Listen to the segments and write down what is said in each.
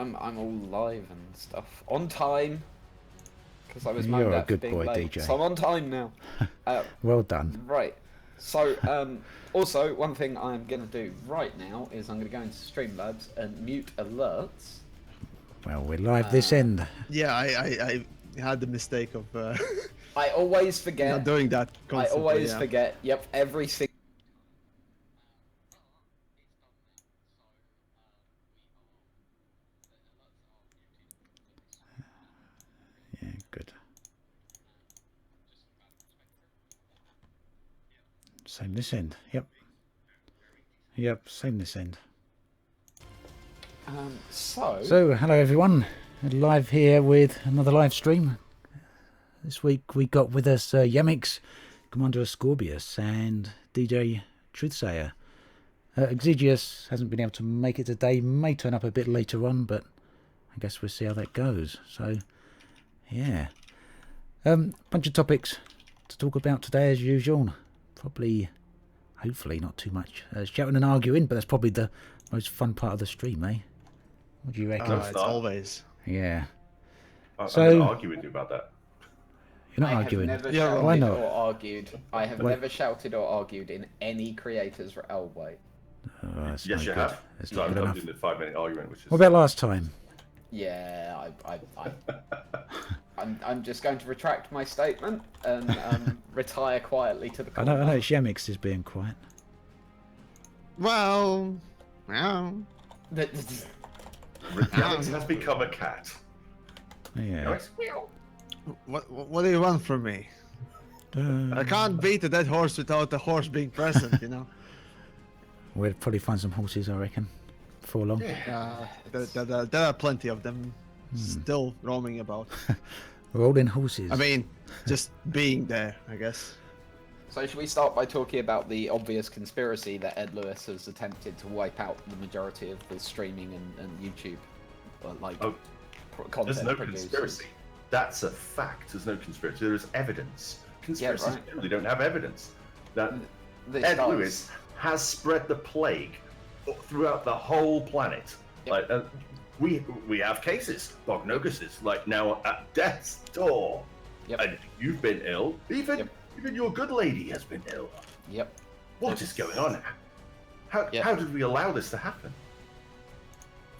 I'm all live and stuff on time because I was You're moaned a at for good being boy, late. DJ. So I'm on time now. Well done. Right. So also one thing I'm gonna do right now is I'm gonna go into Streamlabs and mute alerts. Well, we're live this end. Yeah, I had the mistake of I always forget. not doing that constantly. I always yeah. forget. Yep, every single. Yeah, good. Same this end. Yep. Yep, same this end. So, hello everyone. Live here with another live stream. This week we got with us Yamiks, Commander Ascorbius, and DJTruthsayer. Exigeous hasn't been able to make it today. May turn up a bit later on, but I guess we'll see how that goes. So, yeah. Bunch of topics to talk about today as usual. Probably, hopefully not too much shouting and arguing, but that's probably the most fun part of the stream, eh? What do you reckon? It's always. Yeah. I'm So, going to argue with you about that. You're not I arguing. have never Yeah, shouted why not? or argued. I have Why- never shouted or argued in any creators. Oh wait. Oh, that's Yes, no you good. have. That's So not I'm good enough. doing the 5-minute argument, which is... What about last time? Yeah, I'm just going to retract my statement and retire quietly to the I corner. know it's Yamiks is being quiet. Well, Yamiks has become a cat. Yeah. Yamiks? what do you want from me? I can't beat a dead horse without the horse being present, you know. We'll probably find some horses, I reckon, before long. There are plenty of them still roaming about. Rolling horses. I mean, just being there, I guess. So should we start by talking about the obvious conspiracy that Ed Lewis has attempted to wipe out the majority of the streaming and YouTube, content There's no producers? conspiracy. That's a fact. There's no conspiracy. There is evidence. Conspiracies right. generally don't have evidence. That This Ed does. Lewis has spread the plague throughout the whole planet. Yep. Like we have cases, prognosis, like now at death's door. Yep. And you've been ill. Even your good lady has been ill. Yep. What is going on? How did we allow this to happen?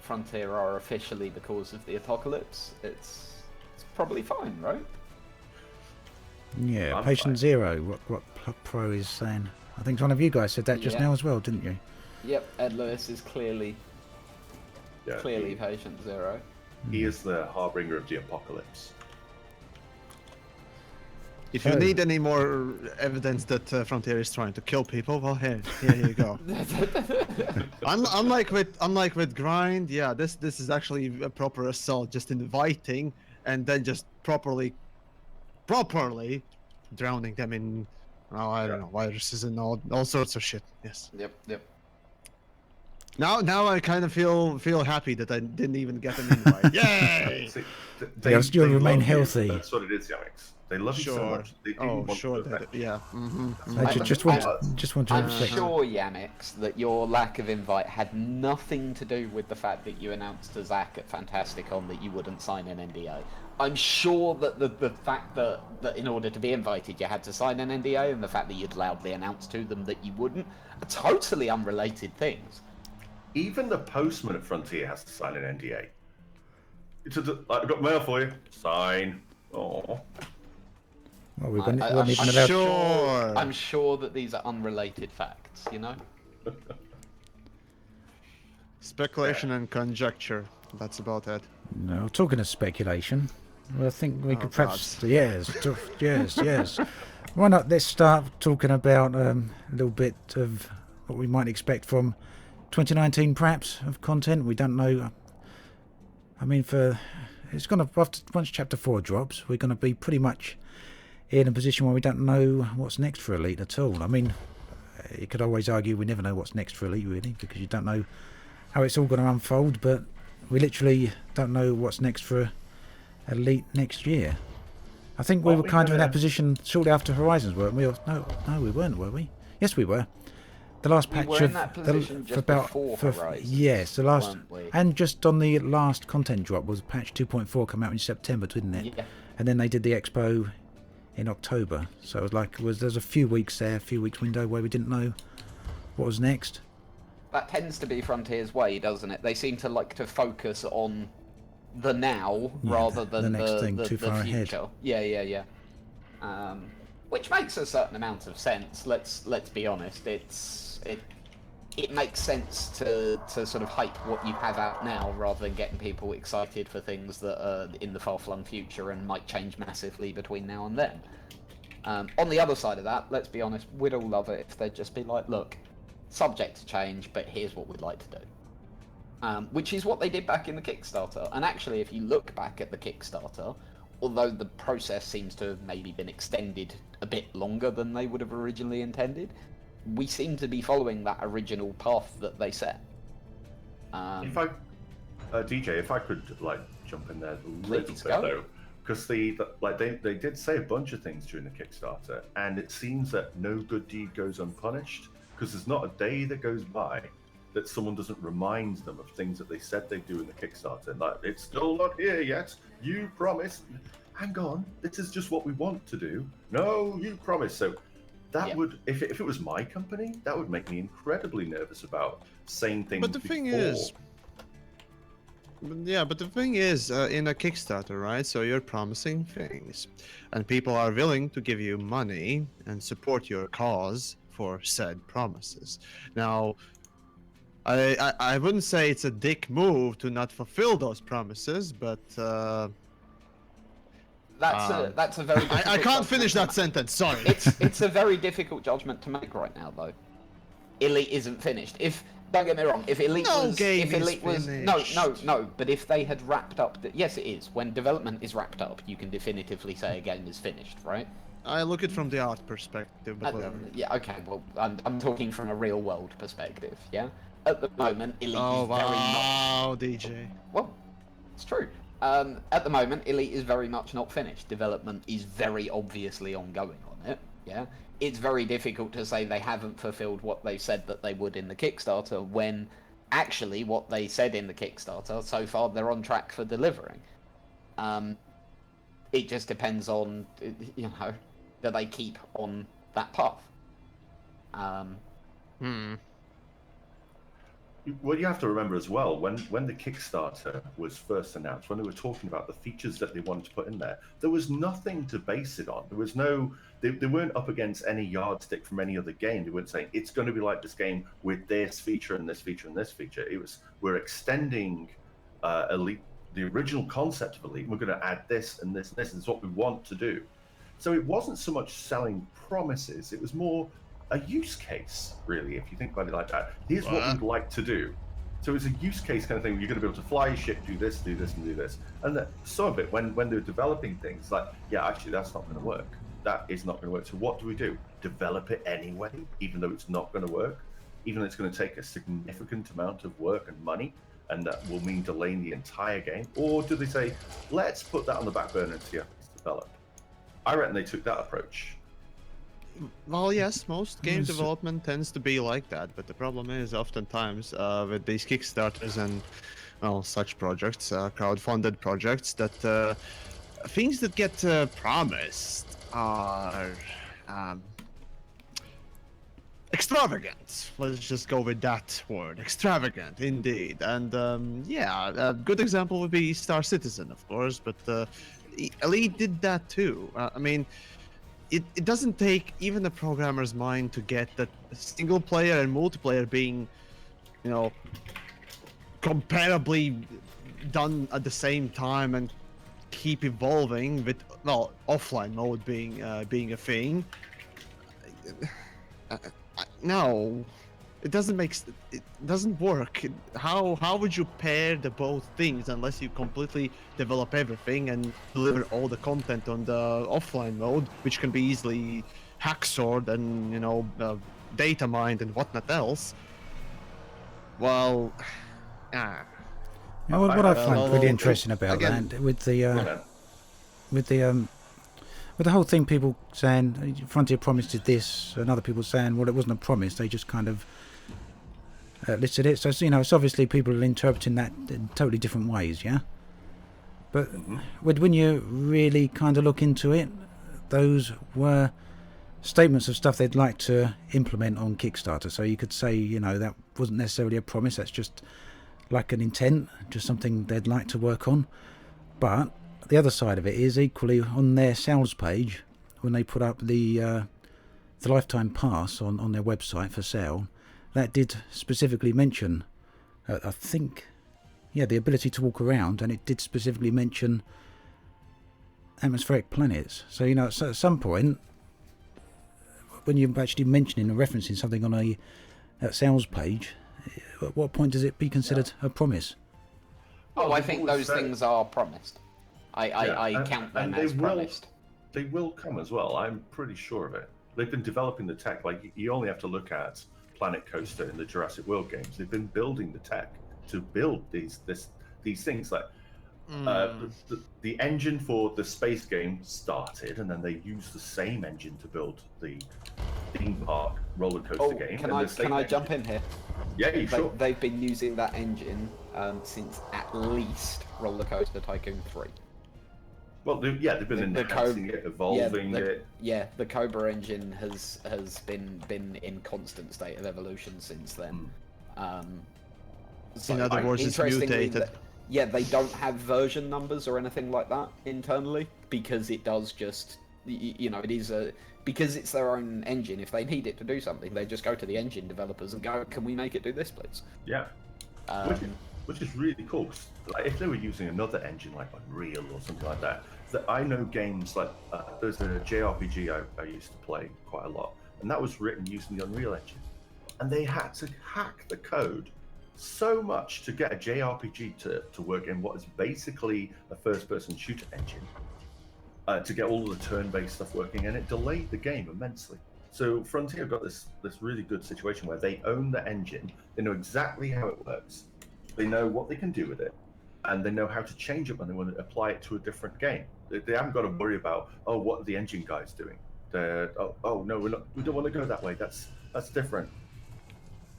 Frontier are officially the cause of the apocalypse. It's probably fine, right? Yeah, I'm Patient fine. Zero, what Pro is saying. I think one of you guys said that just Yeah. now as well, didn't you? Yep. Ed Lewis is clearly Yeah, Patient Zero. he is the harbinger of the apocalypse. If you need any more evidence that Frontier is trying to kill people, well, here you go. unlike with Grind, yeah, this is actually a proper assault, just inviting and then just properly drowning them in, I don't know, viruses and all sorts of shit. Yes. Yep. Now I kind of feel happy that I didn't even get an invite. Yay! See, Yes, you'll remain love you. healthy. That's what it is, Yamiks. They love you so much. They do want Sure. to affect you. Yeah. I just want to I'm reflect. sure, Yamiks, that your lack of invite had nothing to do with the fact that you announced to Zach at Fantasticon that you wouldn't sign an NDA. I'm sure that the fact that in order to be invited you had to sign an NDA and the fact that you'd loudly announced to them that you wouldn't are totally unrelated things. Even the postman at Frontier has to sign an NDA. I've got mail for you. Sign. Oh. Well, we're not even allowed. Sure. I'm sure that these are unrelated facts, you know? Speculation and conjecture. That's about it. No, talking of speculation, well, I think we could perhaps. God. Yes. Why not? Let's start talking about a little bit of what we might expect from 2019, perhaps, of content. We don't know. I mean, it's going to, once Chapter 4 drops, we're going to be pretty much in a position where we don't know what's next for Elite at all. I mean, you could always argue we never know what's next for Elite, really, because you don't know how it's all going to unfold, but we literally don't know what's next for Elite next year. I think we were kind of in that position shortly after Horizons, weren't we? No, we weren't, were we? Yes, we were. the last we patch were in that position just before Horizon. Yes, the last, weren't we? and just on the last content drop was patch 2.4 come out in September, didn't it? Yeah. And then they did the expo in October, so it was like there's a few weeks there, a few weeks window where we didn't know what was next. That tends to be Frontier's way, doesn't it? They seem to like to focus on the now rather than the next thing too far ahead. future. Yeah. Which makes a certain amount of sense. Let's be honest. It makes sense to sort of hype what you have out now rather than getting people excited for things that are in the far-flung future and might change massively between now and then. On the other side of that, let's be honest, we'd all love it if they'd just be like, look, subject to change, but here's what we'd like to do. Which is what they did back in the Kickstarter. And actually, if you look back at the Kickstarter, although the process seems to have maybe been extended a bit longer than they would have originally intended, we seem to be following that original path that they set. If I, DJ, if I could like jump in there a little bit though, because they did say a bunch of things during the Kickstarter, and it seems that no good deed goes unpunished, because there's not a day that goes by that someone doesn't remind them of things that they said they'd do in the Kickstarter. Like, it's still not here yet. You promised. Hang on, this is just what we want to do. No, you promised. So that would, if it was my company, that would make me incredibly nervous about saying things. But the thing is, yeah, but the thing is, in a Kickstarter, right? So you're promising things, and people are willing to give you money and support your cause for said promises. Now, I wouldn't say it's a dick move to not fulfill those promises, but that's a very. I can't finish that sentence. Sorry. It's a very difficult judgment to make right now, though. Elite isn't finished. Don't get me wrong. If Elite no. But if they had wrapped up, yes, it is. When development is wrapped up, you can definitively say a game is finished, right? I look at it from the art perspective, but whatever. Yeah, okay. Well, I'm talking from a real world perspective. Yeah. At the moment, Elite is very much. Oh, DJ. Well, it's true. At the moment, Elite is very much not finished. Development is very obviously ongoing on it. Yeah. It's very difficult to say they haven't fulfilled what they said that they would in the Kickstarter, when actually what they said in the Kickstarter, so far they're on track for delivering. It just depends on, do they keep on that path? Well, you have to remember as well, when the Kickstarter was first announced, when they were talking about the features that they wanted to put in there was nothing to base it on. There was no, they weren't up against any yardstick from any other game. They weren't saying, it's going to be like this game with this feature and this feature and this feature. It was, we're extending Elite, the original concept of Elite, we're going to add this and this and this, and it's what we want to do. So it wasn't so much selling promises, it was more a use case, really, if you think about it like that. Here's what we'd like to do. So it's a use case kind of thing. You're going to be able to fly your ship, do this, and do this. And that, some of it, when they're developing things, like, yeah, actually, that's not going to work. That is not going to work. So what do? Develop it anyway, even though it's not going to work, even though it's going to take a significant amount of work and money, and that will mean delaying the entire game? Or do they say, let's put that on the back burner and see how it's developed? I reckon they took that approach. Well, yes, most game development tends to be like that, but the problem is oftentimes with these Kickstarters and such projects, crowd-funded projects, that things that get promised are extravagant. Let's just go with that word, extravagant indeed. And a good example would be Star Citizen, of course, but Elite did that too. I mean, it doesn't take even a programmer's mind to get that single player and multiplayer being, comparably done at the same time and keep evolving, with offline mode being a thing. No, it doesn't work. How would you pair the both things unless you completely develop everything and deliver all the content on the offline mode, which can be easily hacksorted and data mined and whatnot else? Well, what I find really interesting about that with the With the whole thing, people saying Frontier promised this, and other people saying, well, it wasn't a promise. They just kind of listed it. So it's obviously people are interpreting that in totally different ways. Yeah. But when you really kind of look into it, those were statements of stuff they'd like to implement on Kickstarter. So you could say, that wasn't necessarily a promise. That's just like an intent, just something they'd like to work on. But the other side of it is equally on their sales page, when they put up the lifetime pass on their website for sale, that did specifically mention, I think, the ability to walk around, and it did specifically mention atmospheric planets. So at some point, when you're actually mentioning and referencing something on a sales page, at what point does it be considered a promise? I think those things are promised. I count them as promised. They will come as well. I'm pretty sure of it. They've been developing the tech. Like, you only have to look at Planet Coaster in the Jurassic World games. They've been building the tech to build these things. Like the engine for the space game started, and then they used the same engine to build the theme park roller coaster game. Can I jump in here? Yeah, sure. They've been using that engine since at least Roller Coaster Tycoon 3. Well, they've been enhancing it, evolving it. Yeah, the Cobra engine has been in constant state of evolution since then. In other words, it's mutated. They don't have version numbers or anything like that internally, because it does just, it is because it's their own engine. If they need it to do something, they just go to the engine developers and go, "Can we make it do this, please?" Yeah. Which is really cool. 'Cause, like, if they were using another engine like Unreal or something like that, I know games like there's a JRPG I used to play quite a lot, and that was written using the Unreal engine, and they had to hack the code so much to get a JRPG to work in what is basically a first-person shooter engine, to get all of the turn-based stuff working, and it delayed the game immensely. So Frontier got this really good situation where they own the engine, they know exactly how it works, they know what they can do with it, and they know how to change it when they want to apply it to a different game. They haven't got to worry about, what are the engine guys doing? No, we don't want to go that way. That's different.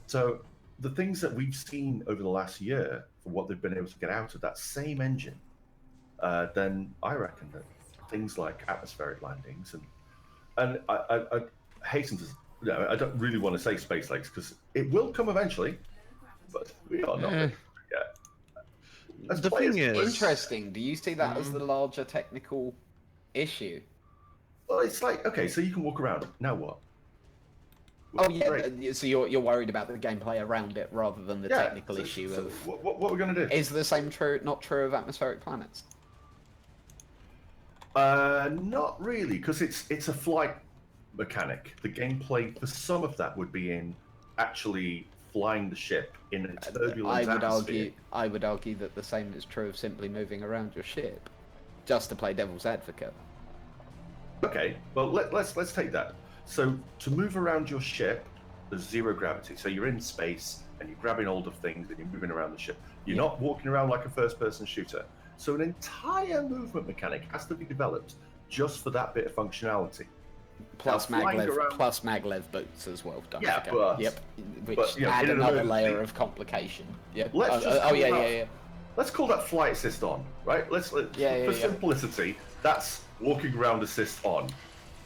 So the things that we've seen over the last year for what they've been able to get out of that same engine, then I reckon that things like atmospheric landings and I hasten to, I don't really want to say space legs because it will come eventually, but we are not ready yet. The thing is interesting. Do you see that as the larger technical issue? Well, it's like, okay, so you can walk around. Now what? So you're worried about the gameplay around it rather than the technical issue of what we're going to do. Is the same not true of atmospheric planets? Not really, because it's a flight mechanic. The gameplay for some of that would be in actually flying the ship in a turbulent atmosphere. I would argue that the same is true of simply moving around your ship, just to play devil's advocate. Okay, well let's take that. So to move around your ship, there's zero gravity. So you're in space and you're grabbing hold of things and you're moving around the ship. You're not walking around like a first-person shooter. So an entire movement mechanic has to be developed just for that bit of functionality. Plus maglev boots as well. Don't forget. Which but, add another layer of complication. Yep. Let's call that flight assist on, right? For simplicity, that's walking around assist on.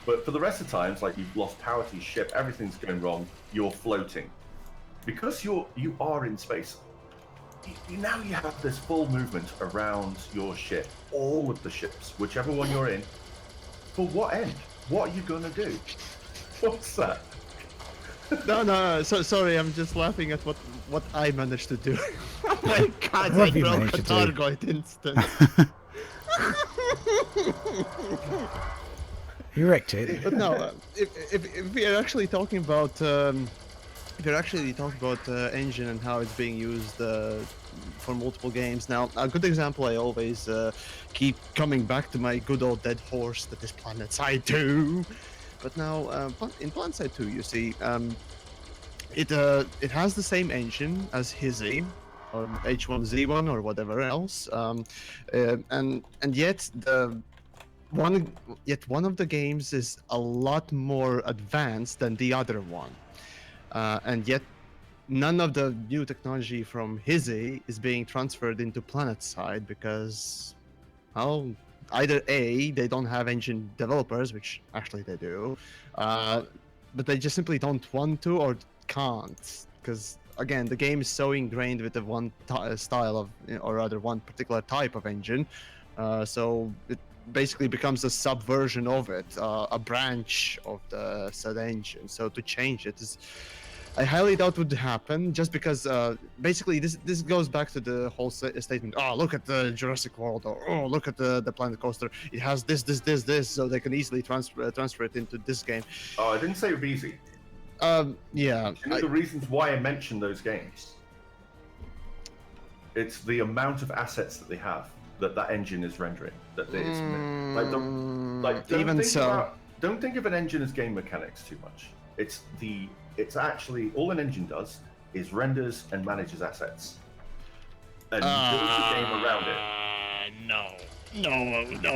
But for the rest of the times, like you've lost power to your ship, everything's going wrong, you're floating. Because you are in space, now you have this full movement around your ship, all of the ships, whichever one you're in. For what end? What are you going to do? What's that? No. So sorry, I'm just laughing at what I managed to do. Oh my God, I broke a Targoid instant. You wrecked it. But no, if we are actually talking about engine and how it's being used for multiple games, now a good example I always keep coming back to my good old dead horse that is PlanetSide 2. But now in PlanetSide 2, you see, it has the same engine as Hizzy or H1Z1 or whatever else, and yet one of the games is a lot more advanced than the other one, and yet none of the new technology from Hizzy is being transferred into PlanetSide because, well, either A, they don't have engine developers, which actually they do, but they just simply don't want to or can't, because again, the game is so ingrained with the one style of, or rather one particular type of engine, so it basically becomes a subversion of it, a branch of the said engine. So to change it is, I highly doubt would happen, just because basically this goes back to the whole statement. Oh, look at the Jurassic World, or oh, look at the Planet Coaster. It has this, so they can easily transfer it into this game. Oh, I didn't say it would be easy. Yeah. You know the reasons why I mentioned those games? It's the amount of assets that they have, that engine is rendering. That they, don't think of an engine as game mechanics too much. It's actually all an engine does is renders and manages assets, and builds the game around it. No,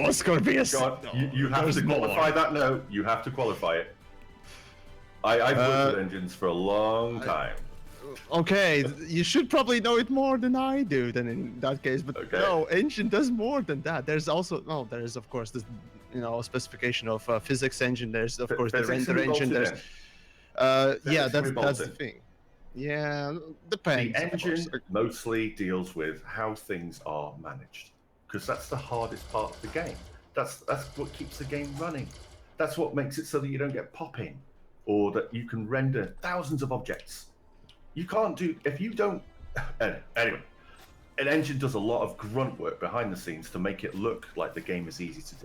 Ascorbius. God, you have to qualify that. No, you have to qualify it. I've worked with engines for a long time. Okay, you should probably know it more than I do. Then in that case, but Okay. no, engine does more than that. There's also there is of course this specification of physics engine. There's of course the render engine. There's yeah, that's the thing. Yeah, depends. The engine mostly deals with how things are managed, because that's the hardest part of the game. That's what keeps the game running. That's what makes it so that you don't get popping, or that you can render thousands of objects. You can't do if you don't. Anyway, an engine does a lot of grunt work behind the scenes to make it look like the game is easy to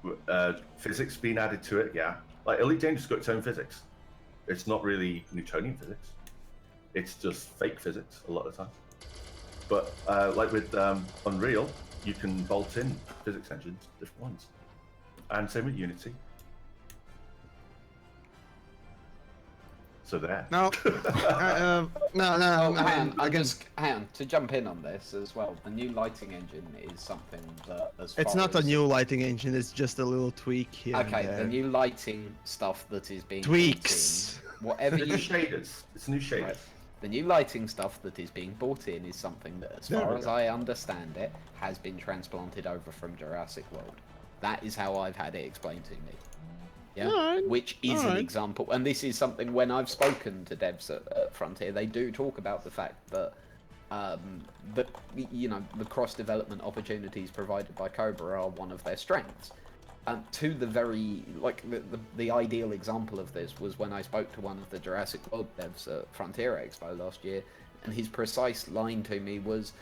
do. Physics being added to it, yeah. Like Elite Dangerous got its own physics. It's not really Newtonian physics. It's just fake physics a lot of the time. But like with Unreal, you can bolt in physics engines, different ones, and same with Unity. So there. No, no. Hang on, to jump in on this as well. The new lighting engine is something that, as far It's not as... a new lighting engine. It's just a little tweak here. Okay, and there. the new lighting stuff that is being tweaks. brought in, whatever New you shaders. It's new shaders. Right. The new lighting stuff that is being brought in is something that, as far as I understand it, has been transplanted over from Jurassic World. That is how I've had it explained to me. Yeah, Alright, which is an alright. example, and this is something when I've spoken to devs at Frontier, they do talk about the fact that that the cross development opportunities provided by Cobra are one of their strengths. To the very the ideal example of this was when I spoke to one of the Jurassic World devs at Frontier Expo last year, and his precise line to me was,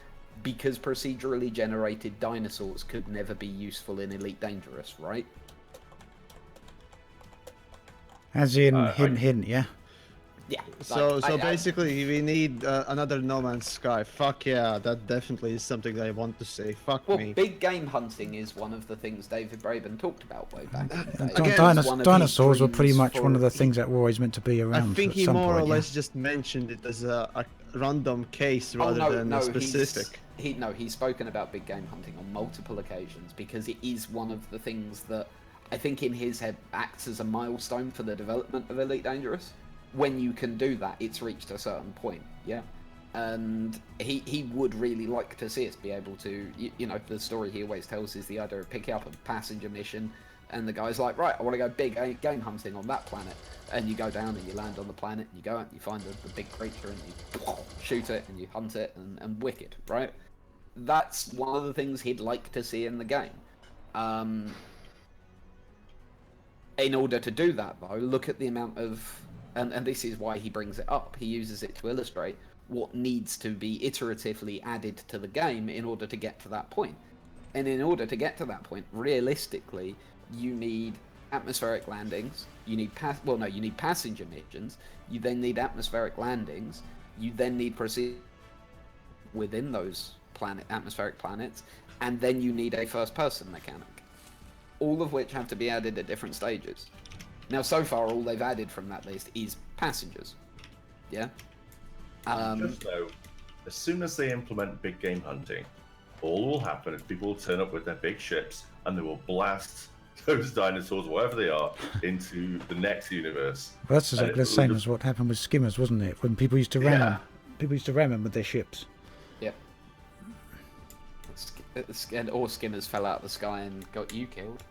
because procedurally generated dinosaurs could never be useful in Elite Dangerous, right? As in, hint, yeah. Yeah. So basically, we need another No Man's Sky. Fuck yeah, that definitely is something that I want to say. Fuck Well, me. big game hunting is one of the things David Braben talked about way back in the day. Again, It's one of his Dinosaurs were pretty dreams much one of the for- things that were always meant to be I around. think at he some more point, or yeah. less just mentioned it as a random case Oh, rather than no, a specific. He's spoken about big game hunting on multiple occasions because it is one of the things that I think in his head acts as a milestone for the development of Elite Dangerous. When you can do that, it's reached a certain point, yeah? And he would really like to see us be able to, the story he always tells is the idea of picking up a passenger mission, and the guy's like, right, I want to go big game hunting on that planet. And you go down and you land on the planet, and you go out and you find the big creature, and you shoot it, and you hunt it, and wicked, right? That's one of the things he'd like to see in the game. In order to do that, though, look at the amount of... And this is why he brings it up. He uses it to illustrate what needs to be iteratively added to the game in order to get to that point. And in order to get to that point, realistically, you need atmospheric landings. You need you need passenger missions. You then need atmospheric landings. You then need proceed within those atmospheric planets, and then you need a first-person mechanic. All of which have to be added at different stages. Now, so far, all they've added from that list is passengers. Yeah? Just know, as soon as they implement big game hunting, all will happen is people will turn up with their big ships and they will blast those dinosaurs, wherever they are, into the next universe. Well, that's exactly the same as what happened with skimmers, wasn't it? When people used to ram them. People used to ram them with their ships. Yep. Or skimmers fell out of the sky and got you killed.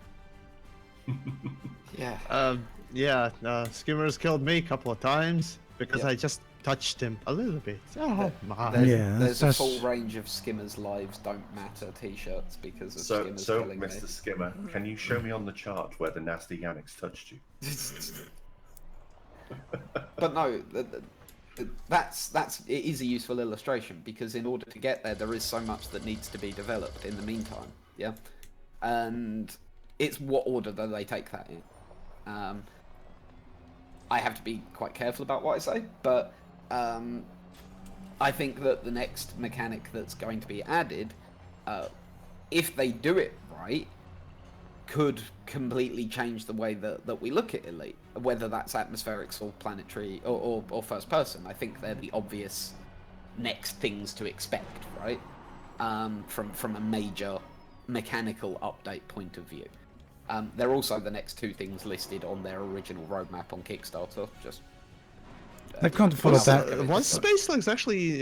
Yeah. Skimmers killed me a couple of times because I just touched him a little bit. Oh my. There's a full range of skimmers' lives don't matter t-shirts because of skimmers killing Mr. me. Skimmer, can you show me on the chart where the nasty Yamiks touched you? But no, it is a useful illustration because in order to get there is so much that needs to be developed in the meantime. Yeah, and it's what order do they take that in. I have to be quite careful about what I say, but I think that the next mechanic that's going to be added, if they do it right, could completely change the way that we look at Elite, whether that's atmospherics or planetary or first person. I think they're the obvious next things to expect, right? From a major mechanical update point of view. They're also the next two things listed on their original roadmap on Kickstarter. Just they've kind of followed that. Was Spacelux actually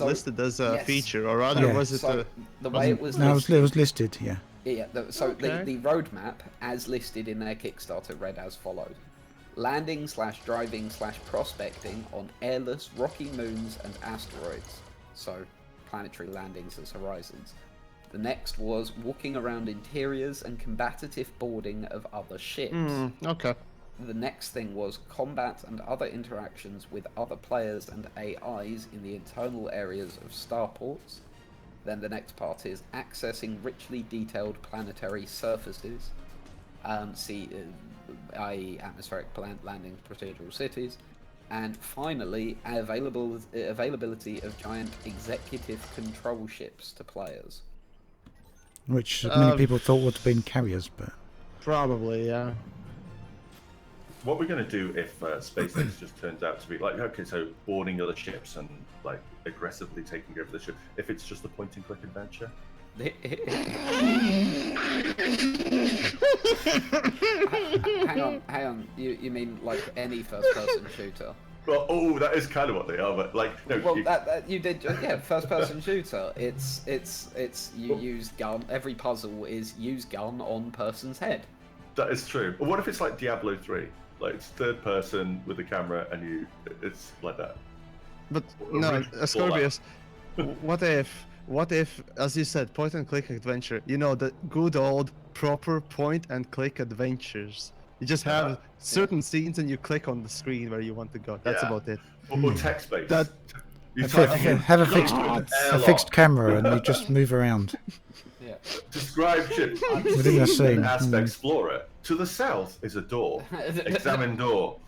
listed as a feature, or rather was it? The way it was No, listed, it was listed. Yeah. Yeah. The roadmap, as listed in their Kickstarter, read as follows: landing/driving/prospecting on airless rocky moons and asteroids. So, planetary landings as horizons. The next was walking around interiors and combative boarding of other ships. Okay. The next thing was combat and other interactions with other players and AIs in the internal areas of starports. Then the next part is accessing richly detailed planetary surfaces, i.e. atmospheric landings, procedural cities. And finally, availability of giant executive control ships to players. Which many people thought would have been carriers, but... Probably, yeah. What we're going to do if SpaceX just turns out to be like, okay, so boarding other ships and like aggressively taking over the ship, if it's just a point-and-click adventure? Hang on. You mean like any first-person shooter? Well, that is kind of what they are, but like, no. Well, you did, first-person shooter. It's you use gun. Every puzzle is use gun on person's head. That is true. But what if it's like Diablo 3? Like it's third person with a camera, and it's like that. But no, Ascorbius. What if, as you said, point-and-click adventure? You know, the good old proper point-and-click adventures. You just have certain scenes and you click on the screen where you want to go. That's about it. Or text-based. Have a fixed camera and you just move around. Yeah. Describe ships Within the scene. Ask Explorer. To the south is a door. Examine door.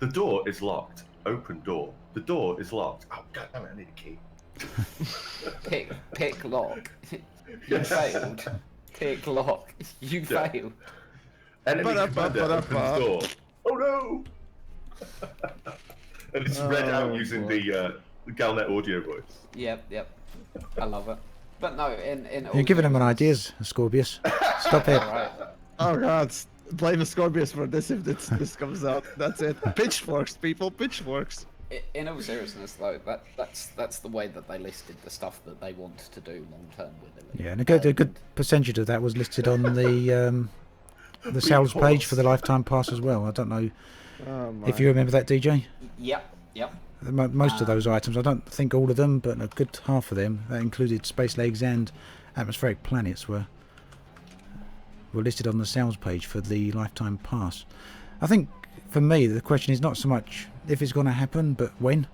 The door is locked. Open door. The door is locked. Oh god damn it, I need a key. Pick lock. You failed. Pick lock. You failed. Enemy commander opens door. Oh no! And it's read out using the Galnet audio voice. Yep. I love it. But no, You're giving them an ideas, Ascorbius. Stop it. Right. Oh god, blame Ascorbius for this if this comes out. That's it. Pitchforks, people, pitchforks. In all seriousness, though, that's the way that they listed the stuff that they want to do long term with it. Yeah, and a good percentage of that was listed on the sales page for the lifetime pass as well. I don't know if you remember that, DJ. Yep. Most of those items, I don't think all of them, but a good half of them, that included space legs and atmospheric planets, were listed on the sales page for the lifetime pass. I think for me the question is not so much if it's going to happen, but when.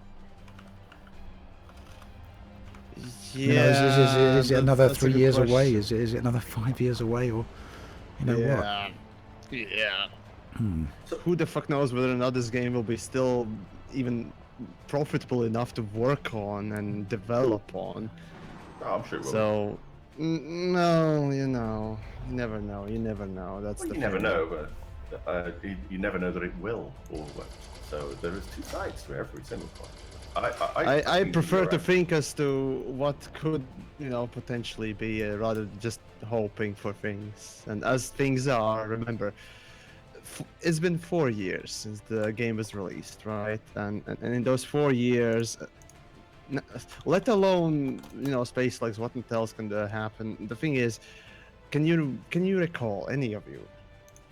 Yeah. Is it another 3 years away? Is it another 5 years away, or what? Yeah. So who the fuck knows whether or not this game will be still even profitable enough to work on and develop on. Oh, I'm sure it will. So, no, you never know. You never know. That's well, the you thing. never know, but you never know that it will or won't. So there is two sides to every single point. I think prefer you're to right. think as to what could, potentially be, rather than just hoping for things. And as things are, remember, it's been 4 years since the game was released, right? And in those 4 years, let alone space slugs, what else can happen? The thing is, can you recall, any of you,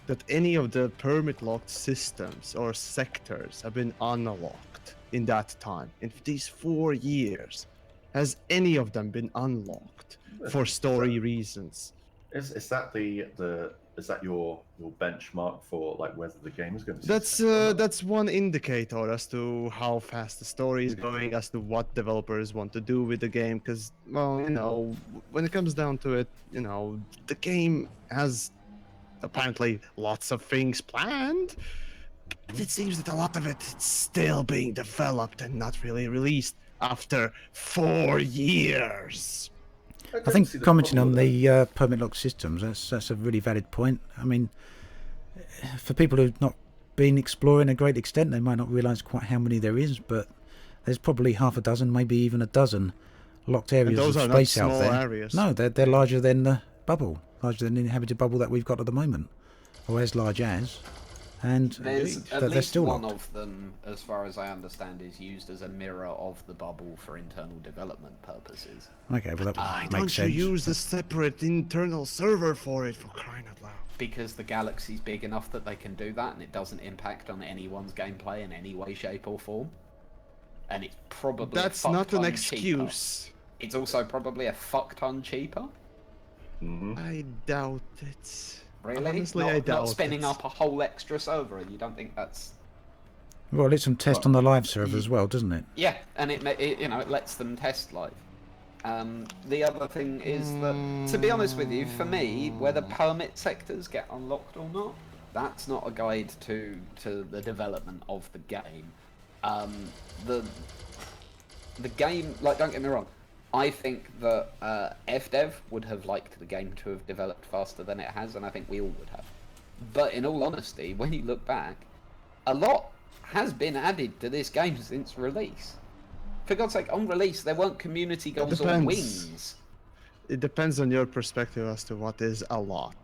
that any of the permit locked systems or sectors have been unlocked in that time? In these 4 years, has any of them been unlocked for story reasons? Is that is that your benchmark for like whether the game is going to be That's successful or not? that's one indicator as to how fast the story is going, as to what developers want to do with the game. Because, well, when it comes down to it, the game has apparently lots of things planned, but it seems that a lot of it is still being developed and not really released after 4 years. I don't see think the commenting on problem with the permit lock systems, that's a really valid point. I mean, for people who've not been exploring a great extent, they might not realise quite how many there is, but there's probably half a dozen, maybe even a dozen locked areas those of are not space out small there. areas. No, they're larger than the bubble, larger than the inhabited bubble that we've got at the moment, or as large as. And There's at they're least still one locked. of them, as far as I understand, is used as a mirror of the bubble for internal development purposes. Okay, well that Why makes don't sense. you use a separate internal server for it, for crying out loud? Because the galaxy's big enough that they can do that, and it doesn't impact on anyone's gameplay in any way, shape, or form. And it's probably That's a not an fuck-ton excuse. cheaper. It's also probably a fuck-ton cheaper. I doubt it. Really? Honestly, not, I doubt not spinning it. up a whole extra server. You don't think that's... Well, it's some test on the live server as well, doesn't it? Yeah, and it lets them test live. The other thing is that, to be honest with you, for me, whether permit sectors get unlocked or not, that's not a guide to the development of the game. The game, like, don't get me wrong, I think that FDev would have liked the game to have developed faster than it has, and I think we all would have. But in all honesty, when you look back, a lot has been added to this game since release. For God's sake, on release, there weren't community goals or depends. wins. It depends on your perspective as to what is a lot.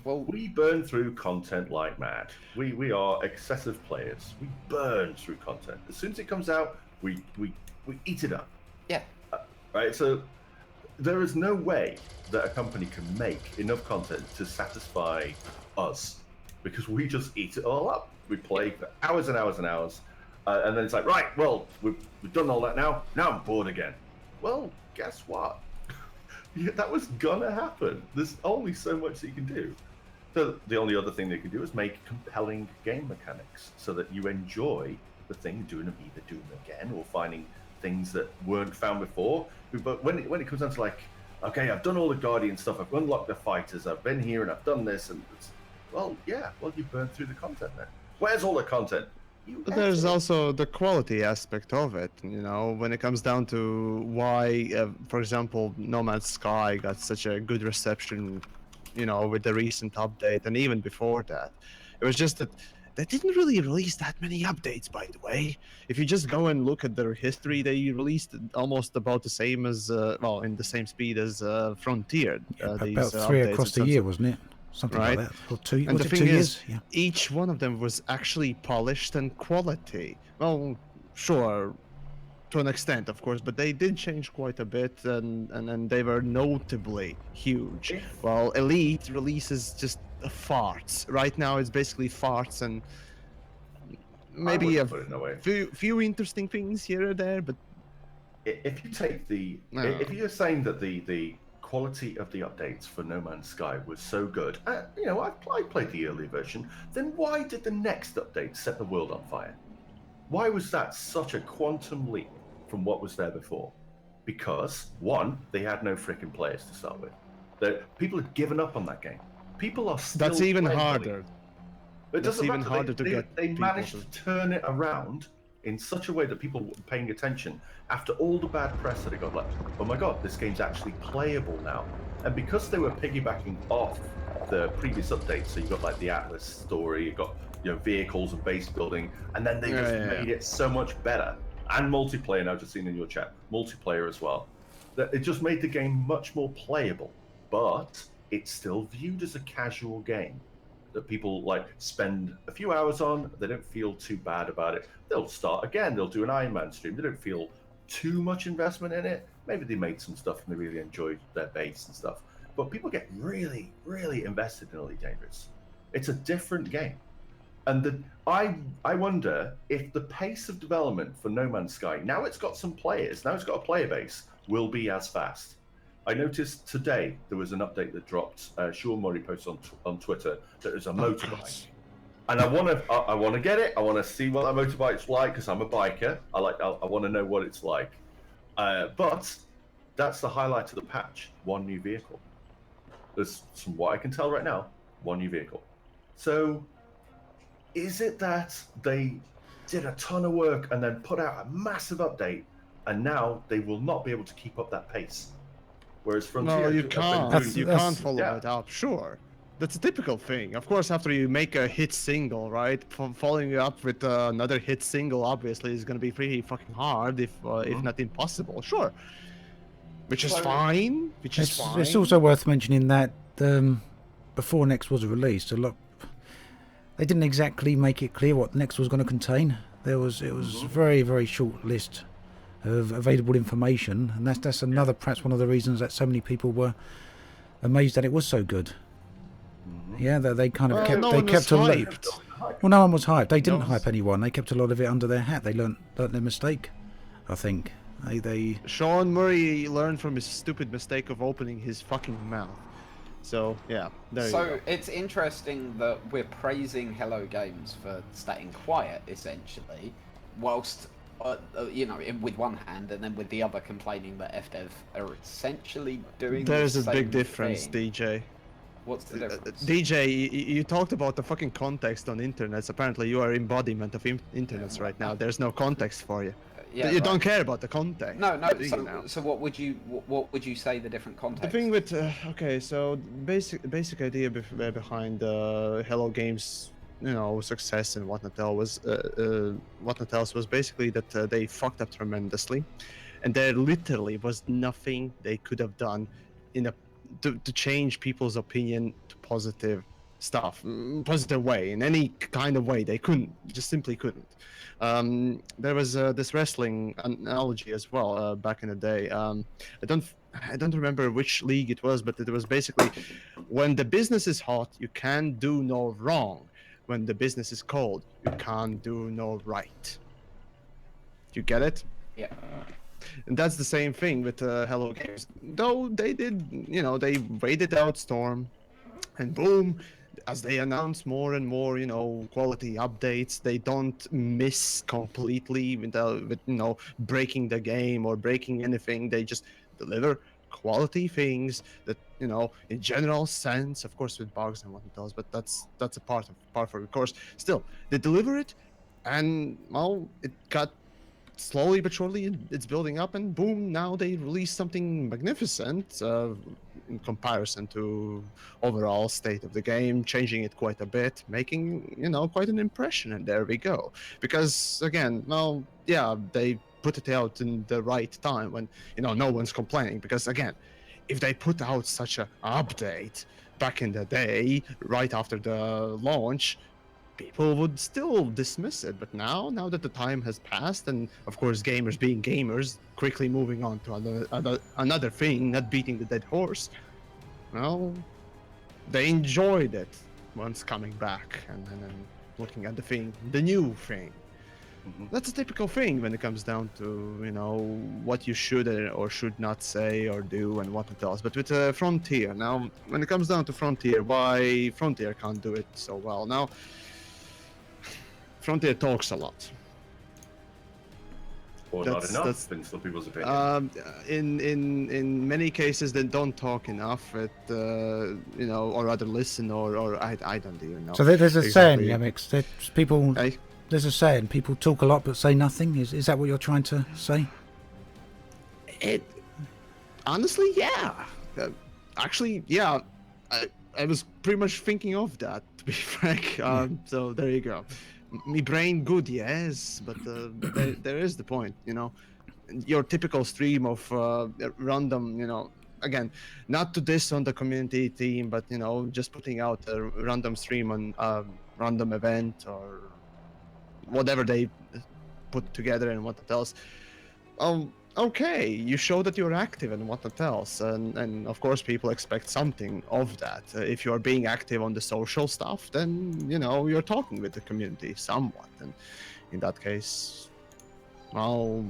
Well, We burn through content like mad. We are excessive players. We burn through content. As soon as it comes out, we eat it up. yeah. Right? So there is no way that a company can make enough content to satisfy us, because we just eat it all up. We play for hours and hours and hours, and then it's like, right, well, we've done all that now. Now I'm bored again. Well, guess what? Yeah, that was gonna happen. There's only so much that you can do. So the only other thing they can do is make compelling game mechanics so that you enjoy the thing, doing them again, or finding things that weren't found before. But when it comes down to, like, okay, I've done all the Guardian stuff, I've unlocked the fighters, I've been here and I've done this, and it's, well, yeah, well, you burned through the content then. Where's all the content? But there's also the quality aspect of it, when it comes down to why, for example, No Man's Sky got such a good reception, with the recent update, and even before that. It was just that they didn't really release that many updates, by the way. If you just go and look at their history, they released almost about the same as, in the same speed as Frontier. About 3 across the year, wasn't it? Something Right. like that. Or 2, And was the it thing 2 is, years? Yeah. each one of them was actually polished and quality. Well, sure, to an extent, of course, but they did change quite a bit, and they were notably huge. Well, Elite releases just farts. Right now, it's basically farts and maybe a put it in that way. few interesting things here or there, but If you take No. if you're saying that the quality of the updates for No Man's Sky was so good, I played the early version, then why did the next update set the world on fire? Why was that such a quantum leap from what was there before? Because, one, they had no freaking players to start with. People had given up on that game. People are still that's even playing harder. It That's doesn't even matter. harder to get They people managed to- to turn it around in such a way that people were paying attention after all the bad press that it got. Like, oh my god, this game's actually playable now. And because they were piggybacking off the previous updates, so you got like the Atlas story, you got vehicles and base building, and then they just made it so much better. and multiplayer. Now, just seen in your chat, multiplayer as well. That it just made the game much more playable, but it's still viewed as a casual game that people like spend a few hours on. They don't feel too bad about it. They'll start again. They'll do an Iron Man stream. They don't feel too much investment in it. Maybe they made some stuff and they really enjoyed their base and stuff. But people get really, really invested in Elite Dangerous. It's a different game. And I wonder if the pace of development for No Man's Sky, now it's got some players, now it's got a player base, will be as fast. I noticed today there was an update that dropped. Sean Murray posted on Twitter that there's a motorbike. And I want to get it. I want to see what that motorbike's like because I'm a biker. I want to know what it's like. But that's the highlight of the patch. One new vehicle. There's, from what I can tell right now, one new vehicle. So, is it that they did a ton of work and then put out a massive update, and now they will not be able to keep up that pace? Whereas Frontier, no, you can't. You can't follow yeah. it up. Sure. That's a typical thing. Of course, after you make a hit single, right? Following it up with another hit single, obviously, is going to be pretty fucking hard, if not impossible. Sure. Which is fine. It's also worth mentioning that before Next was released, they didn't exactly make it clear what Next was going to contain. It was a very, very short list of available information, and that's perhaps one of the reasons that so many people were amazed that it was so good. Yeah, that they kind of kept a lot. Well, no one was hyped. They didn't hype anyone. They kept a lot of it under their hat. They learnt their mistake, I think. They Sean Murray learned from his stupid mistake of opening his fucking mouth. So yeah, there you go. So it's interesting that we're praising Hello Games for staying quiet, essentially, whilst with one hand, and then with the other complaining that FDev are essentially doing. There's the a same big difference, thing. DJ. What's the difference? DJ, you talked about the fucking context on internets. Apparently, you are embodiment of internets right now. There's no context for you. Yeah, you don't care about the context. No. So what would you say the different context? The thing with okay, so basic idea behind Hello Games, success and whatnot else was basically that they fucked up tremendously, and there literally was nothing they could have done to change people's opinion to positive way, in any kind of way. They just simply couldn't. There was this wrestling analogy as well back in the day. I don't remember which league it was, but it was basically, when the business is hot, you can do no wrong. When the business is cold, you can't do no right. You get it? Yeah. And that's the same thing with Hello Games. Though they did, they waited out Storm, and boom, as they announce more and more, quality updates, they don't miss completely with breaking the game or breaking anything. They just deliver quality things that, in general sense, of course, with bugs and whatnot else, but that's a part for it. Of course, still, they deliver it, and, well, it got slowly but surely it's building up, and boom, now they release something magnificent in comparison to overall state of the game, changing it quite a bit, making quite an impression, and there we go. Because again, well, yeah, they put it out in the right time when no one's complaining, because again, if they put out such an update back in the day right after the launch, people would still dismiss it. But now that the time has passed, and of course gamers being gamers, quickly moving on to another thing, not beating the dead horse, well, they enjoyed it once coming back and looking at the new thing. That's a typical thing when it comes down to what you should or should not say or do and what else. But with Frontier, now when it comes down to Frontier, why Frontier can't do it so well? Now, Frontier talks a lot. Or not enough, in some people's opinion. In many cases, they don't talk enough, or rather listen, or I don't even know. So there's a saying, Yamiks, there's a saying, people talk a lot but say nothing. Is that what you're trying to say? Honestly, yeah. Actually, yeah. I was pretty much thinking of that, to be frank. So there you go. me brain good, yes, but there is the point, you know. Your typical stream of random, you know, again, not to diss on the community team, but you know, just putting out a random stream on a random event or whatever they put together and what else. Okay, you show that you're active and what else, and of course people expect something of that. If you're being active on the social stuff, then you know you're talking with the community somewhat, and in that case, I'll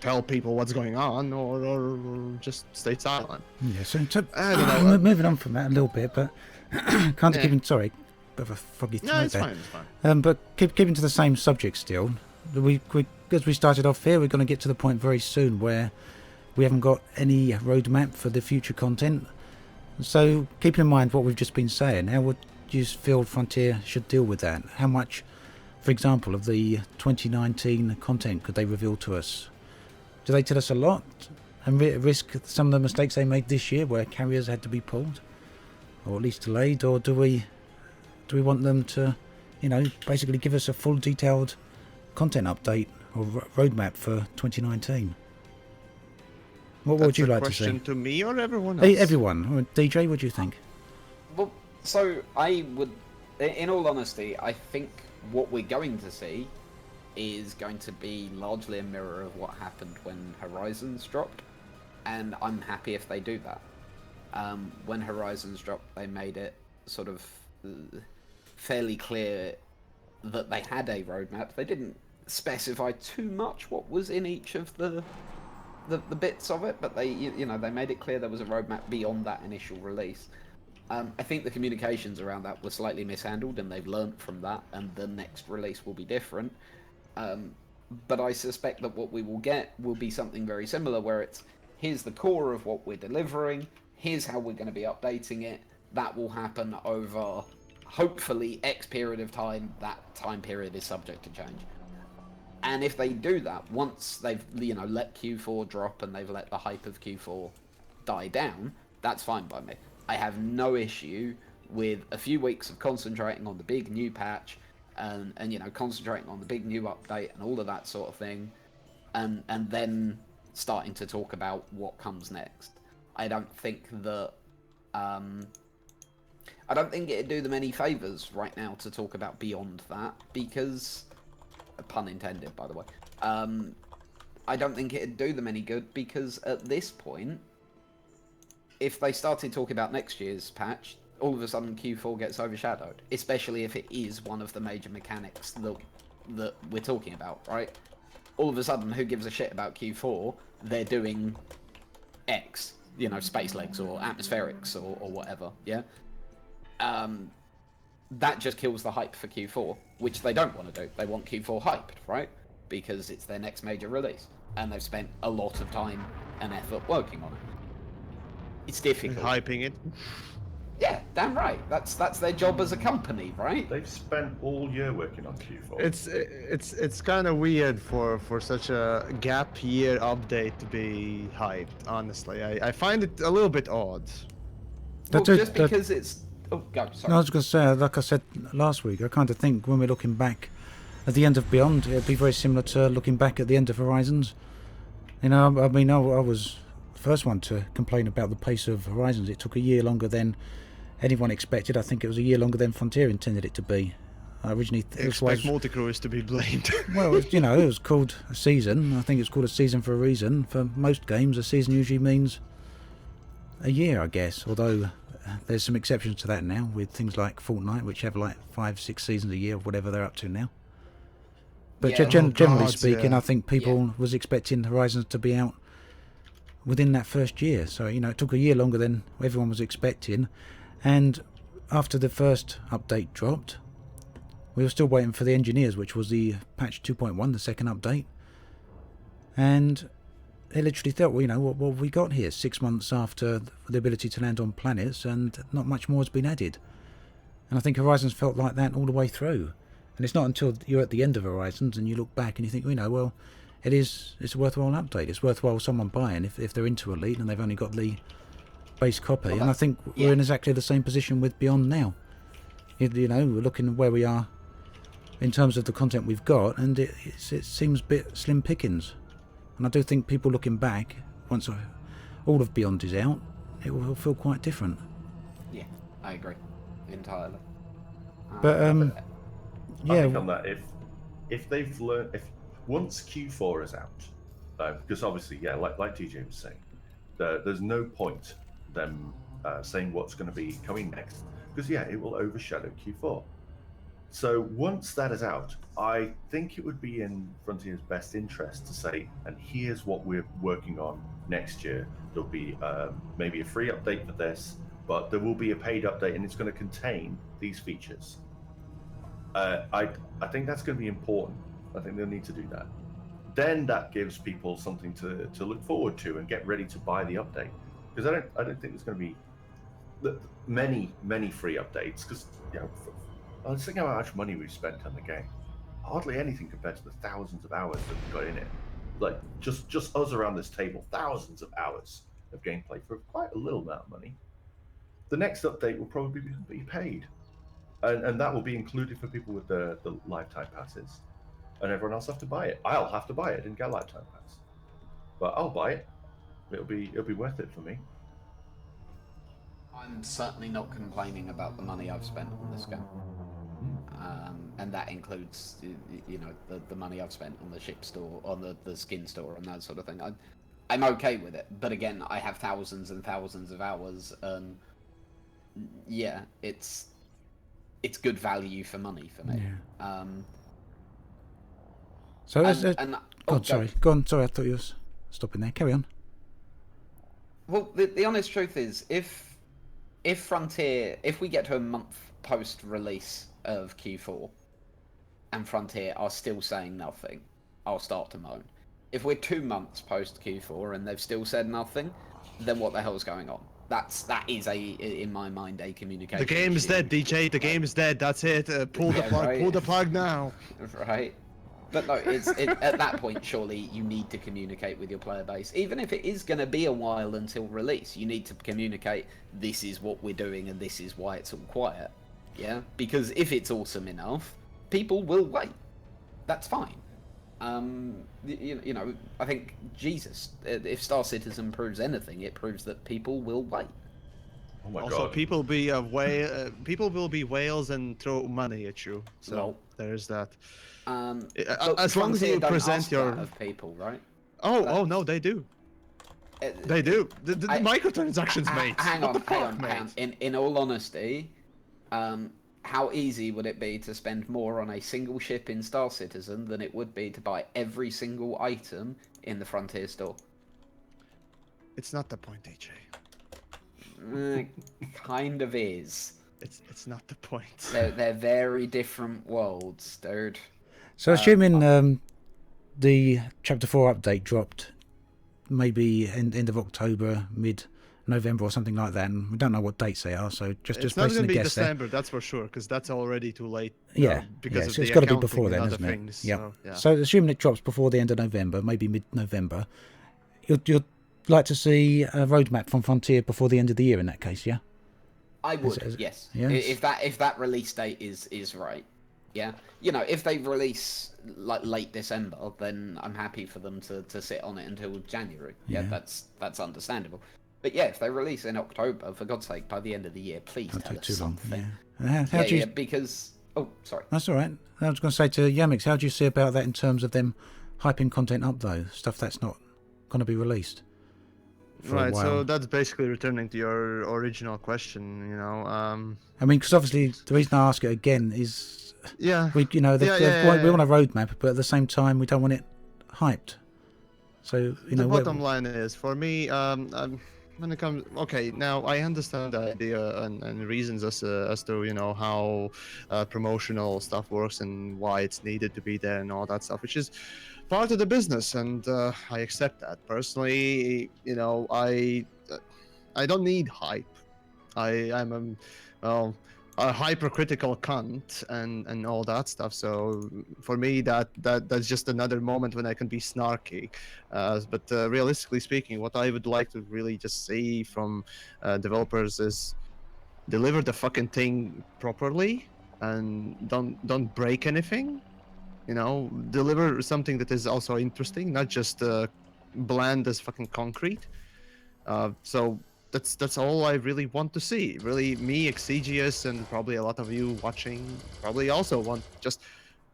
tell people what's going on or just stay silent. Yeah, so I don't know. moving on from that a little bit, but kind of Yeah. keeping, sorry, bit of a foggy throat No, it's there. fine. It's fine. But keeping to the same subject still, we as we started off here, we're going to get to the point very soon where we haven't got any roadmap for the future content. So keeping in mind what we've just been saying, how would you feel Frontier should deal with that? How much, for example, of the 2019 content could they reveal to us? Do they tell us a lot and risk some of the mistakes they made this year where carriers had to be pulled or at least delayed, or do we want them to, you know, basically give us a full detailed content update or roadmap for 2019? What would you like to see? Question to me or everyone else? Hey, everyone. DJ, what do you think? Well, so I would, in all honesty, I think what we're going to see is going to be largely a mirror of what happened when Horizons dropped, and I'm happy if they do that. When Horizons dropped, they made it sort of fairly clear that they had a roadmap. They didn't specify too much what was in each of the bits of it, but they, you know, they made it clear there was a roadmap beyond that initial release. I think the communications around that were slightly mishandled, and they've learnt from that, and the next release will be different. But I suspect that what we will get will be something very similar, where it's, here's the core of what we're delivering, here's how we're going to be updating it. That will happen over, hopefully, X period of time. That time period is subject to change. And if they do that, once they've, you know, let Q4 drop and they've let the hype of Q4 die down, that's fine by me. I have no issue with a few weeks of concentrating on the big new patch and you know, concentrating on the big new update and all of that sort of thing, and then starting to talk about what comes next. I don't think that I don't think it'd do them any favors right now to talk about beyond that, because, pun intended, by the way, I don't think it'd do them any good, because at this point, if they started talking about next year's patch, all of a sudden Q4 gets overshadowed, especially if it is one of the major mechanics that we're talking about, right? All of a sudden, who gives a shit about Q4? They're doing X, you know, space legs or atmospherics or whatever, yeah? That just kills the hype for Q4, which they don't want to do. They want Q4 hyped, right? Because it's their next major release, and they've spent a lot of time and effort working on it. It's difficult. Hyping it. Yeah, damn right. That's their job as a company, right? They've spent all year working on Q4. It's kind of weird for such a gap year update to be hyped. Honestly, I find it a little bit odd. Well, just because it's... Oh, go, sorry. No, I was going to say, like I said last week, I kind of think when we're looking back at the end of Beyond, it'd be very similar to looking back at the end of Horizons. You know, I mean, I was the first one to complain about the pace of Horizons. It took a year longer than anyone expected. I think it was a year longer than Frontier intended it to be. I originally Expect Multicrew is to be blamed. Well, you know, it was called a season. I think it's called a season for a reason. For most games, a season usually means a year, I guess. Although there's some exceptions to that now with things like Fortnite, which have like 5-6 seasons a year, or whatever they're up to now. But Yeah. generally God, speaking, yeah. I think people was expecting Horizons to be out within that first year. So, you know, it took a year longer than everyone was expecting. And after the first update dropped, we were still waiting for the engineers, which was the patch 2.1, the second update. And they literally thought, well, you know, what have we got here? 6 months after the ability to land on planets, and not much more has been added. And I think Horizons felt like that all the way through. And it's not until you're at the end of Horizons and you look back and you think, well, you know, well, it's a worthwhile update. It's worthwhile someone buying if they're into Elite and they've only got the base copy. Well, And I think we're in exactly the same position with Beyond now. You know, we're looking where we are in terms of the content we've got, and it seems a bit slim pickings. And I do think people looking back, once all of Beyond is out, it will feel quite different. Yeah, I agree entirely. But I yeah, think on that, if they've learned, if once Q4 is out, because obviously, yeah, like DJ was saying, there's no point them saying what's going to be coming next, because yeah, it will overshadow Q4. So once that is out, I think it would be in Frontier's best interest to say, and here's what we're working on next year. There'll be maybe a free update for this, but there will be a paid update, and it's going to contain these features. I think that's going to be important. I think they'll need to do that. Then that gives people something to look forward to and get ready to buy the update. Because I don't think there's going to be many free updates. Because I was thinking how much money we've spent on the game. Hardly anything compared to the thousands of hours that we've got in it. Like just us around this table, thousands of hours of gameplay for quite a little amount of money. The next update will probably be paid. And that will be included for people with the lifetime passes. And everyone else have to buy it. I'll have to buy it. I didn't get a lifetime pass. But I'll buy it. It'll be worth it for me. I'm certainly not complaining about the money I've spent on this game. And that includes, the money I've spent on the ship store, on the skin store, and that sort of thing. I'm okay with it, but again, I have thousands and thousands of hours, and yeah, it's good value for money for me. Yeah. Go on. Sorry, I thought you were stopping there. Carry on. Well, the honest truth is, if Frontier, if we get to a month post-release of Q4, and Frontier are still saying nothing, I'll start to moan. If we're 2 months post Q4 and they've still said nothing, then what the hell's going on? That is in my mind, a communication. The game is dead, DJ. The game is dead. That's it. Pull the plug. Right. Pull the plug now. Right. But no, at that point, surely you need to communicate with your player base. Even if it is going to be a while until release, you need to communicate, this is what we're doing and this is why it's all quiet. Yeah? Because if it's awesome enough, people will wait. That's fine. I think, Jesus, if Star Citizen proves anything, it proves that people will wait. Oh my Also, God. people will be whales and throw money at you. So there's that. As long as you present your of people, right? Oh no, they do. They do. The microtransactions, mate. Hang on. Mate? In all honesty, how easy would it be to spend more on a single ship in Star Citizen than it would be to buy every single item in the Frontier store? It's not the point, DJ. Kind of is. It's not the point. They're very different worlds, dude. So assuming the Chapter 4 update dropped maybe end of October, mid-November or something like that, and we don't know what dates they are, so just It's not placing going a to be guess December, that's for sure, because that's already too late. Because so of it's got to be accounting before then, and isn't other it? things, Yeah. so, yeah. So assuming it drops before the end of November, maybe mid-November, you'd like to see a roadmap from Frontier before the end of the year in that case, yeah? I would, yes. Yes. If that release date is right, yeah. If they release like late December, then I'm happy for them to sit on it until January. Yeah, that's understandable. But yeah, if they release in October, for God's sake, by the end of the year, please Don't tell take us too long. something. Yeah. Because sorry. That's all right. I was going to say to Yamiks, how do you see about that in terms of them hyping content up though, stuff that's not going to be released? Right, so that's basically returning to your original question, I mean, because obviously the reason I ask it again is, we want a roadmap, but at the same time we don't want it hyped. So the bottom line is, for me, when it comes, now I understand the idea and reasons as to how promotional stuff works and why it's needed to be there and all that stuff, which is part of the business, and I accept that. Personally, I don't need hype. I'm a hypercritical cunt and all that stuff. So for me, that's just another moment when I can be snarky. But realistically speaking, what I would like to really just see from developers is deliver the fucking thing properly. and don't break anything. You know, deliver something that is also interesting, not just bland as fucking concrete. So that's all I really want to see. Really, me, Exigius, and probably a lot of you watching probably also want just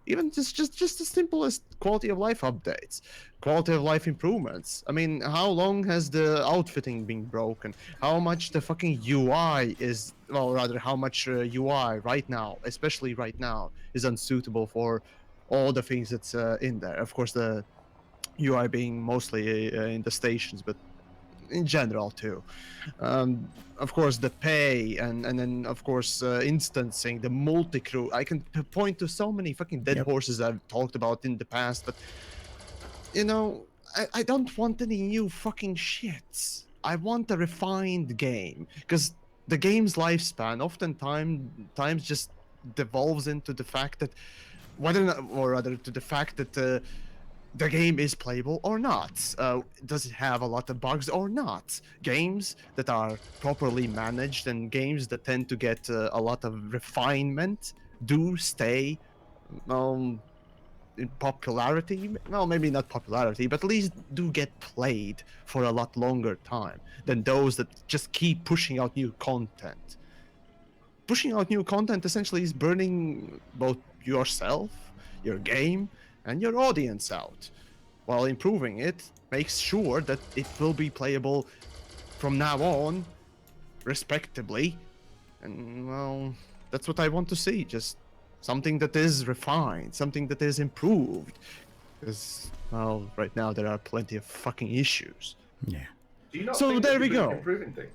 as simple as quality of life updates, quality of life improvements. I mean, how long has the outfitting been broken? How much the fucking UI is, well, rather, how much UI right now, especially right now, is unsuitable for all the things that's in there. Of course, the UI being mostly in the stations, but in general too. Of course, the pay, and then of course instancing the multi-crew. I can point to so many fucking dead Yep. horses I've talked about in the past, but you know, I don't want any new fucking shits. I want a refined game, because the game's lifespan oftentimes just devolves into the fact that whether or, not, or rather to the fact that the game is playable or not. Does it have a lot of bugs or not? Games that are properly managed and games that tend to get a lot of refinement do stay um, in popularity. Well, maybe not popularity, but at least do get played for a lot longer time than those that just keep pushing out new content. Pushing out new content essentially is burning both yourself, your game, and your audience out, while improving it makes sure that it will be playable from now on, respectably. And well, that's what I want to see. Just something that is refined, something that is improved. Because, well, right now there are plenty of fucking issues. Yeah. Do you not So think there that we they've been go. improving things?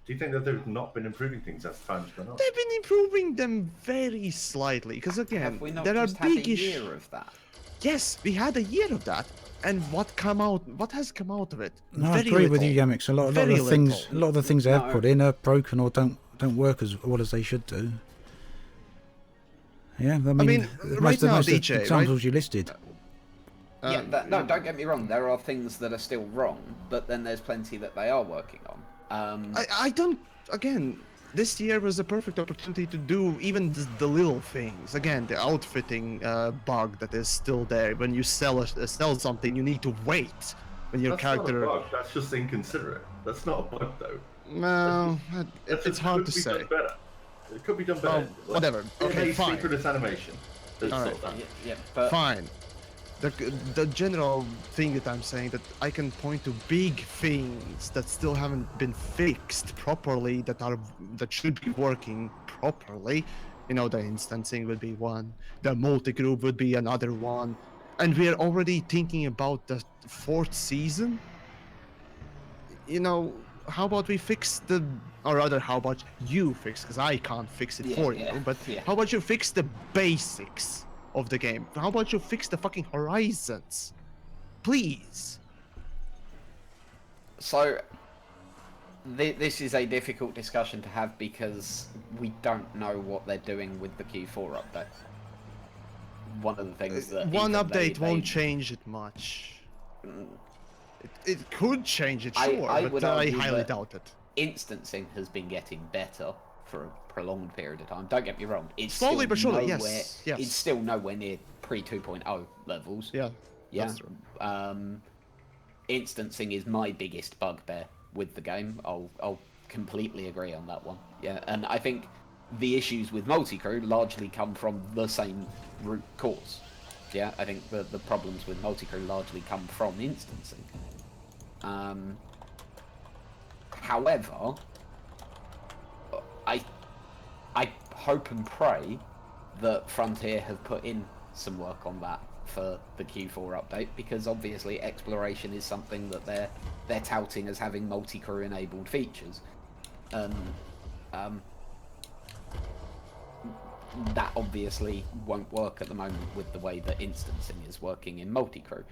Do you think that they've not been improving things as time's gone on? They've been improving them very slightly. Because again, Have we not there are just had a big issues. year of that? Yes, we had a year of that. And what has come out of it? No, I agree with you, Yamiks. A lot of Very the things, little. a lot of the things they have No. put in are broken or don't work as well as they should do. Yeah, I mean, right now, most of DJ, the examples you listed. Yeah, no, don't get me wrong. There are things that are still wrong, but then there's plenty that they are working on. I don't. Again, this year was a perfect opportunity to do even the little things. Again, the outfitting bug that is still there. When you sell something, you need to wait. When your That's character. not a bug. That's just inconsiderate. That's not a bug, though. No, it's hard to Could be say. done better. It could be done better. Oh, whatever. Okay, fine. Synchronous animation. That's All sort right. of that. Yeah, but Fine. The general thing that I'm saying, that I can point to big things that still haven't been fixed properly, that should be working properly. You know, the instancing would be one, the multi-group would be another one, and we are already thinking about the fourth season. You know, how about we fix or rather, how about you fix, because I can't fix it for you, but how about you fix the basics of the game? How about you fix the fucking horizons? Please. So, this is a difficult discussion to have because we don't know what they're doing with the Q4 update. One of the things that One even update they won't change it much. It could change it, sure, I but would I argue highly that doubt it. instancing has been getting better for a prolonged period of time. Don't get me wrong. It's Slowly still but surely, nowhere, yes, yes. It's still nowhere near pre 2.0 levels. Yeah, Yeah. that's true. Instancing is my biggest bugbear with the game. I'll completely agree on that one. Yeah, and I think the issues with multi-crew largely come from the same root cause. Yeah, I think the problems with multi-crew largely come from instancing. However, I hope and pray that Frontier have put in some work on that for the Q4 update, because obviously exploration is something that they're touting as having multi-crew enabled features, and that obviously won't work at the moment with the way that instancing is working in multi-crew.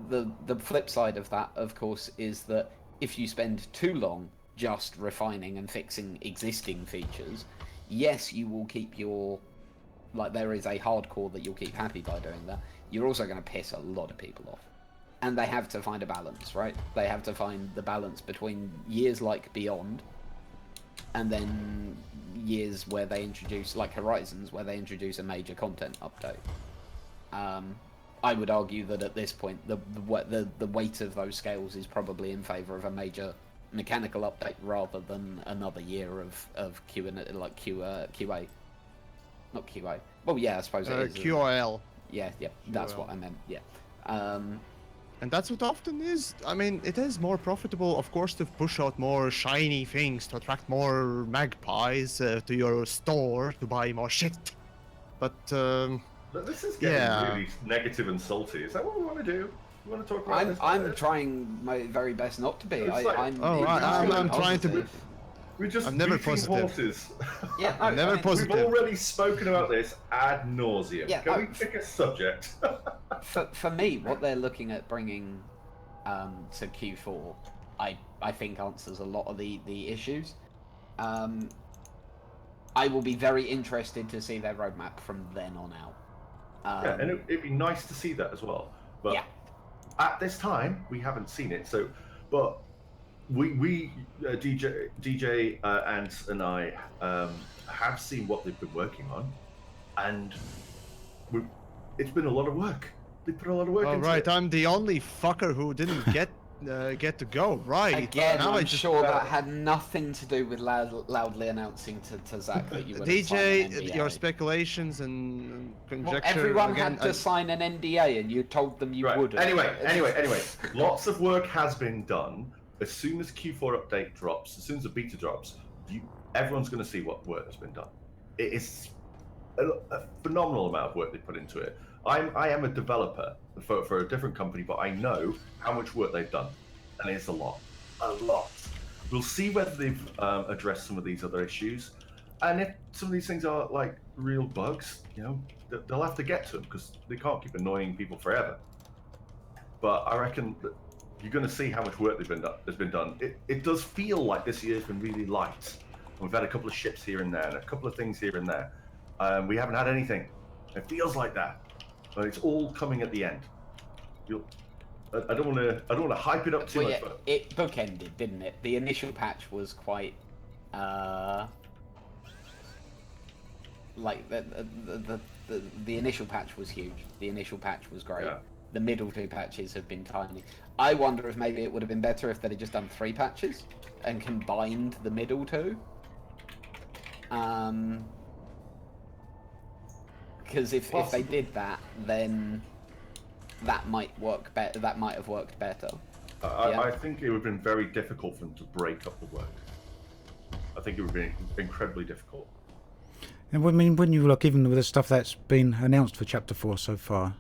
The flip side of that, of course, is that if you spend too long just refining and fixing existing features, yes, you will keep your... Like, there is a hardcore that you'll keep happy by doing that. You're also going to piss a lot of people off. And they have to find a balance, right? They have to find the balance between years like Beyond and then years where they introduce, like Horizons, where they introduce a major content update. I would argue that at this point, the weight of those scales is probably in favour of a major mechanical update rather than another year of QA. Not QA. Well, yeah, I suppose it is. QRL. Yeah, that's what I meant. Yeah. And that's what often is. I mean, it is more profitable, of course, to push out more shiny things to attract more magpies to your store to buy more shit. But But this is getting really negative and salty. Is that what we want to do? You want to talk about this? I'm trying my very best not to be. I'm trying to be. We're just I'm never beating positive. horses. Yeah, I'm never positive. We've already spoken about this ad nauseum. Yeah, Can we pick a subject? For me, what they're looking at bringing to Q4, I think answers a lot of the issues. I will be very interested to see their roadmap from then on out. Yeah, and it'd be nice to see that as well. But yeah. At this time, we haven't seen it. So, but we DJ Ant and I have seen what they've been working on, and it's been a lot of work. They put a lot of work into it. I'm the only fucker who didn't get to go. Right. Again, now I'm sure that had nothing to do with loudly announcing to Zach that you would sign an NDA. your speculations and conjecture. Well, everyone had to sign an NDA, and you told them you wouldn't. Anyway, lots of work has been done. As soon as Q4 update drops, as soon as the beta drops, everyone's going to see what work has been done. It is a phenomenal amount of work they put into it. I am a developer for a different company, but I know how much work they've done, and it's a lot. We'll see whether they've addressed some of these other issues, and if some of these things are like real bugs, they'll have to get to them because they can't keep annoying people forever. But I reckon that you're going to see how much work has been done. It does feel like this year's been really light. We've had a couple of ships here and there, and a couple of things here and there. We haven't had anything. It feels like that. But it's all coming at the end. I don't want to hype it up too much. But it bookended, didn't it? The initial patch was quite like the initial patch was huge. The initial patch was great. Yeah. The middle two patches have been tiny. I wonder if maybe it would have been better if they'd just done 3 patches and combined the middle two. Because if they did that, then that might work better. That might have worked better. I think it would have been very difficult for them to break up the work. I think it would be incredibly difficult. And I mean, when you look, even with the stuff that's been announced for Chapter 4 so far,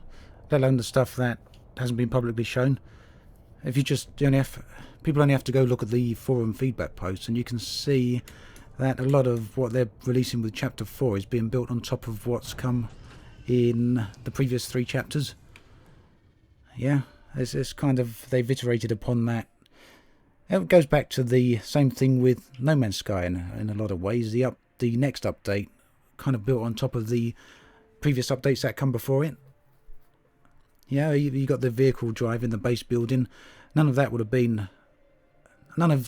let alone the stuff that hasn't been publicly shown, if you just people only have to go look at the forum feedback posts, and you can see that a lot of what they're releasing with Chapter 4 is being built on top of what's come in the previous 3 chapters. Yeah, it's kind of, they've iterated upon that. It goes back to the same thing with No Man's Sky in a lot of ways. The next update kind of built on top of the previous updates that come before it. Yeah, you got the vehicle driving, the base building. None of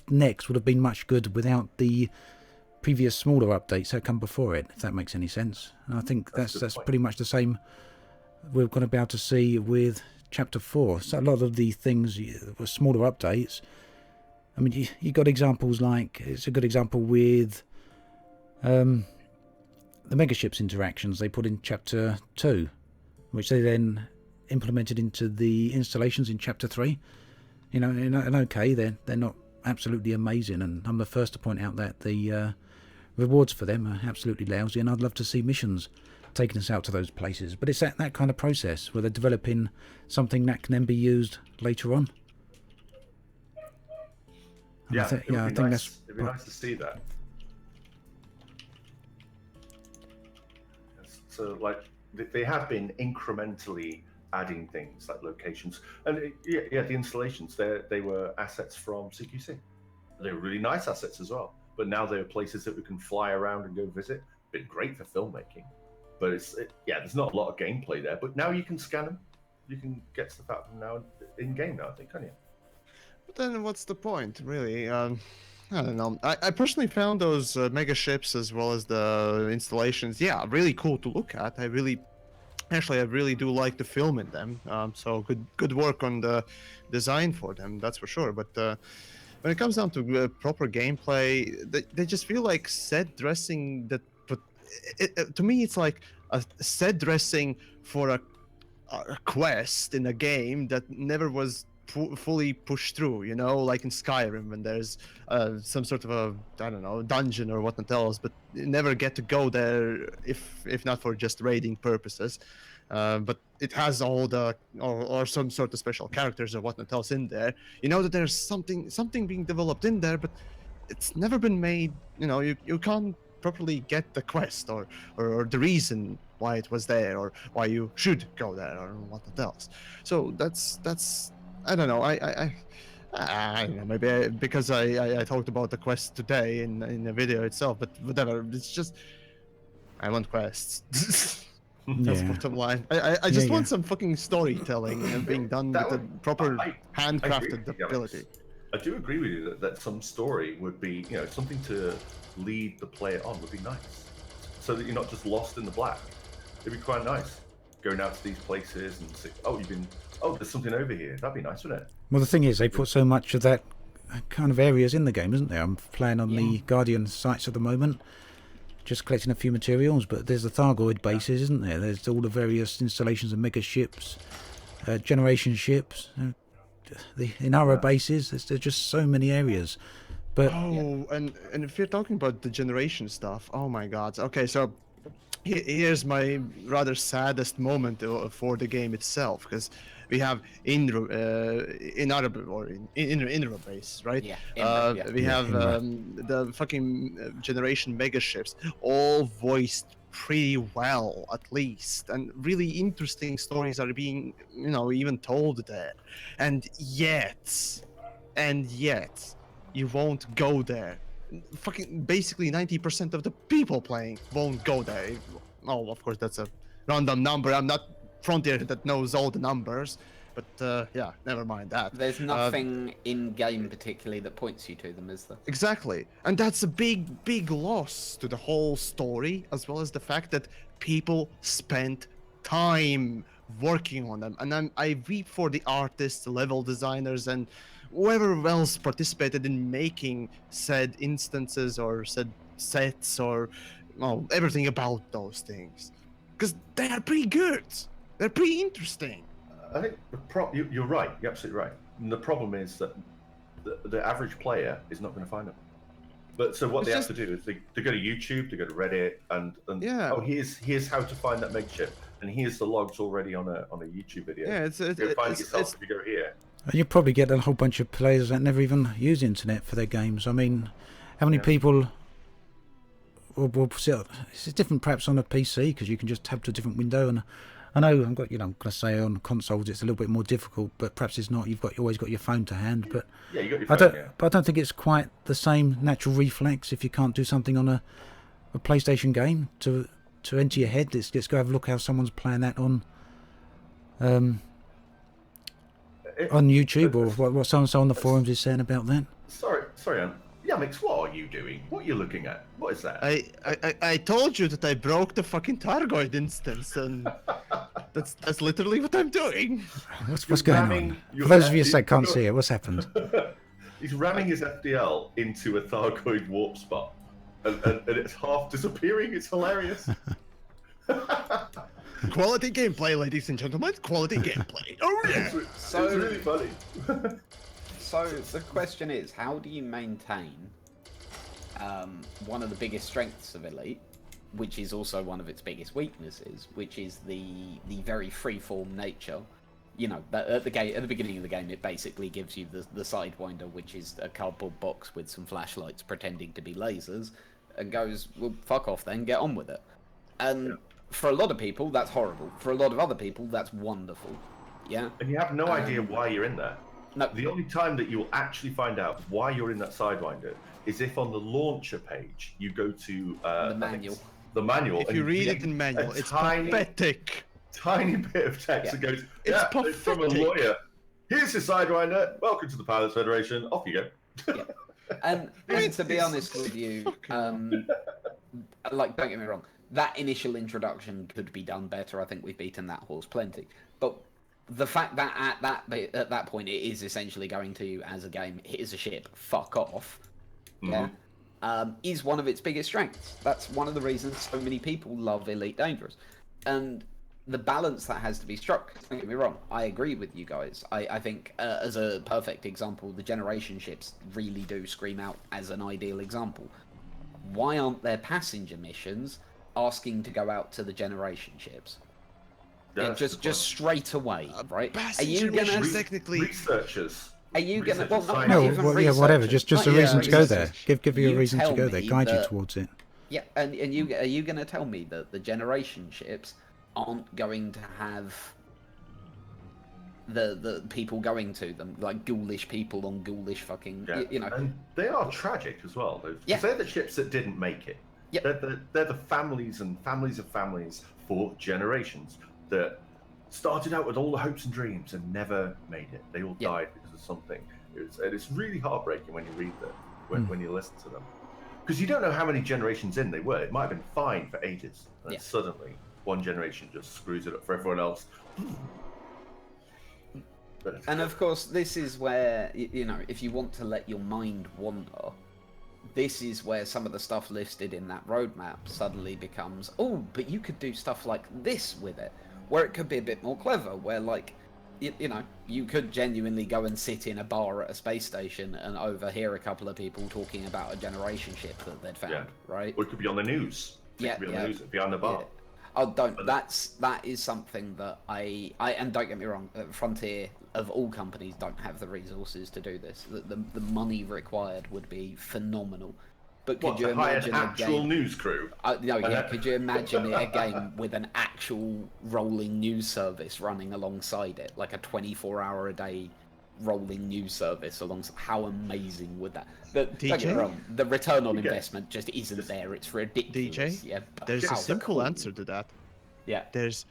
Next would have been much good without the previous smaller updates that come before it, if that makes any sense. And I think that's pretty much the same we're going to be able to see with Chapter 4. So a lot of the things were smaller updates. I mean, you got examples like, it's a good example with the Megaships interactions they put in Chapter 2, which they then implemented into the installations in Chapter 3. And okay, they're not absolutely amazing, and I'm the first to point out that the rewards for them are absolutely lousy, and I'd love to see missions taking us out to those places. But it's that kind of process where they're developing something that can then be used later on. And I think it'd be nice to see that. So, like, they have been incrementally adding things like locations, and the installations. They were assets from CQC. They were really nice assets as well. But now they're places that we can fly around and go visit. Been great for filmmaking, but there's not a lot of gameplay there. But now you can scan them. You can get stuff out of them now in game now, I think, can't you? But then what's the point, really? I don't know. I personally found those mega ships as well as the installations, yeah, really cool to look at. I really do like the film in them. So good work on the design for them, that's for sure. But when it comes down to proper gameplay, they just feel like set dressing that. But to me, it's like a set dressing for a quest in a game that never was fully pushed through, you know, like in Skyrim when there's some sort of a, I don't know, dungeon or whatnot else, but you never get to go there if not for just raiding purposes. But it has all the or some sort of special characters or whatnot else in there. You know that there's something being developed in there, but it's never been made. You know, you can't properly get the quest or the reason why it was there or why you should go there or whatnot else. So that's I don't know. I don't know. Maybe because I talked about the quest today in the video itself, but whatever. It's just I want quests. That's Yeah. bottom line. I just Yeah, want yeah. some fucking storytelling and being done with the proper I agree handcrafted with you, ability. Alex. I do agree with you that some story would be, you know, something to lead the player on would be nice, so that you're not just lost in the black. It'd be quite nice going out to these places and see, there's something over here. That'd be nice, wouldn't it? Well, the thing is, they put so much of that kind of areas in the game, isn't there? I'm playing on the Guardian sites at the moment, just collecting a few materials, but there's the Thargoid bases, isn't there? There's all the various installations of mega ships, generation ships, the Inara bases. There's just so many areas. But Oh, and if you're talking about the generation stuff, oh my god. Okay, so here's my rather saddest moment for the game itself, because we have Inara or Inra base, right? Yeah, Inra, yeah. We Yeah, have Inra. the fucking generation mega ships, all voiced pretty well at least, and really interesting stories are being, you know, even told there, and yet you won't go there. Fucking basically 90% of the people playing won't go there. Oh, of course, that's a random number. I'm not Frontier that knows all the numbers, but yeah, never mind that. There's nothing in game particularly that points you to them, is there? Exactly, and that's a big loss to the whole story, as well as the fact that people spent time working on them. And I weep for the artists, level designers, and whoever else participated in making said instances or said sets or everything about those things, because they are pretty good. They're pretty interesting. I think you're right. You're absolutely right. And the problem is that the average player is not going to find them. But so what It's they just- have to do is they go to YouTube, they go to Reddit, and Yeah. here's how to find that makeship, and here's the logs already on a YouTube video. Yeah, it's Go find it yourself if you go here. you probably get a whole bunch of players that never even use the internet for their games. I mean, how many Yeah. people will sit? It's different perhaps on a PC because you can just tab to a different window. And I know I'm going to say on consoles it's a little bit more difficult, but perhaps it's not. You've always got your phone to hand. But Yeah, you got your I phone. don't. But I don't think it's quite the same natural reflex if you can't do something on a PlayStation game to enter your head. Let's go have a look how someone's playing that on YouTube or what so and so on the forums is saying about that. Sorry, Yamiks, what are you doing? What are you looking at? What is that? I told you that I broke the fucking Targoid instance, and that's literally what I'm doing. What's going on? For those of you that can't see it, what's happened? He's ramming his FDL into a Thargoid warp spot, and it's half disappearing. It's hilarious. Quality gameplay, ladies and gentlemen. Quality gameplay. Oh yeah. It's really funny. So the question is, how do you maintain one of the biggest strengths of Elite, which is also one of its biggest weaknesses, which is the very free-form nature? You know, at the beginning of the game, it basically gives you the Sidewinder, which is a cardboard box with some flashlights pretending to be lasers, and goes, well, fuck off then, get on with it. And for a lot of people, that's horrible. For a lot of other people, that's wonderful. Yeah? And you have no idea why you're in there. No. The only time that you will actually find out why you're in that Sidewinder is if on the launcher page you go to The manual. The manual. If and you read get it in manual, a it's tiny pathetic. bit of text that goes, It's it's from a pathetic. lawyer. Here's your Sidewinder. Welcome to the Pilots Federation. Off you go. And to be honest with you, like, don't get me wrong, that initial introduction could be done better. I think we've beaten that horse plenty. But the fact that at that point it is essentially going to you as a game, here's a ship, fuck off, yeah, is one of its biggest strengths. That's one of the reasons so many people love Elite Dangerous. And the balance that has to be struck, don't get me wrong, I agree with you guys. I think, as a perfect example, the generation ships really do scream out as an ideal example. Why aren't there passenger missions asking to go out to the generation ships? Yeah, just straight away, right? Are you gonna technically researchers? Are you gonna? Well, not No, even well, yeah, whatever. researchers. Just Not a reason even to go there. researchers. Give you a reason to tell go there. me Guide you that- towards it. Yeah, and you are you gonna tell me that the generation ships aren't going to have the people going to them, like ghoulish people on ghoulish fucking, Yeah. you know? And they are tragic as well. Yeah. They're the ships that didn't make it. Yep. They're the families and families of families for generations that started out with all the hopes and dreams and never made it. They all died because of something. It's really heartbreaking when you read them, when you listen to them. Because you don't know how many generations in they were. It might have been fine for ages. And suddenly, one generation just screws it up for everyone else. And of course, this is where, you know, if you want to let your mind wander, this is where some of the stuff listed in that roadmap suddenly becomes, oh, but you could do stuff like this with it, where it could be a bit more clever, where, like, you know, you could genuinely go and sit in a bar at a space station and overhear a couple of people talking about a generation ship that they'd found, right? Or it could be on the news. It could be on the news, behind the bar. Yeah. Oh, don't. That is something that I and don't get me wrong, Frontier of all companies don't have the resources to do this. The money required would be phenomenal. But could you imagine an a actual game? news crew? No, yeah. Could you imagine a game with an actual rolling news service running alongside it, like a 24-hour-a-day rolling news service alongside? How amazing would that? Don't get me wrong, the return on investment just isn't there. It's ridiculous. DJ, yeah, but there's how a simple cool. answer to that. Yeah. There's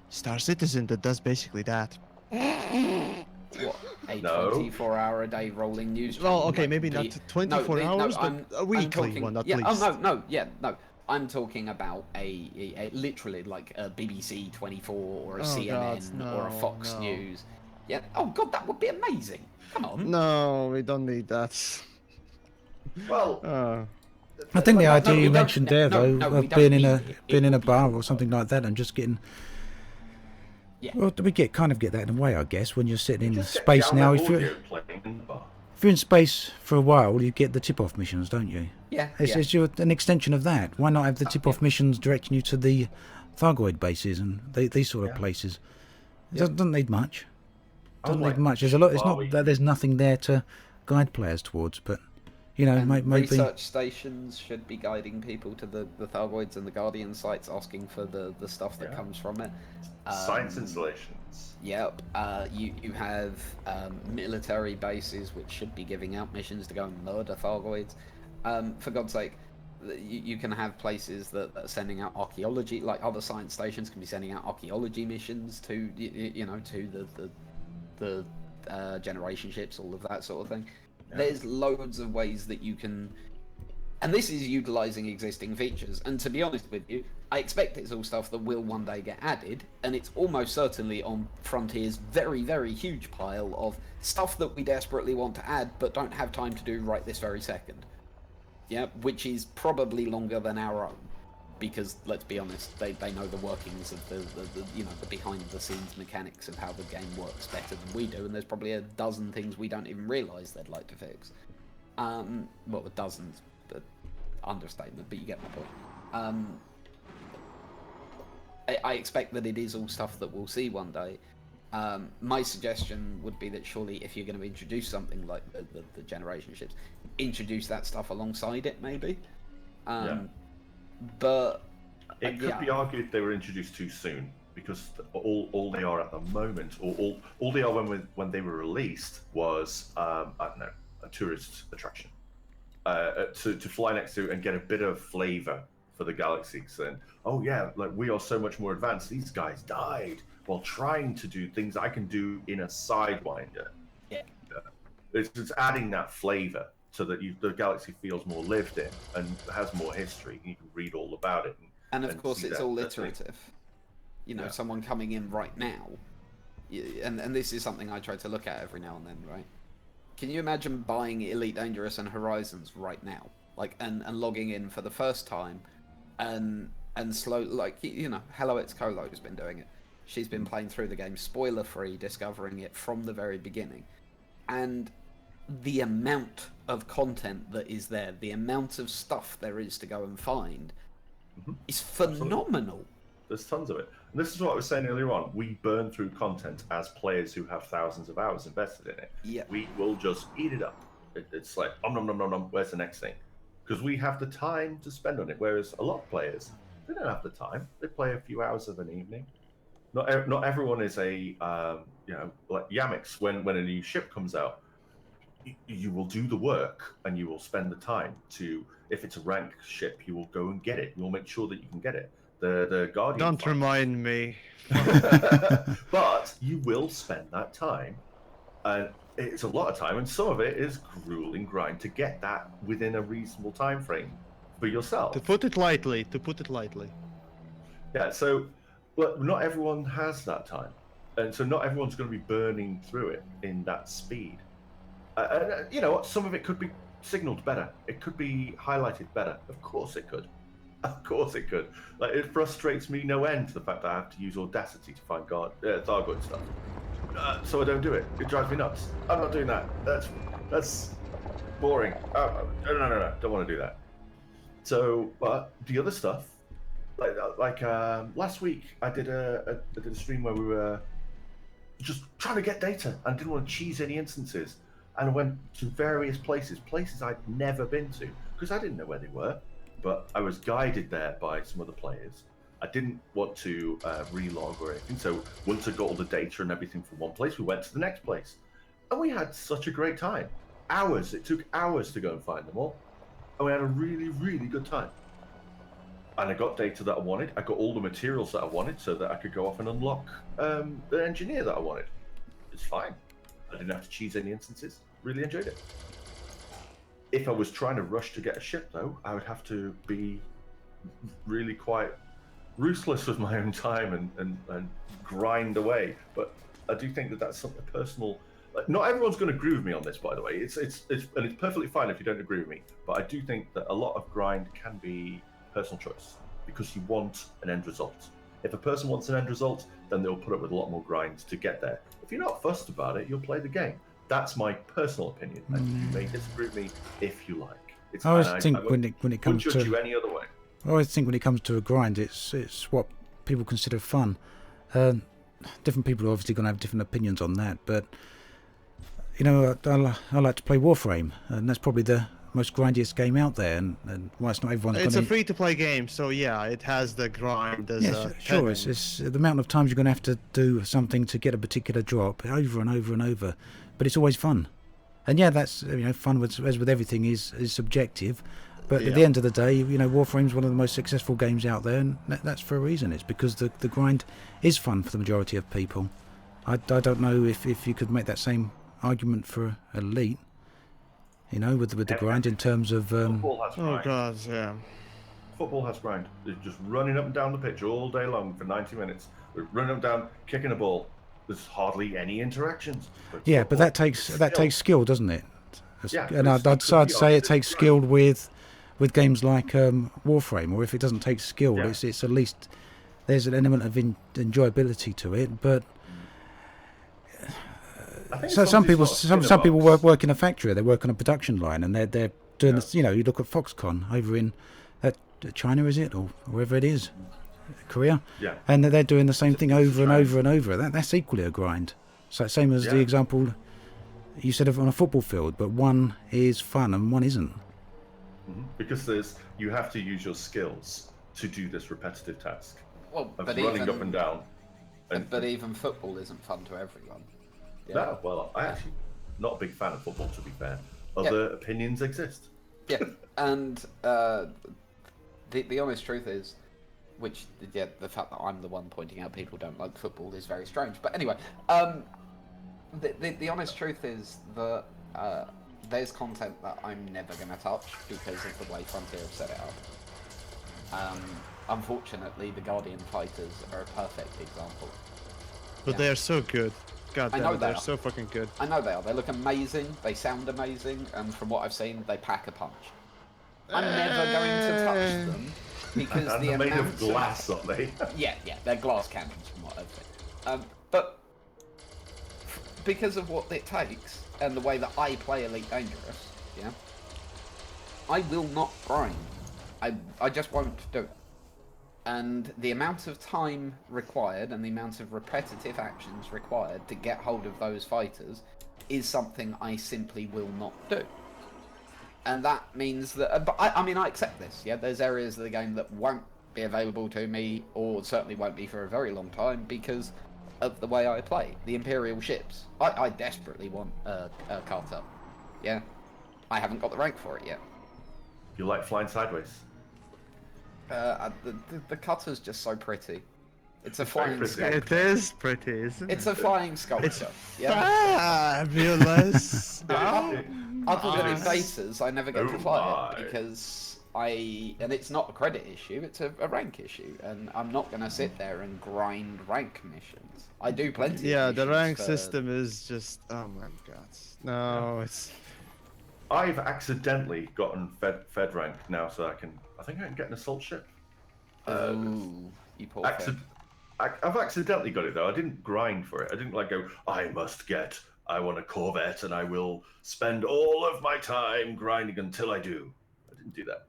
Star Citizen that does basically that. What, a 24-hour-a-day rolling news Well, channel? okay, Like, maybe not 24 hours, but a weekly talking, one at yeah, least. Oh, no. I'm talking about a literally like a BBC 24 or a CNN or a Fox News. Yeah. Oh, God, that would be amazing. Come on. No, we don't need that. Well, I think the idea we you don't- mentioned there, no, though, no, we of don't being in need a it. It being in a would be bar cool, or something like that, and just getting. Yeah. Well, we get that in a way, I guess, when you're sitting in just get space down now. that If you're audio playing in the bar. in space for a while, you get the tip-off missions, don't you? Yeah. It's an extension of that. Why not have the tip-off missions directing you to the Thargoid bases and these sort of places? It doesn't need much. Doesn't need much. There's a lot. It's not that there's nothing there to guide players towards, but you know, And maybe. research stations should be guiding people to the Thargoids and the Guardian sites, asking for the stuff that comes from it. Science installations. Yep. You have military bases which should be giving out missions to go and murder Thargoids. For God's sake, you can have places that are sending out archaeology, like other science stations can be sending out archaeology missions to to the generation ships, all of that sort of thing. There's loads of ways that you can, and this is utilizing existing features. And to be honest with you, I expect it's all stuff that will one day get added, and it's almost certainly on Frontier's very, very huge pile of stuff that we desperately want to add but don't have time to do right this very second. Yeah, which is probably longer than our own, because let's be honest, they know the workings of the behind the scenes mechanics of how the game works better than we do, and there's probably a dozen things we don't even realise they'd like to fix. Well, dozens, but understatement, but you get my point. I expect that it is all stuff that we'll see one day. My suggestion would be that surely if you're going to introduce something like the generation ships, introduce that stuff alongside it, maybe. But it could be argued they were introduced too soon, because all they are at the moment, or all they are when they were released, was I don't know, a tourist attraction to fly next to and get a bit of flavor for the galaxy. Saying, oh yeah, like we are so much more advanced. These guys died while trying to do things I can do in a Sidewinder. Yeah. It's adding that flavor so that the galaxy feels more lived in and has more history. You can read all about it. And of course, see it's that- all that thing. iterative. You know, Yeah. someone coming in right now, and this is something I try to look at every now and then, right? Can you imagine buying Elite Dangerous and Horizons right now, like, and logging in for the first time, and slow, like, you know, Hello It's Colo's been doing it. She's been playing through the game spoiler free, discovering it from the very beginning, and the amount of content that is there, the amount of stuff there is to go and find, is phenomenal. There's tons of it. And this is what I was saying earlier on. We burn through content as players who have thousands of hours invested in it. Yeah. We will just eat it up. It's like, nom, nom, nom, nom, where's the next thing? Because we have the time to spend on it. Whereas a lot of players, they don't have the time. They play a few hours of an evening. Not everyone is a, you know, like Yamiks, when a new ship comes out, you will do the work and you will spend the time to, if it's a rank ship, you will go and get it. You will make sure that you can get it. The Guardian. Don't remind me. But you will spend that time, and it's a lot of time, and some of it is grueling grind to get that within a reasonable time frame for yourself. To put it lightly. Yeah, so, but not everyone has that time, and so not everyone's going to be burning through it in that speed. You know what? Some of it could be signaled better. It could be highlighted better. Of course it could. Of course it could. Like, it frustrates me no end, the fact that I have to use Audacity to find Thargoid stuff. So I don't do it. It drives me nuts. I'm not doing that. That's boring. No. Don't want to do that. So, but the other stuff, like last week, I did a stream where we were just trying to get data and didn't want to cheese any instances. And I went to various places I'd never been to, because I didn't know where they were. But I was guided there by some other players. I didn't want to relog or anything, so once I got all the data and everything from one place, we went to the next place. And we had such a great time. Hours. It took hours to go and find them all. And we had a really, really good time. And I got data that I wanted. I got all the materials that I wanted so that I could go off and unlock the engineer that I wanted. It's fine. I didn't have to cheese any instances. Really enjoyed it. If I was trying to rush to get a ship, though, I would have to be really quite ruthless with my own time and grind away. But I do think that that's something personal. Like, not everyone's going to agree with me on this, by the way. It's perfectly fine if you don't agree with me. But I do think that a lot of grind can be personal choice because you want an end result. If a person wants an end result, then they'll put up with a lot more grind to get there. If you're not fussed about it, you'll play the game. That's my personal opinion, and you may disagree with me if you like. I always think when it comes judge to you any other way. I always think when it comes to a grind, it's what people consider fun. Different people are obviously going to have different opinions on that, but you know, I like to play Warframe, and that's probably the most grindiest game out there. And whilst not everyone's It's going a free-to-play game, so yeah, it has the grind as a sure. tenant. It's the amount of times you're going to have to do something to get a particular drop over and over and over, but it's always fun. And yeah, that's, you know, fun as with everything is subjective. But at the end of the day, you know, Warframe's one of the most successful games out there, and that's for a reason. It's because the grind is fun for the majority of people. I don't know if you could make that same argument for Elite, you know, with the grind in terms of... Football has grind. Oh god, yeah. Football has grind. They're just running up and down the pitch all day long for 90 minutes. We're running up and down, kicking a ball. There's hardly any interactions. Yeah, but that takes skill, doesn't it? Yeah, and I'd say it takes skill with games like Warframe, or if it doesn't take skill, it's at least there's an element of enjoyability to it. But so some people work in a factory, they work on a production line, and they're doing this. You know, you look at Foxconn over in China, is it, or wherever it is, Korea, and they're doing the same thing over and over and over. That's equally a grind. So same as the example you said of on a football field, but one is fun and one isn't. Because you have to use your skills to do this repetitive task Well, of but running even, up and down. but even football isn't fun to everyone. Yeah. No, well, I actually not a big fan of football, to be fair. Other opinions exist. Yeah, and the honest truth is, which the fact that I'm the one pointing out people don't like football is very strange. But anyway, the honest truth is that there's content that I'm never going to touch because of the way Frontier have set it up. Unfortunately, the Guardian fighters are a perfect example. But Yeah. they are so good. God I damn know it, they they're are. so fucking good. I know they are. They look amazing. They sound amazing, and from what I've seen, they pack a punch. I'm never going to touch them because And the they're made amount of glass, aren't they? Yeah, they're glass cannons from what I've seen. But because of what it takes and the way that I play Elite Dangerous, yeah, I will not grind. I just won't do it. And the amount of time required and the amount of repetitive actions required to get hold of those fighters is something I simply will not do. And that means that, but I mean, I accept this, yeah? There's areas of the game that won't be available to me, or certainly won't be for a very long time, because of the way I play. The Imperial ships. I desperately want a cartel, yeah? I haven't got the rank for it yet. You like flying sideways? The cutter's just so pretty. It's a It's very flying pretty. sculpture. It is pretty, isn't it? It's a flying sculpture, yeah? Fabulous. Other than Nice. invaders, I never get Oh to fly my. it because and it's not a credit issue, it's a rank issue, and I'm not going to sit there and grind rank missions. I do plenty Yeah, of the missions rank for- system is just, oh my god. No, it's... I've accidentally gotten fed rank now, so I think I can get an assault ship. Ooh, you poor Acci- thing. I've accidentally got it though. I didn't grind for it. I didn't like go, I want a Corvette and I will spend all of my time grinding until I do. I didn't do that.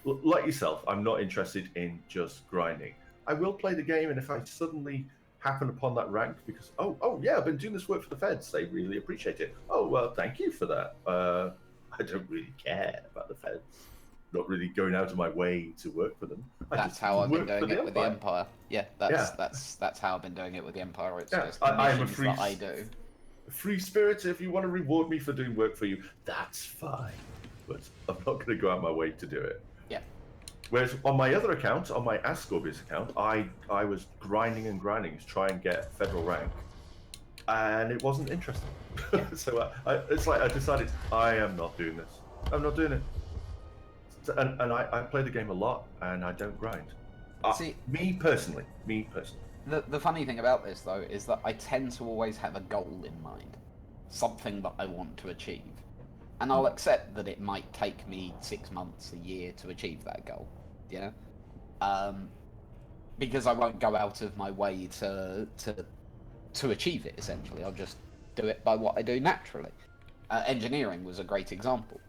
Like yourself, I'm not interested in just grinding. I will play the game, and if I suddenly happen upon that rank because, oh yeah, I've been doing this work for the feds, they really appreciate it. Oh, well, thank you for that. I don't really care about the feds. Not really going out of my way to work for them. That's how I've been doing it with the Empire. Yeah, Yeah. that's how I've been doing it with the Empire. It's Yeah, just I am a missions free that I do. Free spirit, if you want to reward me for doing work for you, that's fine. But I'm not going to go out my way to do it. Yeah. Whereas on my other account, on my Ascorbius account, I was grinding to try and get federal rank. And it wasn't interesting. So it's like I decided, I am not doing this. I'm not doing it. And I play the game a lot, and I don't grind. See, me personally. The funny thing about this, though, is that I tend to always have a goal in mind. Something that I want to achieve. And I'll accept that it might take me 6 months, a year to achieve that goal. Yeah? Because I won't go out of my way to achieve it, essentially. I'll just do it by what I do naturally. Engineering was a great example.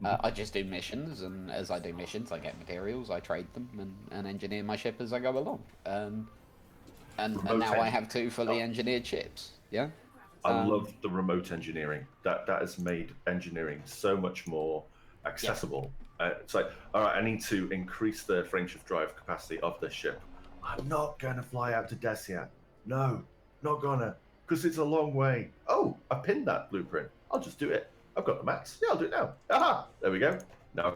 I just do missions, and as I do missions, I get materials, I trade them, and engineer my ship as I go along. And now I have 2 fully engineered ships. Yeah. I love the remote engineering. That has made engineering so much more accessible. Yeah. It's like, all right, I need to increase the frameshift drive capacity of this ship. I'm not gonna fly out to Desia. No, not gonna, because it's a long way. Oh, I pinned that blueprint. I'll just do it. I've got the max. Yeah, I'll do it now. Aha! There we go. Now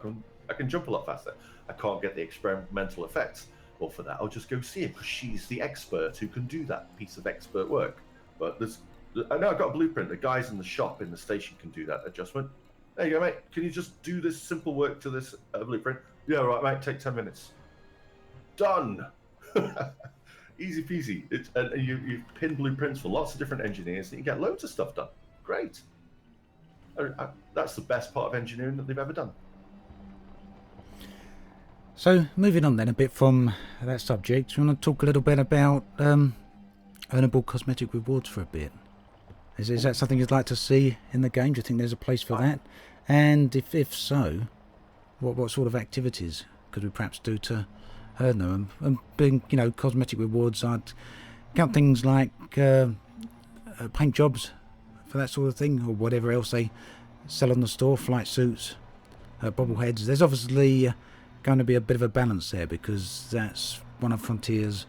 I can jump a lot faster. I can't get the experimental effects. Well, for that, I'll just go see her because she's the expert who can do that piece of expert work. But I know I've got a blueprint. The guys in the shop in the station can do that adjustment. There you go, mate. Can you just do this simple work to this blueprint? Yeah, right, mate. Take 10 minutes. Done. Easy peasy. And you pin blueprints for lots of different engineers, and you get loads of stuff done. Great. That's the best part of engineering that they've ever done. So, moving on then a bit from that subject, we want to talk a little bit about earnable cosmetic rewards for a bit. Is that something you'd like to see in the game? Do you think there's a place for that? And if so, what sort of activities could we perhaps do to earn them? And being, cosmetic rewards, I'd count things like paint jobs for that sort of thing, or whatever else they sell on the store, flight suits, bobbleheads. There's obviously going to be a bit of a balance there, because that's one of Frontier's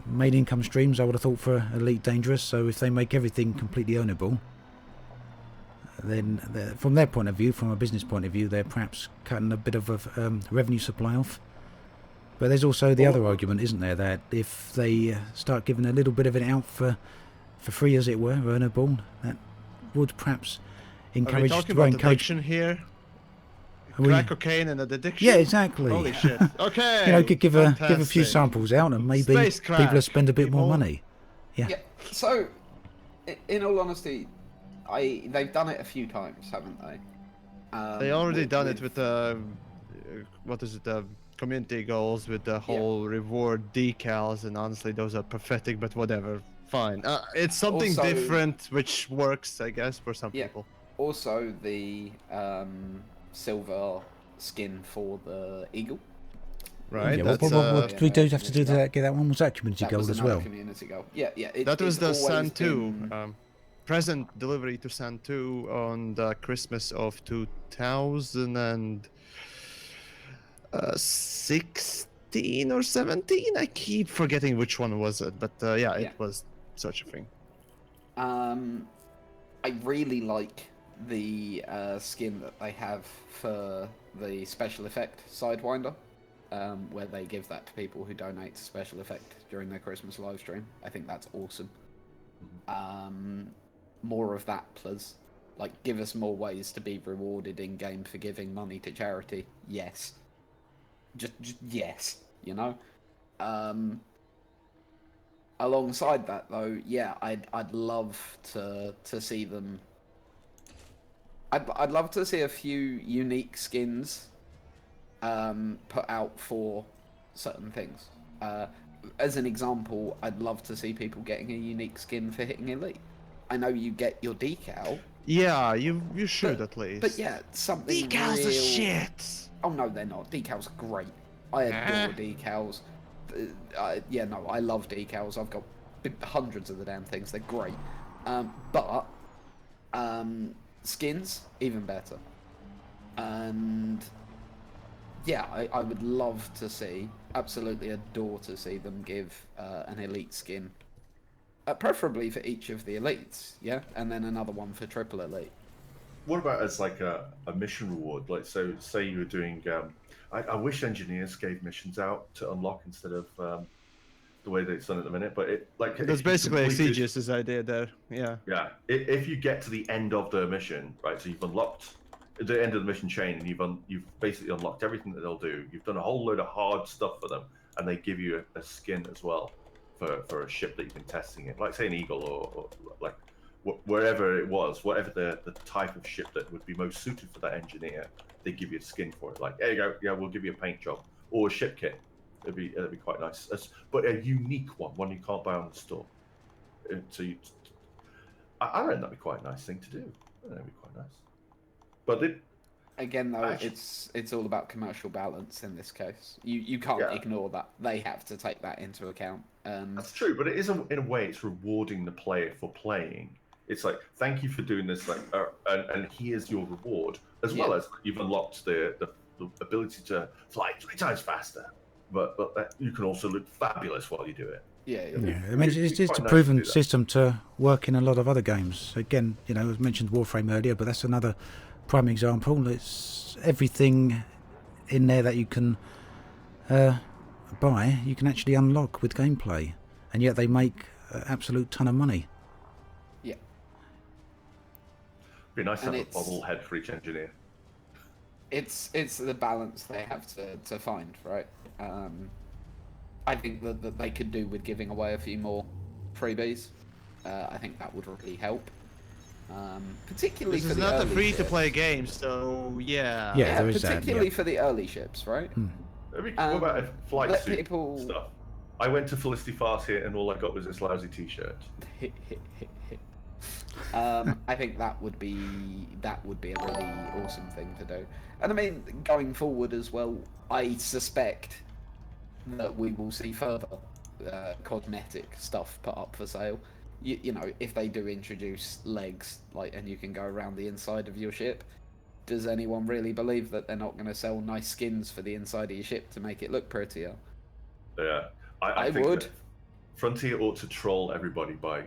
main income streams, I would have thought, for Elite Dangerous. So if they make everything completely ownable, then from their point of view, from a business point of view, they're perhaps cutting a bit of a revenue supply off. But there's also the other argument, isn't there, that if they start giving a little bit of it out for for free, as it were, earnable. That would perhaps Are we encourage. talking well, about encourage. addiction here? Are we- Crack cocaine and addiction? Yeah, exactly. Holy shit. Okay. You know, could give a few fantastic. samples out, and maybe Space people will crack, spend a bit more people. money. Yeah. Yeah. So, in all honesty, they've done it a few times, haven't they? They already done it with what is it, community goals with the whole reward decals, and honestly, those are pathetic. But whatever, fine. It's something Also- different, which works, I guess, for some Yeah. people. Also, the silver skin for the eagle. Right. Yeah, That's, what did we do have to do yeah. to get that one? Was that community That goal was as another well? community goal. Yeah, yeah. that was the it's always San 2. been- Present delivery to San 2 on the Christmas of 2016 or 17. I keep forgetting which one was it, but yeah, Yeah. it was such a thing. I really like the skin that they have for the special effect Sidewinder, where they give that to people who donate to special effect during their Christmas live stream. I think that's awesome. More of that, please. Like, give us more ways to be rewarded in game for giving money to charity. Yes. Just yes, you know. Alongside that, though, yeah, I'd love to see them. I'd love to see a few unique skins put out for certain things. As an example, I'd love to see people getting a unique skin for hitting elite. I know you get your decal. Yeah, you should at least. But yeah, something decals real... are shit. Oh no, they're not. Decals are great. I adore decals. Yeah, no, I love decals. I've got hundreds of the damn things. They're great. But skins, even better. And yeah, I would love to see, absolutely adore to see them give an elite skin. Preferably for each of the elites, yeah? And then another one for triple elite. What about as like a mission reward? Like, so say you were doing. I wish engineers gave missions out to unlock instead of the way that it's done at the minute. But it like That's if you basically completed- Exegius's idea there. Yeah. Yeah, if you get to the end of the mission, right? So you've unlocked the end of the mission chain, and you've basically unlocked everything that they'll do. You've done a whole load of hard stuff for them, and they give you a skin as well for a ship that you've been testing it, like say an Eagle or like wherever it was, whatever the type of ship that would be most suited for that engineer, they give you a skin for it. Like, there you go, yeah, we'll give you a paint job or a ship kit. That'd be quite nice, but a unique one you can't buy on the store. So I reckon that'd be quite a nice thing to do. I think that'd be quite nice. But Again, though, Actually- it's all about commercial balance in this case. You can't ignore that. They have to take that into account. that's true, but it is in a way it's rewarding the player for playing. It's like, thank you for doing this, like, and here's your reward, as well as you've unlocked the ability to fly 3 times faster. But you can also look fabulous while you do it. Yeah. Yeah, I mean, it's quite a nice to proven do that. system to work in a lot of other games. Again, you know, I mentioned Warframe earlier, but that's another prime example. It's everything in there that you can buy, you can actually unlock with gameplay, and yet they make an absolute ton of money. Yeah. Be nice to And have a it's- bobblehead for each engineer. It's the balance they have to find, right? I think that they could do with giving away a few more freebies. I think that would really help. Particularly This for is the not a early free-to-play ships. game, so yeah. Yeah, there is that, particularly yeah. for the early ships, right? What about a flight let suit people- stuff? I went to Felicity Farsight and all I got was this lousy T-shirt. I think that would be a really awesome thing to do. And I mean, going forward as well, I suspect that we will see further cosmetic stuff put up for sale. You know, if they do introduce legs, like, and you can go around the inside of your ship, does anyone really believe that they're not going to sell nice skins for the inside of your ship to make it look prettier? Yeah, I I think would. that Frontier ought to troll everybody by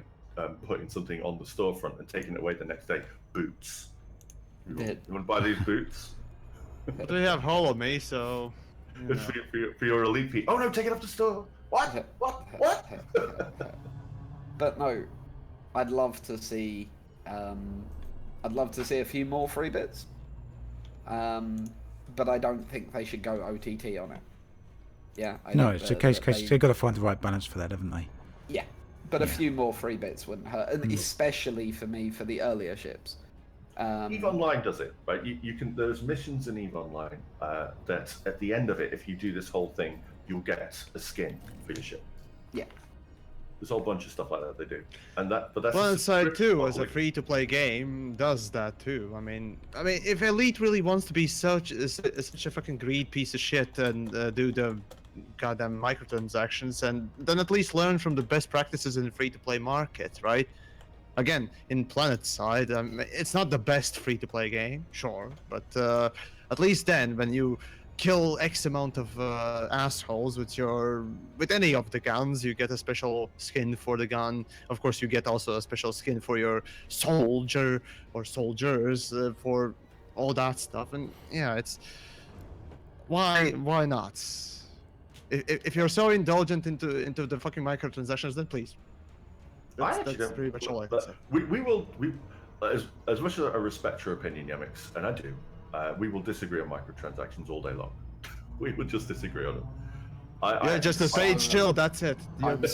putting something on the storefront and taking it away the next day. Boots. You want to buy these boots? But we have Hollow Me, so. you It's know. for your elite feet. Oh no, take it off the store. What? What? But no, I'd love to see a few more free bits. But I don't think they should go OTT on it. Yeah. No, it's a case. They've got to find the right balance for that, haven't they? Yeah, but a few more free bits wouldn't hurt, and especially for me for the earlier ships. EVE Online does it, right? You can. There's missions in EVE Online that at the end of it, if you do this whole thing, you'll get a skin for your ship. Yeah. There's a whole bunch of stuff like that they do, and that's. Blindsight 2 as a free-to-play game does that too. I mean, if Elite really wants to be such a fucking greed piece of shit and do the goddamn microtransactions, and then at least learn from the best practices in the free-to-play market, right? Again, in PlanetSide, it's not the best free-to-play game, sure, but at least then when you kill X amount of assholes with any of the guns, you get a special skin for the gun. Of course, you get also a special skin for your soldier or soldiers for all that stuff. And yeah, it's why not? If you're so indulgent into the fucking microtransactions, then please. That's pretty much all I can say. We as much as I respect your opinion, Yamiks, and I do. We will disagree on microtransactions all day long. We will just disagree on them. Just a page chill. That's it. I'm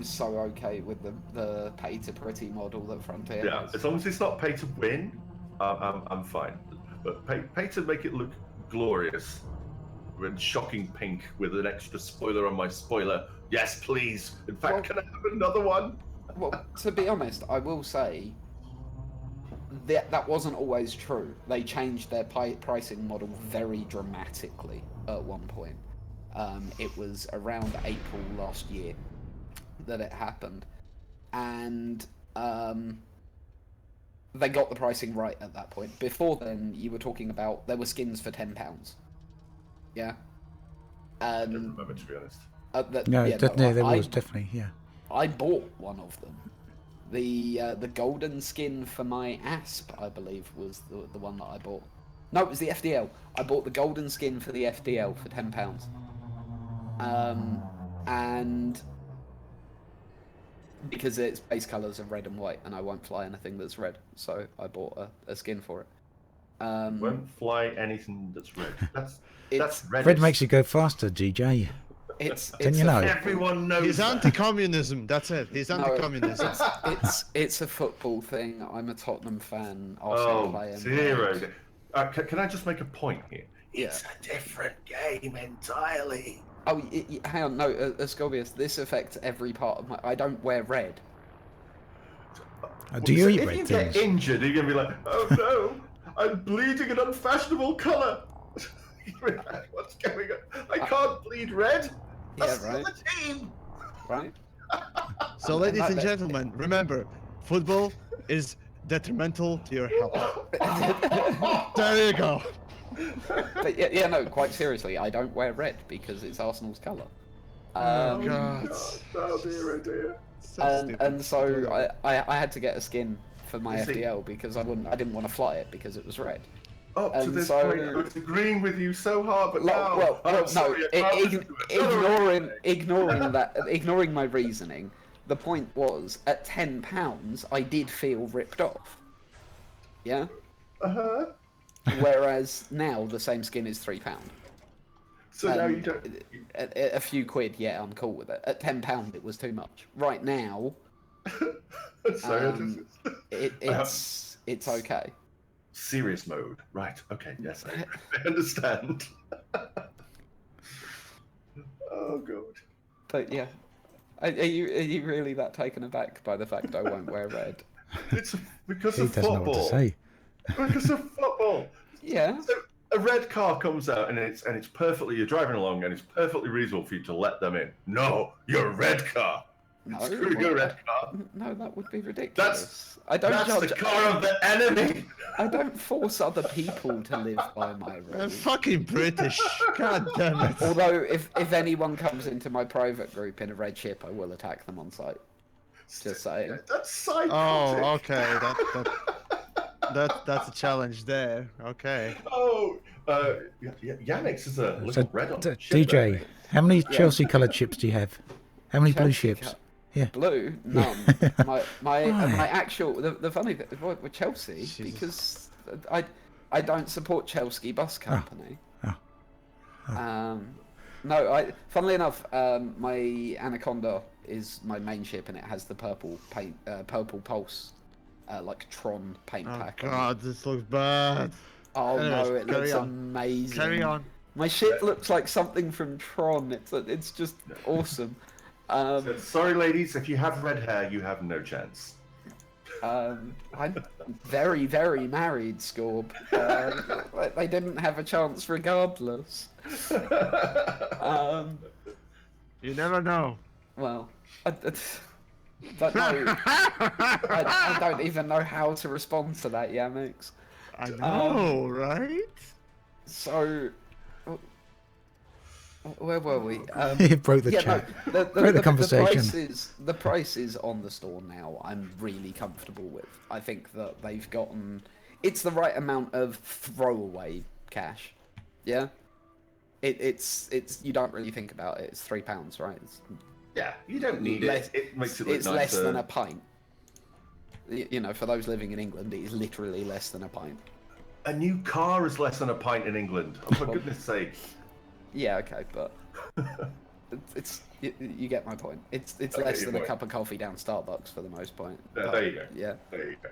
so okay with the pay to pretty model that Frontier has. As long as it's not pay to win, I'm fine. But pay to make it look glorious, in shocking pink with an extra spoiler on my spoiler. Yes, please. In fact, can I have another one? Well, to be honest, I will say. That wasn't always true. They changed their pricing model very dramatically at one point. It was around April last year that it happened. And they got the pricing right at that point. Before then, you were talking about there were skins for £10. Yeah? I don't remember, to be honest. There was definitely, yeah. I bought one of them. The golden skin for my Asp, I believe, was the one that I bought. No, it was the FDL. I bought the golden skin for the FDL for £10. And because its base colours are red and white, and I won't fly anything that's red, so I bought a skin for it. Won't fly anything that's red. That's red. Red makes you go faster, GJ. Can you know? Everyone knows. He's anti-communism. That's it. He's anti-communism. It's a football thing. I'm a Tottenham fan. Arsenal playing. Zero. Can I just make a point here? Yeah. It's a different game entirely. Oh, hang on. No, Ascorbius, this affects every part of my... I don't wear red. Do you eat if red you things? get injured, you're going to be like, oh no, I'm bleeding an unfashionable colour. What's going on? I can't bleed red. That's right. the team. Right? So, ladies and gentlemen, remember, football is detrimental to your health. There you go. But yeah, no, quite seriously, I don't wear red because it's Arsenal's colour. Oh, God. Oh, dear, oh, dear. And so I had to get a skin for my FDL because I didn't want to fly it because it was red. Up to this point, I was agreeing with you so hard, but now I'm sorry, ignoring my reasoning, the point was at £10 I did feel ripped off. Yeah. Whereas now the same skin is £3. So now you don't. A few quid, yeah, I'm cool with it. At £10 it was too much. Right now, it's okay. Serious mode, right? Okay, yes, I understand. Oh god. But yeah, are you really that taken aback by the fact I won't wear red? It's because He of doesn't know what to football. say. Because of football. Yeah. So a red car comes out and it's perfectly. You're driving along and it's perfectly reasonable for you to let them in. No, you're a red car. No, Screw your red car. No, that would be ridiculous. I don't That's judge. the car of the enemy. I don't force other people to live by my I'm rules. fucking British. God damn it. Although, if anyone comes into my private group in a red ship, I will attack them on sight. Just saying. That's psychotic. Oh, okay. That's a challenge there. Okay. Oh, Yamiks is a little So, red on the ship DJ, there. how many Chelsea coloured ships do you have? How many blue Chelsea ships? Yeah. Blue, none. my Right. actual the funny thing with Chelsea Jesus. because I don't support Chelsea Bus Company. Oh. No, funnily enough, my Anaconda is my main ship, and it has the purple paint, purple pulse, like Tron paint Oh pack. On it. god, this looks bad. Oh Anyways, no, it carry looks on. amazing. Carry on. My ship looks like something from Tron. It's just awesome. So, sorry, ladies, if you have red hair, you have no chance. I'm very, very married, Scorb. They didn't have a chance regardless. You never know. Well, I don't know. I don't even know how to respond to that, Yamiks. I know, right? So, where were we? He broke the Yeah, chat. no, Broke the conversation. The prices on the store now, I'm really comfortable with. I think that they've gotten... It's the right amount of throwaway cash. Yeah? It's you don't really think about it. It's £3, right? Yeah, you don't need Less- it. It makes it look It's nicer. less than a pint. You know, for those living in England, it is literally less than a pint. A new car is less than a pint in England. Oh, for goodness sake. Yeah, okay, but it's you get my point. It's Okay, less your than a point. cup of coffee down Starbucks for the most part. There you go. Yeah. There you go.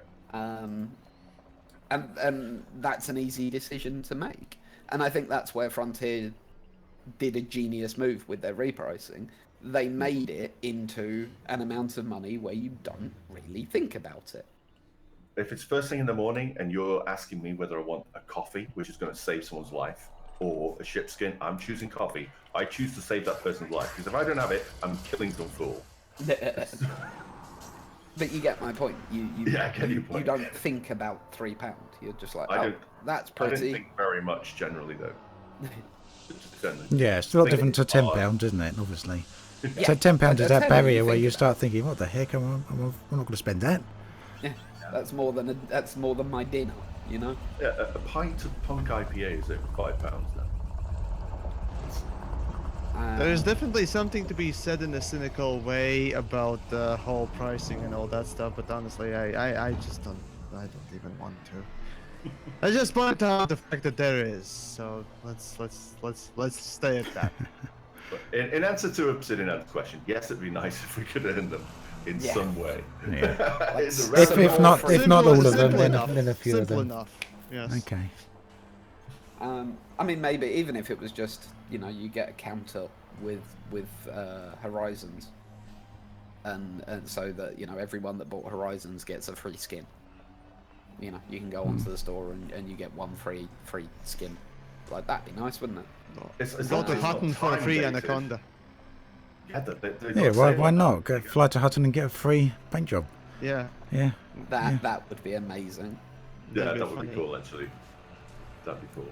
And that's an easy decision to make. And I think that's where Frontier did a genius move with their repricing. They made it into an amount of money where you don't really think about it. If it's first thing in the morning and you're asking me whether I want a coffee, which is going to save someone's life, or a ship skin, I'm choosing coffee. I choose to save that person's life, because if I don't have it, I'm killing some fool. But you get my point. Yeah, I get your point. You don't think about £3. You're just like, I oh, don't- that's I don't pretty. think very much generally, though. Just generally. Yeah, it's a lot different to Thinking, £10, isn't it? Obviously. Yeah, So £10 is a that tenner barrier you where think you about. start thinking, what the heck? I'm not going to spend that. Yeah, that's more than my dinner. You know. Yeah, a pint of punk IPA is over £5 now. There's definitely something to be said in a cynical way about the whole pricing and all that stuff, but honestly, I just don't even want to. I just point out the fact that there is. So let's stay at that. But in answer to Obsidian's question, yes, it'd be nice if we could earn them in Yeah. some way. Yeah. In the If- rest If of not, the- if not all of them, Simple then enough. a few of Simple them. enough. Yes. Okay. I mean, maybe even if it was just, you know, you get a counter with Horizons, and so that, you know, everyone that bought Horizons gets a free skin. You know, you can go onto the store and you get one free skin. Like, that'd be nice, wouldn't it? It's Go to not Hutton for a free time-dated. Anaconda. Yeah, Yeah, why not? Go fly to Hutton and get a free paint job. Yeah. Yeah. That would be amazing. Yeah, That'd be that would be funny. cool, actually. That'd be cool.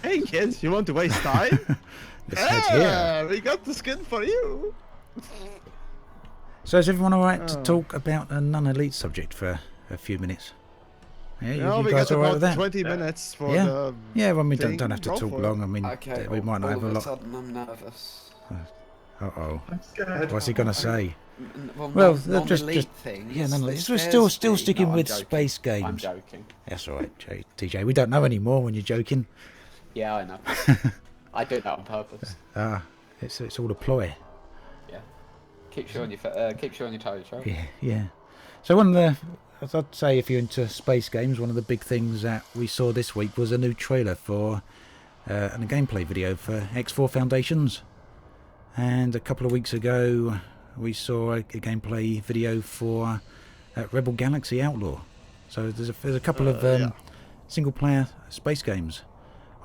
Hey kids, you want to waste time? Let's head here. Yeah, we got the skin for you. So is everyone all right to Oh. talk about a non-elite subject for a few minutes? Yeah, No, you we guys got all right about with that? 20 minutes for Yeah. the. Yeah, well, we thing. don't have to Go talk for it. long. I mean, Okay, we might not have all a of lot. sudden I'm nervous. Uh-oh. I'm scared. What's he going to say? Well, Well, non-elite just thing. yeah, it's- non-elite. it's We're theirs still to- sticking no, I'm with joking. space I'm games. joking. That's all right, TJ. We don't know anymore when you're joking. Yeah, I know. I do that on purpose. It's all a ploy. Yeah. Keeps you on your toes, right? Yeah, yeah. So one of the, as I'd say, if you're into space games, one of the big things that we saw this week was a new trailer for and a gameplay video for X4 Foundations. And a couple of weeks ago, we saw a gameplay video for Rebel Galaxy Outlaw. So there's a couple of yeah. single-player space games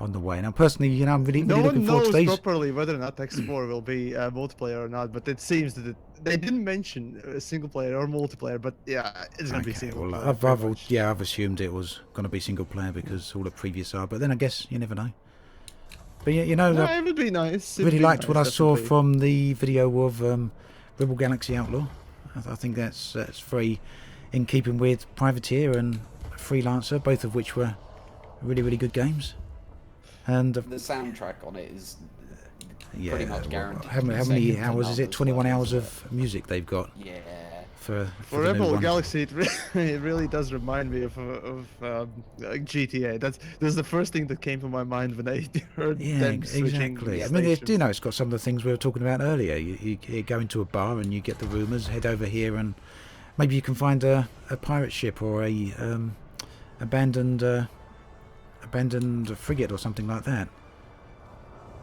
on the way. Now, personally, you know, I'm really No looking one forward to knows these. properly whether or not X4 will be multiplayer or not, but it seems that they didn't mention single player or multiplayer. But yeah, it's gonna be Okay, single well, player. pretty much. I've assumed it was going to be single player because all the previous are. But then I guess you never know. But yeah, you know, No, I it would be nice. It'd really be liked what I nice, saw definitely. from the video of Rebel Galaxy Outlaw. I think that's very in keeping with Privateer and Freelancer, both of which were really, really good games. And The soundtrack on it is Yeah. pretty much guaranteed. How many second to hours is none it? as 21 well, hours isn't of music they've got it? Yeah. for For the new Rebel one. Galaxy, it really does remind me of GTA. That's the first thing that came to my mind when I heard Yeah, them switching. exactly. I mean, you know, it's got some of the things we were talking about earlier. You go into a bar and you get the rumours, head over here and maybe you can find a pirate ship or a abandoned frigate or something like that.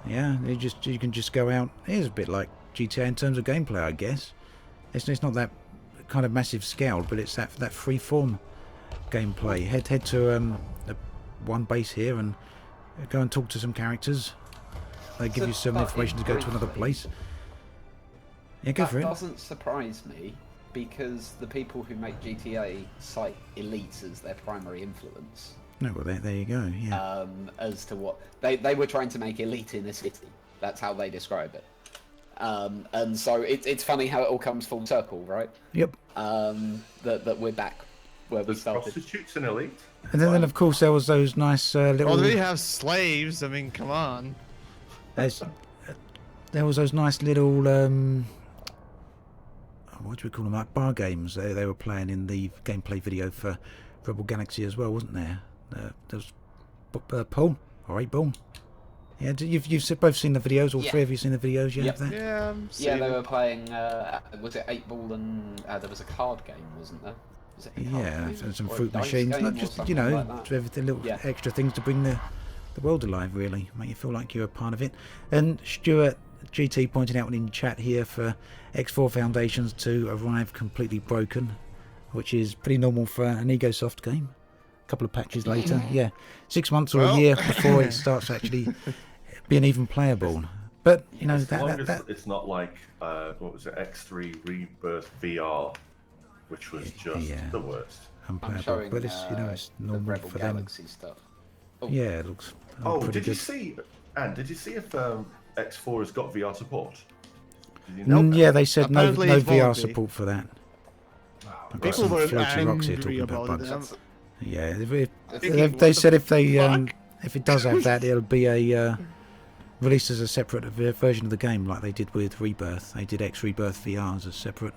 Yeah, you can just go out. It's a bit like GTA in terms of gameplay, I guess. It's not that kind of massive scale, but it's that free form gameplay. Head to one base here and go and talk to some characters. They give you some information to go to another place. Yeah, go for it. That doesn't surprise me because the people who make GTA cite elites as their primary influence. No, well there you go. Yeah. As to what they were trying to make elite in a city. That's how they describe it. And so it's funny how it all comes full circle, right? Yep. That we're back where we There's started. prostitutes and elite. And then of course there was those nice little. Oh, they have slaves. I mean, come on. There was those nice little what do we call them? Like bar games. They were playing in the gameplay video for Rebel Galaxy as well, wasn't there? There was Paul. All right, Paul. Yeah, you've both seen the videos. All three of you seen the videos. Yeah. Yep. That? Yeah. Yeah, they were playing. Was it 8-ball and there was a card game, wasn't there? Was it a card Yeah, game? and some Or a fruit dice machines. game Not or just something like that? everything, little Yeah. extra things to bring the world alive. Really, make you feel like you're a part of it. And Stuart GT pointing out in chat here for X4 Foundations to arrive completely broken, which is pretty normal for an EgoSoft game. A couple of patches later, yeah, 6 months or a year before it starts actually being even playable. But you know As long that as it's not like what was it, X3 Rebirth VR, which was just the worst. I'm unplayable. showing, But it's it's the normal Rebel for them. Galaxy stuff. Yeah, it looks Oh, pretty did you good. see? Anne, did you see if X4 has got VR support? Did you know that? Yeah, they said no Apparently it VR won't be. support for that. I've got People some were floaty rocks here angry talking about about bugs. it. Yeah, Thinking, they what said the if they fuck? if it does have that, it'll be a released as a separate version of the game, like they did with Rebirth. They did X Rebirth VR as a separate.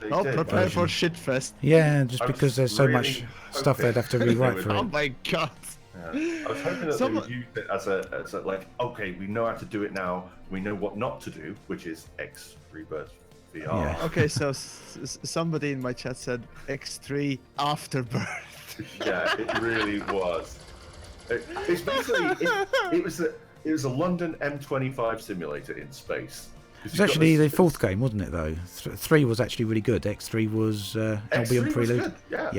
They Oh, did, prepare but- for shitfest. Yeah, just I was because there's so really much stuff hoping they'd have to they rewrite would- for Oh it. my god. Yeah. I was hoping that Some- they would use it as a like, okay, we know how to do it now. We know what not to do, which is X Rebirth VR. Yeah. Okay, so somebody in my chat said X3 Afterbirth. Yeah, it really was. It's basically it was a London M25 simulator in space. It's actually the fourth game, wasn't it? Though 3 was actually really good. X3 was Albion X3 was Prelude. good, yeah.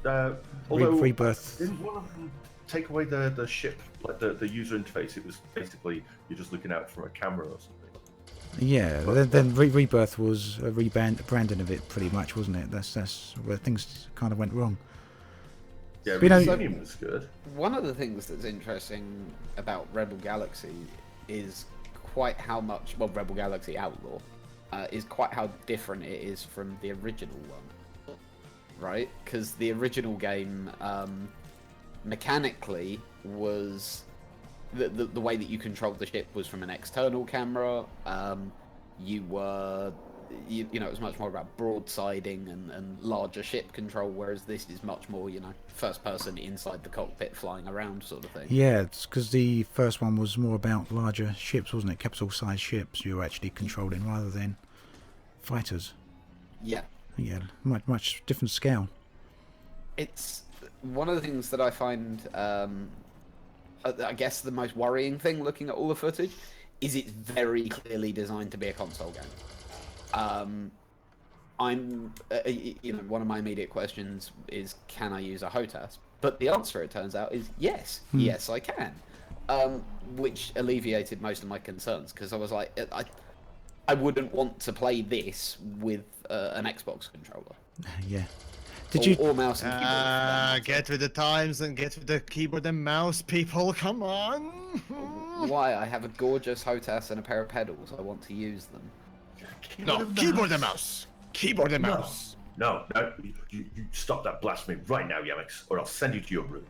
Yeah. Although Rebirth. didn't one of them take away the ship, like the user interface? It was basically you're just looking out from a camera or something. Yeah, then Rebirth was a rebranding of it, pretty much, wasn't it? That's where things kind of went wrong. Yeah, But, you know- Millennium was good. One of the things that's interesting about Rebel Galaxy is quite how much, well, Rebel Galaxy Outlaw, is quite how different it is from the original one, right? Because the original game, mechanically, was the way that you controlled the ship was from an external camera. You were, you know, it was much more about broadsiding and larger ship control, whereas this is much more, you know, first person inside the cockpit flying around sort of thing. Yeah, it's because the first one was more about larger ships, wasn't it? Capital-sized ships you were actually controlling rather than fighters. Yeah. Yeah, much different scale. It's one of the things that I find, I guess, the most worrying thing looking at all the footage is it's very clearly designed to be a console game. I'm, you know, one of my immediate questions is, can I use a HOTAS? But the answer, it turns out, is yes. Yes, I can. Which alleviated most of my concerns, because I was like, I wouldn't want to play this with an Xbox controller. Yeah. Did you? Or mouse and keyboard. for that matter. Get with the times and get with the keyboard and mouse, people. Come on. Why? I have a gorgeous HOTAS and a pair of pedals. I want to use them. No, keyboard and mouse. Keyboard and mouse. No, you stop that blasphemy right now, Yamiks, or I'll send you to your room.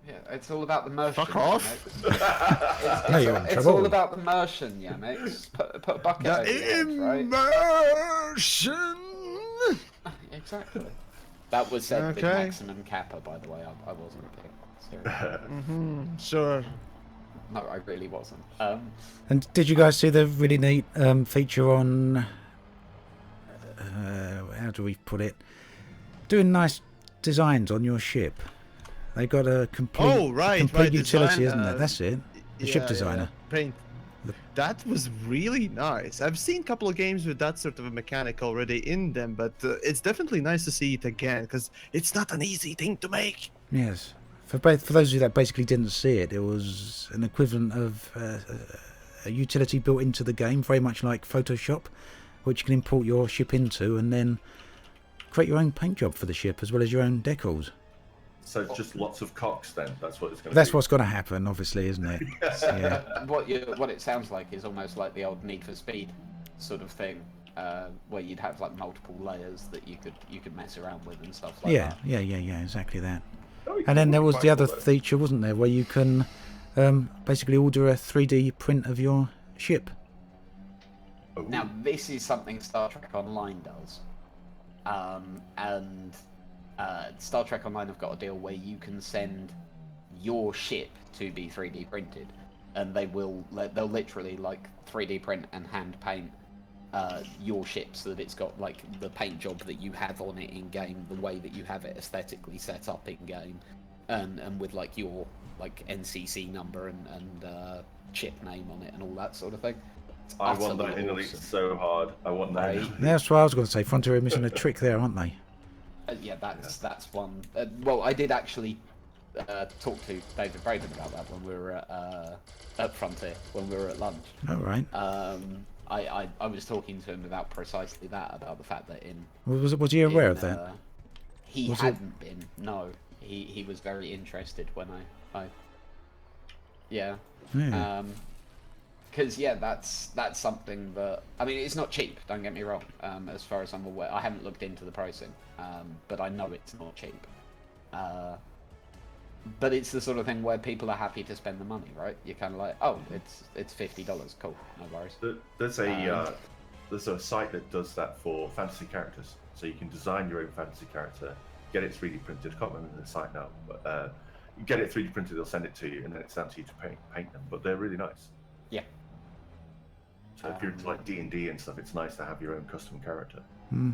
Yeah, it's all about the motion. Fuck off. Yamiks. No, you're in It's trouble. all about the motion, Yamiks. Put a bucket over your head, right? Immersion. Exactly. That was said with Okay. maximum kappa, by the way. I wasn't being serious. Sure. No, I really wasn't. And did you guys see the really neat feature on? How do we put it? Doing nice designs on your ship. They got a complete, complete utility, design, isn't it? That's it. The ship designer. Paint. That was really nice. I've seen a couple of games with that sort of a mechanic already in them, but it's definitely nice to see it again because it's not an easy thing to make. Yes. For those of you that basically didn't see it, it was an equivalent of a utility built into the game, very much like Photoshop, which you can import your ship into and then create your own paint job for the ship as well as your own decals. So just lots of cocks then. That's what it's going to be. That's what's going to happen, obviously, isn't it? Yeah. What it sounds like is almost like the old Need for Speed sort of thing, where you'd have like multiple layers that you could mess around with and stuff like that. Yeah, exactly that. Oh, you And then can there make was quite the other cool though. feature, wasn't there, where you can basically order a 3D print of your ship. Oh, Now this is something Star Trek Online does, and Star Trek Online have got a deal where you can send your ship to be 3D printed, and they'll literally like 3D print and hand paint your ship so that it's got like the paint job that you have on it in game, the way that you have it aesthetically set up in game, and with like your like NCC number and chip name on it and all that sort of thing. It's I want that utterly in Elite awesome. so hard. I want that. In Right. Elite. That's what I was going to say. Frontier are missing a trick there, aren't they? Yeah, that's one. Well, I did actually talk to David Braden about that when we were at Frontier, when we were at lunch. All right. I was talking to him about precisely that, about the fact that Was he aware of that? He Was it- hadn't been. No, he was very interested when I yeah. Yeah. Because that's something that, I mean, it's not cheap. Don't get me wrong. As far as I'm aware, I haven't looked into the pricing, but I know it's not cheap. But it's the sort of thing where people are happy to spend the money, right? You're kind of like, oh, it's $50, cool, no worries. There's a site that does that for fantasy characters, so you can design your own fantasy character, get it 3D printed. I can't remember the site now, but you get it 3D printed, they'll send it to you, and then it's down to you to paint them. But they're really nice. Yeah. So if you're into like D&D and stuff, it's nice to have your own custom character. Hmm.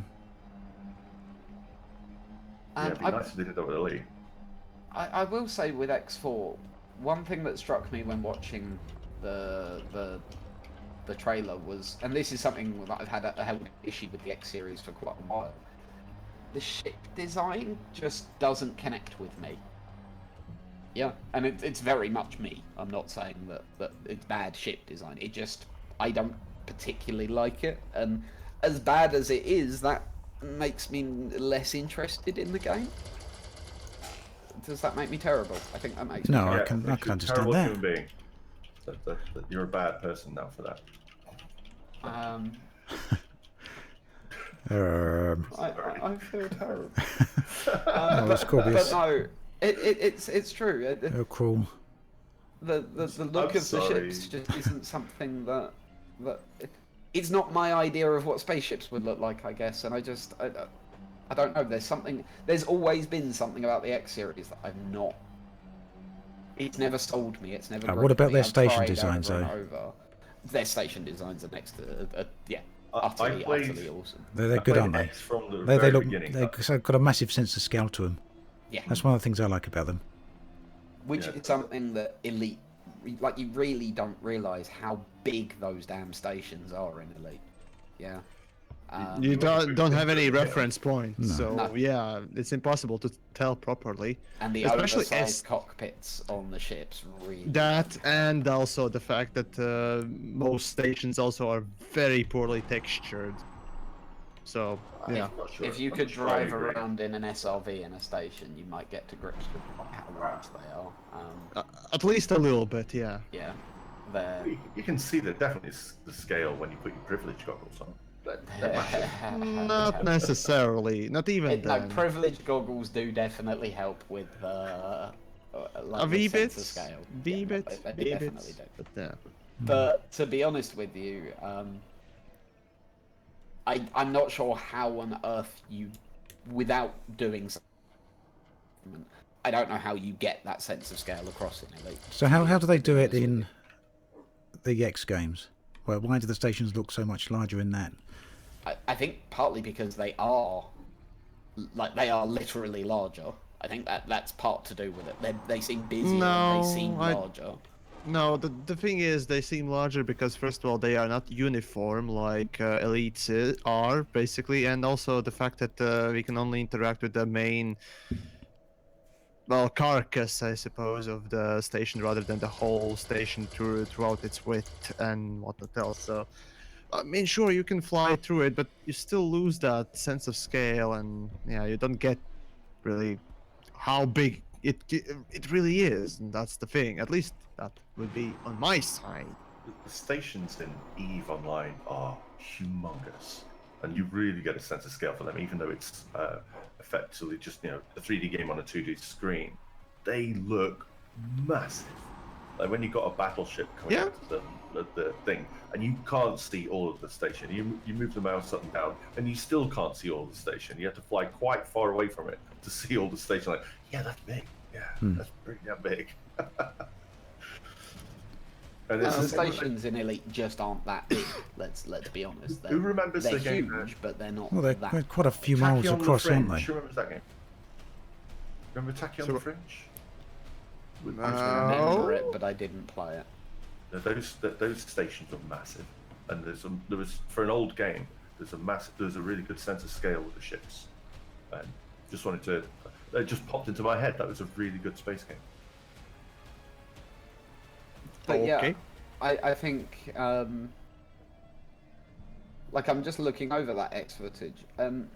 Yeah, it'd be nice if they did that with Elite. I will say with X4, one thing that struck me when watching the trailer was, and this is something that I've had an issue with the X series for quite a while, the ship design just doesn't connect with me. Yeah, and it's very much me. I'm not saying that it's bad ship design. It just, I don't particularly like it, and as bad as it is, that makes me less interested in the game. Does that make me terrible? I think that makes me No, I terrible. can you're a understand terrible that. human being. That you're a bad person now for that. I feel terrible. Oh, But Ascorbius. no, it's true. Oh, cruel. The look of the sorry. ships just isn't something that it's not my idea of what spaceships would look like, I guess, and I don't know. There's always been something about the X series that I've not. It's never sold me. It's never. What gripped about me. their I've station tried designs, over and though? over. Their station designs are next to yeah, I utterly played- awesome. They're I good, played aren't they? X from the They very look. beginning. They've got a massive sense of scale to them. Yeah, That's one of the things I like about them. which Yeah. is something that Elite, like, you really don't realise how big those damn stations are in Elite. Yeah. You don't have any reference point, No. so No. yeah, it's impossible to tell properly. And the Especially oversized cockpits on the ships really. That and also the fact that most stations also are very poorly textured. So yeah, I'm not sure. If you I'm could not sure I drive agree. around in an SRV in a station, you might get to grips with how large they are. at least a little bit, yeah. Yeah, they're. You can see that definitely the scale when you put your privilege goggles on. They're massive. Not necessarily, not even No, then. privilege goggles do definitely help with like A the wee sense bit, of scale. wee Yeah, bit, they wee definitely bit. do. But yeah. But to be honest with you, I'm not sure how on earth you, without doing something, I don't know how you get that sense of scale across in Elite. So how do they do it honest with in the X games? Well, why do the stations look so much larger in that? I think partly because they are literally larger. I think that's part to do with it. They seem busier and they seem larger. No, the thing is, they seem larger because first of all, they are not uniform like elites are basically, and also the fact that we can only interact with the main, well, carcass, I suppose, of the station rather than the whole station throughout its width and whatnot else. So, I mean, sure, you can fly through it, but you still lose that sense of scale, and yeah, you don't get really how big it really is, and that's the thing. At least that would be on my side. The stations in EVE Online are humongous, and you really get a sense of scale for them, even though it's effectively just a 3D game on a 2D screen. They look massive. Like when you got a battleship coming out of the thing, and you can't see all of the station. You move the mouse up and down, and you still can't see all of the station. You have to fly quite far away from it to see all the station. Like, yeah, that's big. Yeah, that's pretty damn big. And The stations in Elite just aren't that big. Let's be honest. Who remembers they're the game? huge, but they're not. Well, they're that. quite a few miles Tacky on the across, aren't Fringe. they? Who remembers that game? Remember Tacky on the Fringe? I remember it, but I didn't play it. Those stations are massive, and there was for an old game. There's a really good sense of scale with the ships, and it just popped into my head. That was a really good space game. But Okay. yeah, I think like I'm just looking over that X footage, and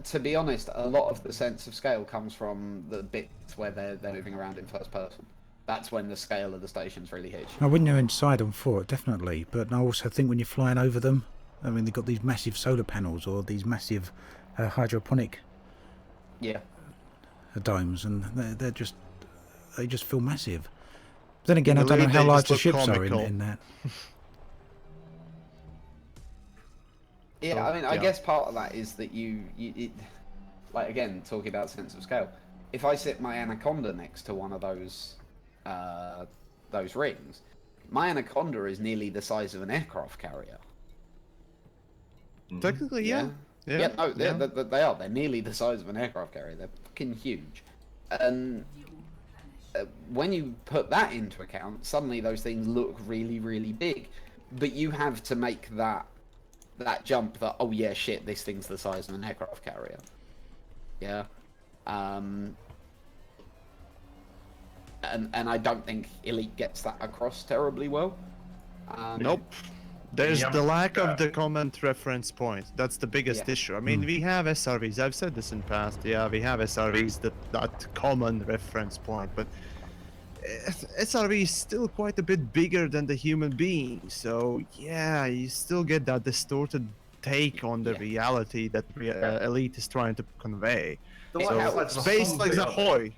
to be honest, a lot of the sense of scale comes from the bits where they're moving around in first person. That's when the scale of the stations really hits you. Now, when you're inside on foot, definitely. But I also think when you're flying over them, I mean, they've got these massive solar panels or these massive hydroponic Yeah. domes, and they just feel massive. Then again, I I don't know believe how they large just the look ships are comical. in that. Yeah, I mean, I guess part of that is that like again, talking about sense of scale. If I sit my Anaconda next to one of those rings, my Anaconda is nearly the size of an aircraft carrier. Technically, yeah. No, they are. They're nearly the size of an aircraft carrier. They're fucking huge. And when you put that into account, suddenly those things look really, really big. But you have to make that jump that, oh yeah, shit, this thing's the size of an aircraft carrier. Yeah. And I don't think Elite gets that across terribly well. Nope. There's Yeah. the lack of the common reference point. That's the biggest Yeah. issue. I mean, we have SRVs. I've said this in past. Yeah, we have SRVs that common reference point, but SRV is still quite a bit bigger than the human being. So yeah, you still get that distorted take on the reality that Elite is trying to convey. The It light helps. side's a Space whole like thing. Ahoy.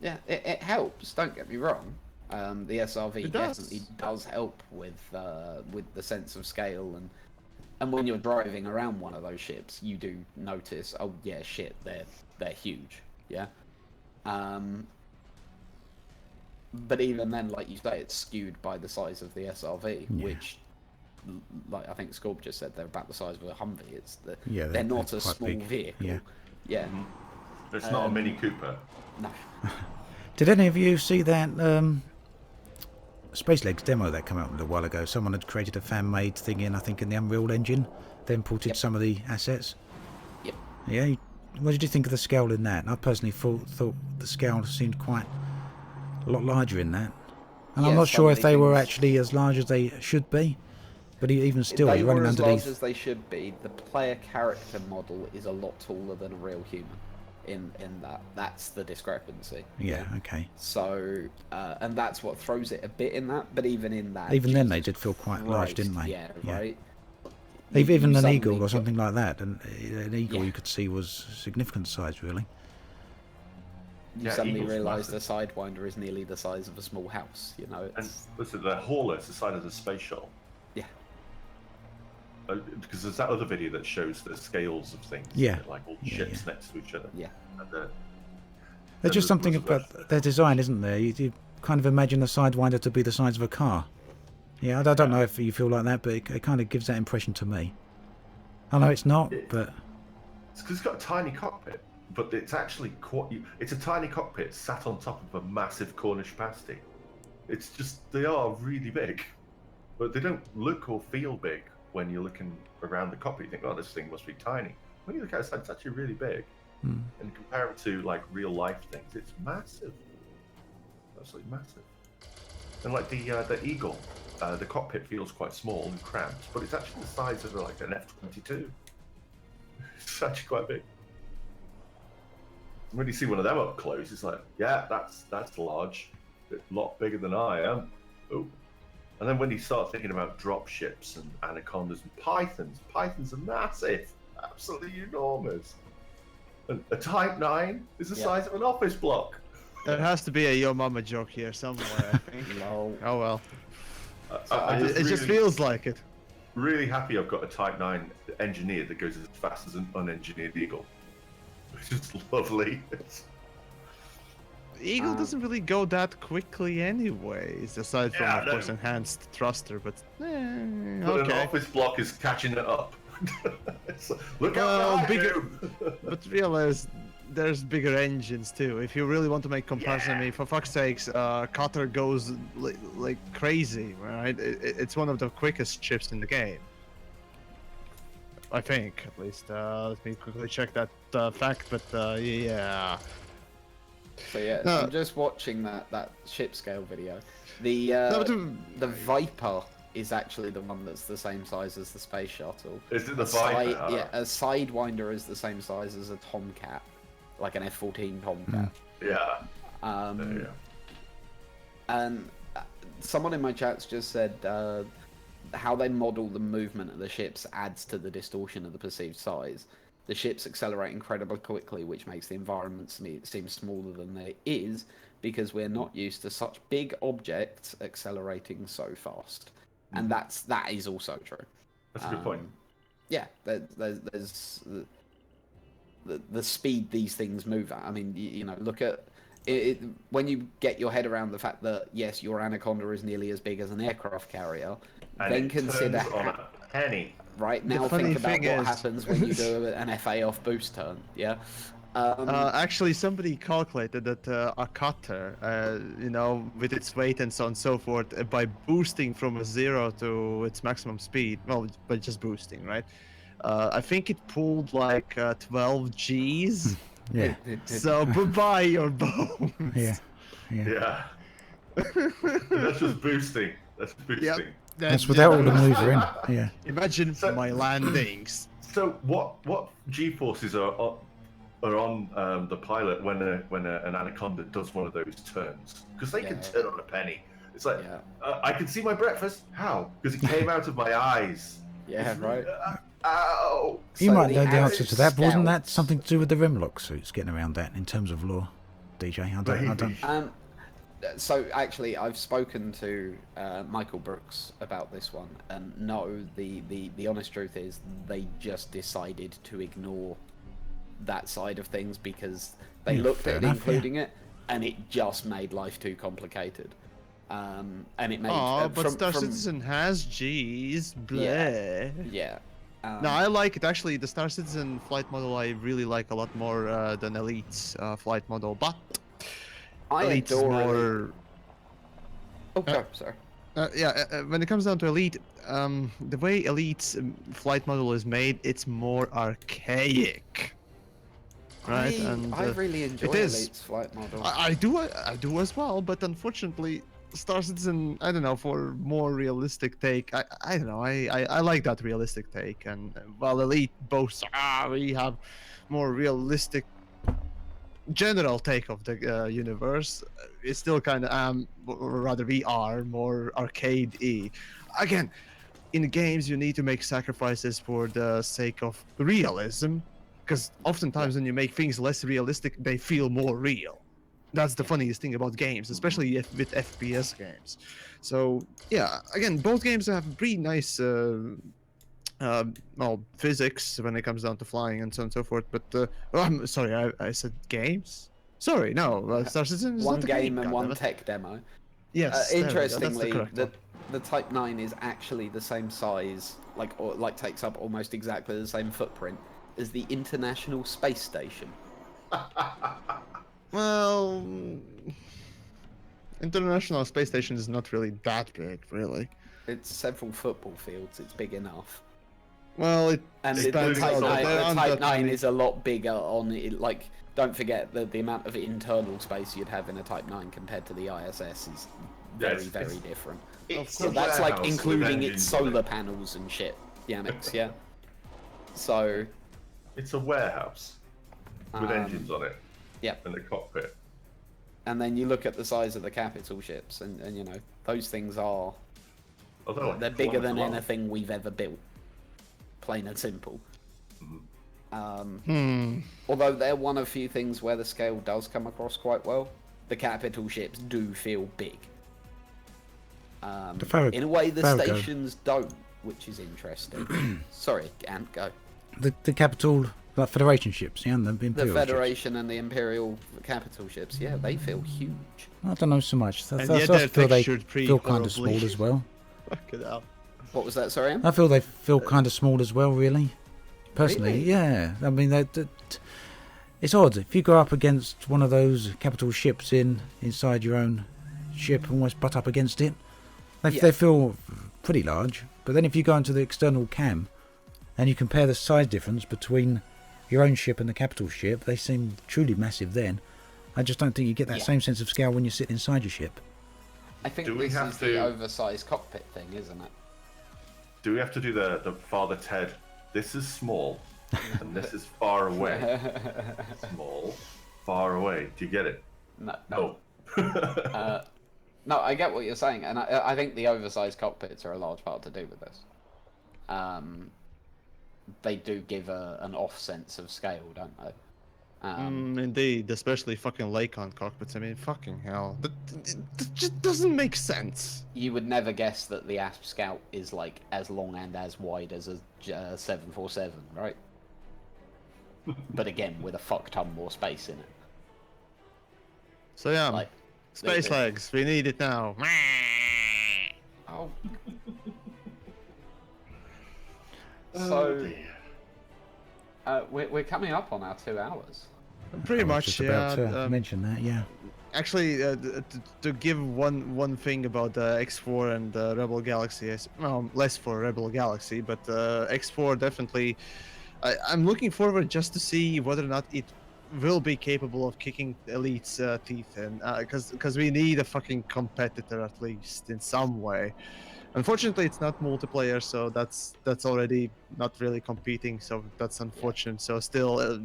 Yeah, it helps. Don't get me wrong. The SRV It does. definitely does help with the sense of scale, and when you're driving around one of those ships, you do notice, oh yeah, shit, they're huge. Yeah. But even then, like you say, it's skewed by the size of the SRV, which, like I think Scorb just said, they're about the size of a Humvee. They're not a quite small big. vehicle. Yeah. It's not a Mini Cooper. No. Did any of you see that Space Legs demo that came out a little while ago? Someone had created a fan-made thing in the Unreal Engine, then ported some of the assets. Yep. Yeah. What did you think of the scale in that? I personally thought the scale seemed quite a lot larger in that, and I'm Yeah, not sure if they were things- actually as large as they should be. But even still, They you're were running as large underneath. as they should be. The player character model is a lot taller than a real human. In that, that's the discrepancy. Yeah. Okay. So, and that's what throws it a bit in that. But even in that, Even then, they Jesus did feel quite large, Christ, didn't they? Yeah. Right. Even You an suddenly eagle or got- something like that, and an eagle you could see was significant size, really. Yeah. But even then, they did feel quite large, didn't they? Yeah. Yeah. Even an eagle you could see was significant size, really. you Yeah, suddenly Eagle's realise the massive. Sidewinder is nearly the size of a small house. You know, And it's listen, the hauler is the size of the space shuttle. yeah, Because there's that other video that shows the scales of things. Yeah. Like all Yeah, ships next to each other. yeah. And, There's just something was a about their design, isn't there? You kind of imagine the Sidewinder to be the size of a car. Yeah, I don't know if you feel like that, but it kind of gives that impression to me. I know it's not, but... It's because it's got a tiny cockpit, but it's actually quite... It's a tiny cockpit sat on top of a massive Cornish pasty. It's just... They are really big. But they don't look or feel big when you're looking around the cockpit. You think, oh, this thing must be tiny. When you look outside, it's actually really big. And compare it to like real life things, it's massive, absolutely massive. And like the Eagle, the cockpit feels quite small and cramped, but it's actually the size of like an F-22. It's actually quite big. When you see one of them up close, it's like, yeah, that's large, a lot bigger than I am. Oh, and then when you start thinking about drop ships and anacondas and pythons are massive, absolutely enormous. A Type 9 is the size of an office block. There has to be a Yo Mama joke here somewhere, I think. No. Oh well. It Just feels like it. Really happy I've got a Type 9 engineer that goes as fast as an unengineered Eagle. Which is lovely. Eagle doesn't really go that quickly anyways, aside from, of course, enhanced thruster, but But an office block is catching it up. Look how bigger. But realize there's bigger engines too. If you really want to make comparison, I mean, for fuck's sakes, Cutter goes like crazy, right? It's one of the quickest ships in the game. I think, at least. Let me quickly check that fact, but yeah. So yeah, No. I'm just watching that ship scale video. The Viper is actually the one that's the same size as the space shuttle. Is it the Viper? Yeah, a Sidewinder is the same size as a Tomcat, like an F-14 Tomcat. Yeah. And someone in my chat's just said how they model the movement of the ships adds to the distortion of the perceived size. The ships accelerate incredibly quickly, which makes the environment seem smaller than it is, because we're not used to such big objects accelerating so fast. And that is also true. That's a good point. Yeah, there's the speed these things move at. I mean, you know, look at it when you get your head around the fact that yes, your Anaconda is nearly as big as an aircraft carrier. And then it consider turns on a penny. Right now, funny think about thing what is- happens when you do an FA off boost turn. Yeah. Actually, somebody calculated that a cutter, you know, with its weight and so on and so forth, by boosting from a 0 to its maximum speed, well, by just boosting, right? I think it pulled like 12 Gs. Yeah, So bye-bye your bones. yeah. Yeah. That's just boosting. That's boosting. Yep. That's without all the mover in. Yeah. Imagine my landings. So what G-forces are on the pilot when an Anaconda does one of those turns? Because they can turn on a penny. It's like, I can see my breakfast. How? Because it came out of my eyes. Yeah, right. Ow! You So might the know the answer to that, but wasn't that scouts- something to do with the rimlock suits, getting around that in terms of lore, DJ? I don't. So actually, I've spoken to Michael Brooks about this one, and no, the honest truth is they just decided to ignore that side of things because they looked fair at it, enough, including it, and it just made life too complicated. And it made But Star Citizen has Gs. Bleh. Yeah. No, I like it. Actually, the Star Citizen flight model I really like a lot more than Elite's flight model, but I Elite's adore more... Oh, sorry. When it comes down to Elite, the way Elite's flight model is made, it's more archaic. Right? I really enjoy it is. Elite's flight model. I do as well, but unfortunately, Star Citizen, I don't know, for more realistic take, I don't know, I like that realistic take, and while Elite boasts, we have more realistic general take of the universe, it's still kind of, or rather we are more arcade-y. Again, in games you need to make sacrifices for the sake of realism, because oftentimes when you make things less realistic, they feel more real. That's the funniest thing about games, especially with FPS games. So yeah, again, both games have pretty nice, well, physics when it comes down to flying and so on and so forth. But oh, I'm sorry, I said games. Sorry, no, Star Citizen is One not a game game. and one goddammit. tech demo. Yes, there we go, that's the Interestingly, correct one. the Type 9 is actually the same size, like takes up almost exactly the same footprint as the International Space Station. Well, International Space Station is not really that big, really. It's several football fields. It's big enough. Well, it And the depends Type on 9, there the aren't Type that 9 many- is a lot bigger on it. Like, don't forget the amount of internal space you'd have in a Type 9 compared to the ISS is very, very different. So that's like including its solar panels and shit. Yamiks, yeah. So It's a warehouse with engines on it. yeah. And a cockpit. And then you look at the size of the capital ships, and you know those things are Although they're bigger than anything we've ever built. Plain and simple. Although they're one of few things where the scale does come across quite well. The capital ships do feel big. In a way the stations don't, which is interesting. Sorry, Ant, go. The capital, like Federation ships, yeah, and the The Imperial Federation and the Imperial capital ships, yeah, they feel huge. ships. I don't know so much. I And yet feel they're they textured pretty feel kind of horribly. small as well. Fucking hell. What was that, sorry, Ant? I feel they feel kind of small as well, really. Personally, Really? yeah. I mean, it's odd if you go up against one of those capital ships inside your own ship, almost butt up against it. They feel pretty large. But then if you go into the external cam and you compare the size difference between your own ship and the capital ship, they seem truly massive. Then I just don't think you get that same sense of scale when you sit inside your ship. I think Do we this have is to- the oversized cockpit thing, isn't it? Do we have to do the Father Ted? This is small, and this is far away. Small, far away. Do you get it? No. No, I get what you're saying, and I think the oversized cockpits are a large part to do with this. They do give an off sense of scale, don't they? Indeed, especially fucking Lakon cockpits. I mean, fucking hell. That just doesn't make sense. You would never guess that the Asp Scout is like as long and as wide as a 747, right? But again, with a fuck ton more space in it. So yeah, Like, space they- legs. We need it now. Oh. Oh, So, dear. we're coming up on our 2 hours. Pretty I was much, just yeah. about to mention that, yeah. Actually, to give one thing about X4 and Rebel Galaxy, well, less for Rebel Galaxy, but X4 definitely. I'm looking forward just to see whether or not it will be capable of kicking Elite's teeth in, because we need a fucking competitor at least in some way. Unfortunately, it's not multiplayer, so that's already not really competing. So that's unfortunate. So still.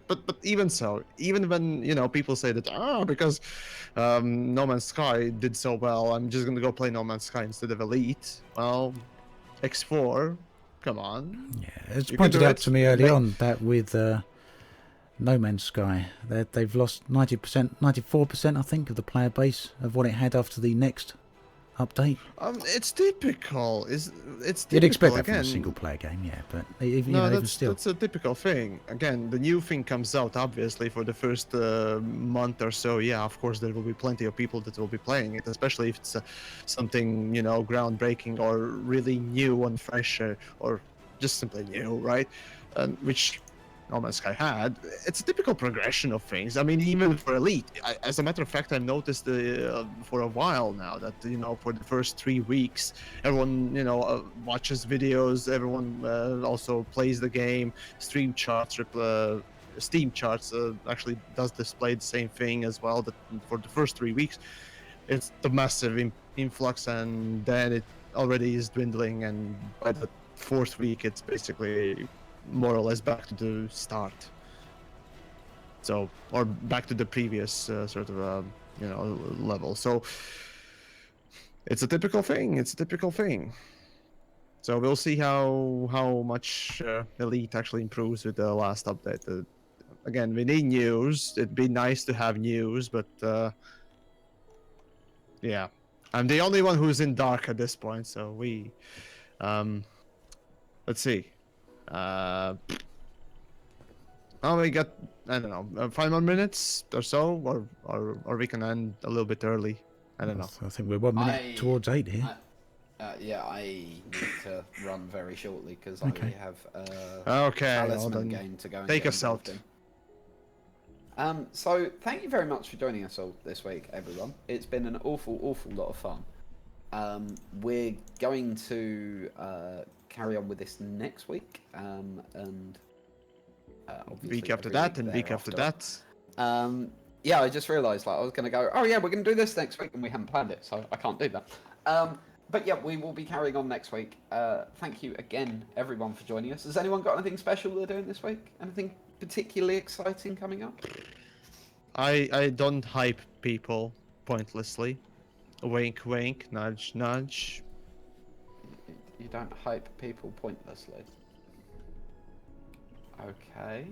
But even so, even when people say that because No Man's Sky did so well, I'm just gonna go play No Man's Sky instead of Elite. Well, X4, come on. Yeah, it's You can pointed do out it. to me early Make- on that with No Man's Sky, they've lost 90%, 94%, I think, of the player base of what it had after the next update. It's typical. It's typical. You'd expect that from again. a single-player game, yeah, but even, No, even still. that's a typical thing. Again, the new thing comes out obviously for the first month or so. Yeah, of course there will be plenty of people that will be playing it, especially if it's something groundbreaking or really new and fresh, or just simply new, right? Which No Man's Sky had. It's a typical progression of things. I mean, even for Elite, as a matter of fact, I've noticed for a while now that for the first 3 weeks, everyone watches videos. Everyone also plays the game. Steam charts actually does display the same thing as well. That for the first 3 weeks, it's the massive influx, and then it already is dwindling, and by the 4th week, it's basically more or less back to the start. So, or back to the previous sort of level. So it's a typical thing. So we'll see how much Elite actually improves with the last update. again, we need news. It'd be nice to have news, but yeah, I'm the only one who's in dark at this point. So let's see. Oh, we got, I don't know, 5 more minutes or so, or we can end a little bit early. I don't know. I think we're 1 minute towards 8 here. Yeah, I need to run very shortly because Okay. I have Okay, well talisman then, game to go and take get us out. involved in. So thank you very much for joining us all this week, everyone. It's been an awful lot of fun. We're going to carry on with this next week, and obviously Week after every that, week and week after thereafter. that. Yeah, I just realised like I was going to go, oh yeah, we're going to do this next week, and we haven't planned it, so I can't do that. But yeah, we will be carrying on next week. Thank you again, everyone, for joining us. Has anyone got anything special they're doing this week? Anything particularly exciting coming up? I don't hype people pointlessly. Wink, wink, nudge, nudge. You don't hype people pointlessly. Okay.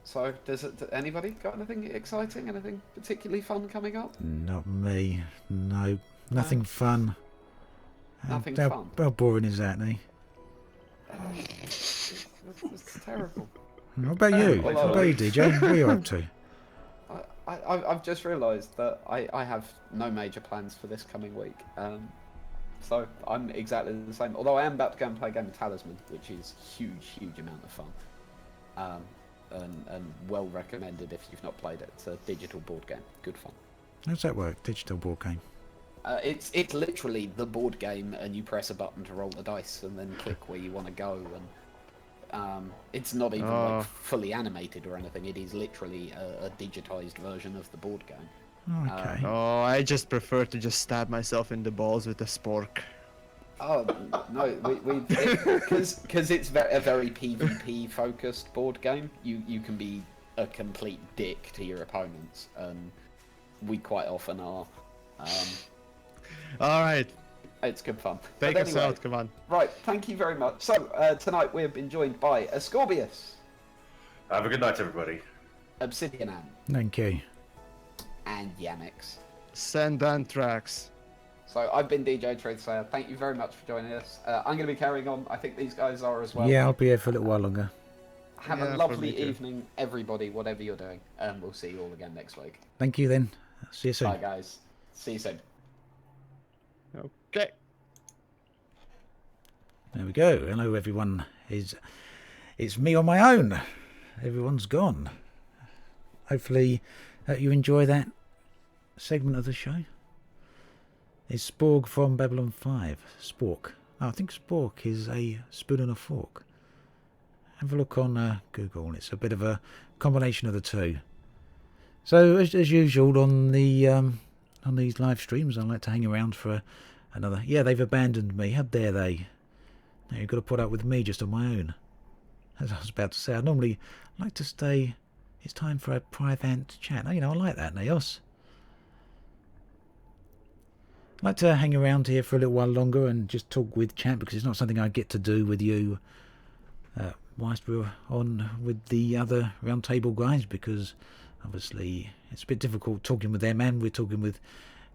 So, does anybody got anything exciting, anything particularly fun coming up? Not me. No. Nothing fun. Nothing how, fun? How boring is that, eh? It's terrible. What about you? What about you, DJ? What are you up to? I've just realised that I have no major plans for this coming week. So I'm exactly the same. Although I am about to go and play a game of Talisman, which is huge amount of fun. And well recommended if you've not played it. It's a digital board game. Good fun. How's that work? Digital board game? It's literally the board game, and you press a button to roll the dice, and then click where you want to go. And it's not even like fully animated or anything. It is literally a digitized version of the board game. Okay. Oh, I just prefer to just stab myself in the balls with a spork. Oh no, because it's a very PvP focused board game. You can be a complete dick to your opponents, and we quite often are. All right, It's good fun. take But us anyway, out. Come on. Right, thank you very much. So tonight we have been joined by Ascorbius, Have a good night, everybody. Obsidian Ant, Thank you. and Yamiks. Send anthrax. So I've been DJTruthsayer. Thank you very much for joining us. I'm going to be carrying on. I think these guys are as well. Yeah, I'll be here for a little while longer. Have Yeah, a probably lovely too. evening, everybody, whatever you're doing. And we'll see you all again next week. Thank you then. See you soon. Bye, guys. See you soon. Okay. There we go. Hello, everyone. It's me on my own. Everyone's gone. Hopefully, you enjoy that segment of the show. It's Sporg from Babylon 5. Spork. Oh, I think Spork is a spoon and a fork. Have a look on Google. It's a bit of a combination of the two. So, as usual on the on these live streams, I like to hang around for another. Yeah, they've abandoned me. How dare they? Now you've got to put up with me just on my own. As I was about to say, I normally like to stay. It's time for a private chat. You know, I like that, Naos. I like to hang around here for a little while longer and just talk with chat, because it's not something I get to do with you whilst we're on with the other round table guys, because obviously it's a bit difficult talking with them and we're talking with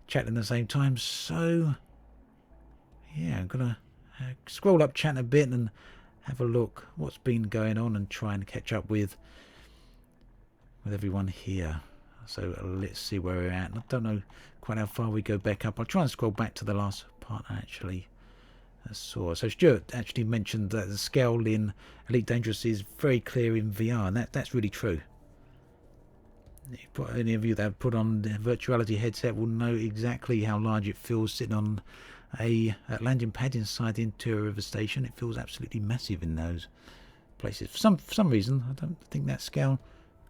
chat at the same time. So yeah, I'm gonna scroll up chat a bit and have a look what's been going on and try and catch up with everyone here. So let's see where we're at. I don't know quite how far we go back up. I'll try and scroll back to the last part I actually saw. So Stuart actually mentioned that the scale in Elite Dangerous is very clear in VR, and that's really true. Any of you that have put on the virtuality headset will know exactly how large it feels sitting on a landing pad inside the interior of a station. It feels absolutely massive in those places. For some reason, I don't think that scale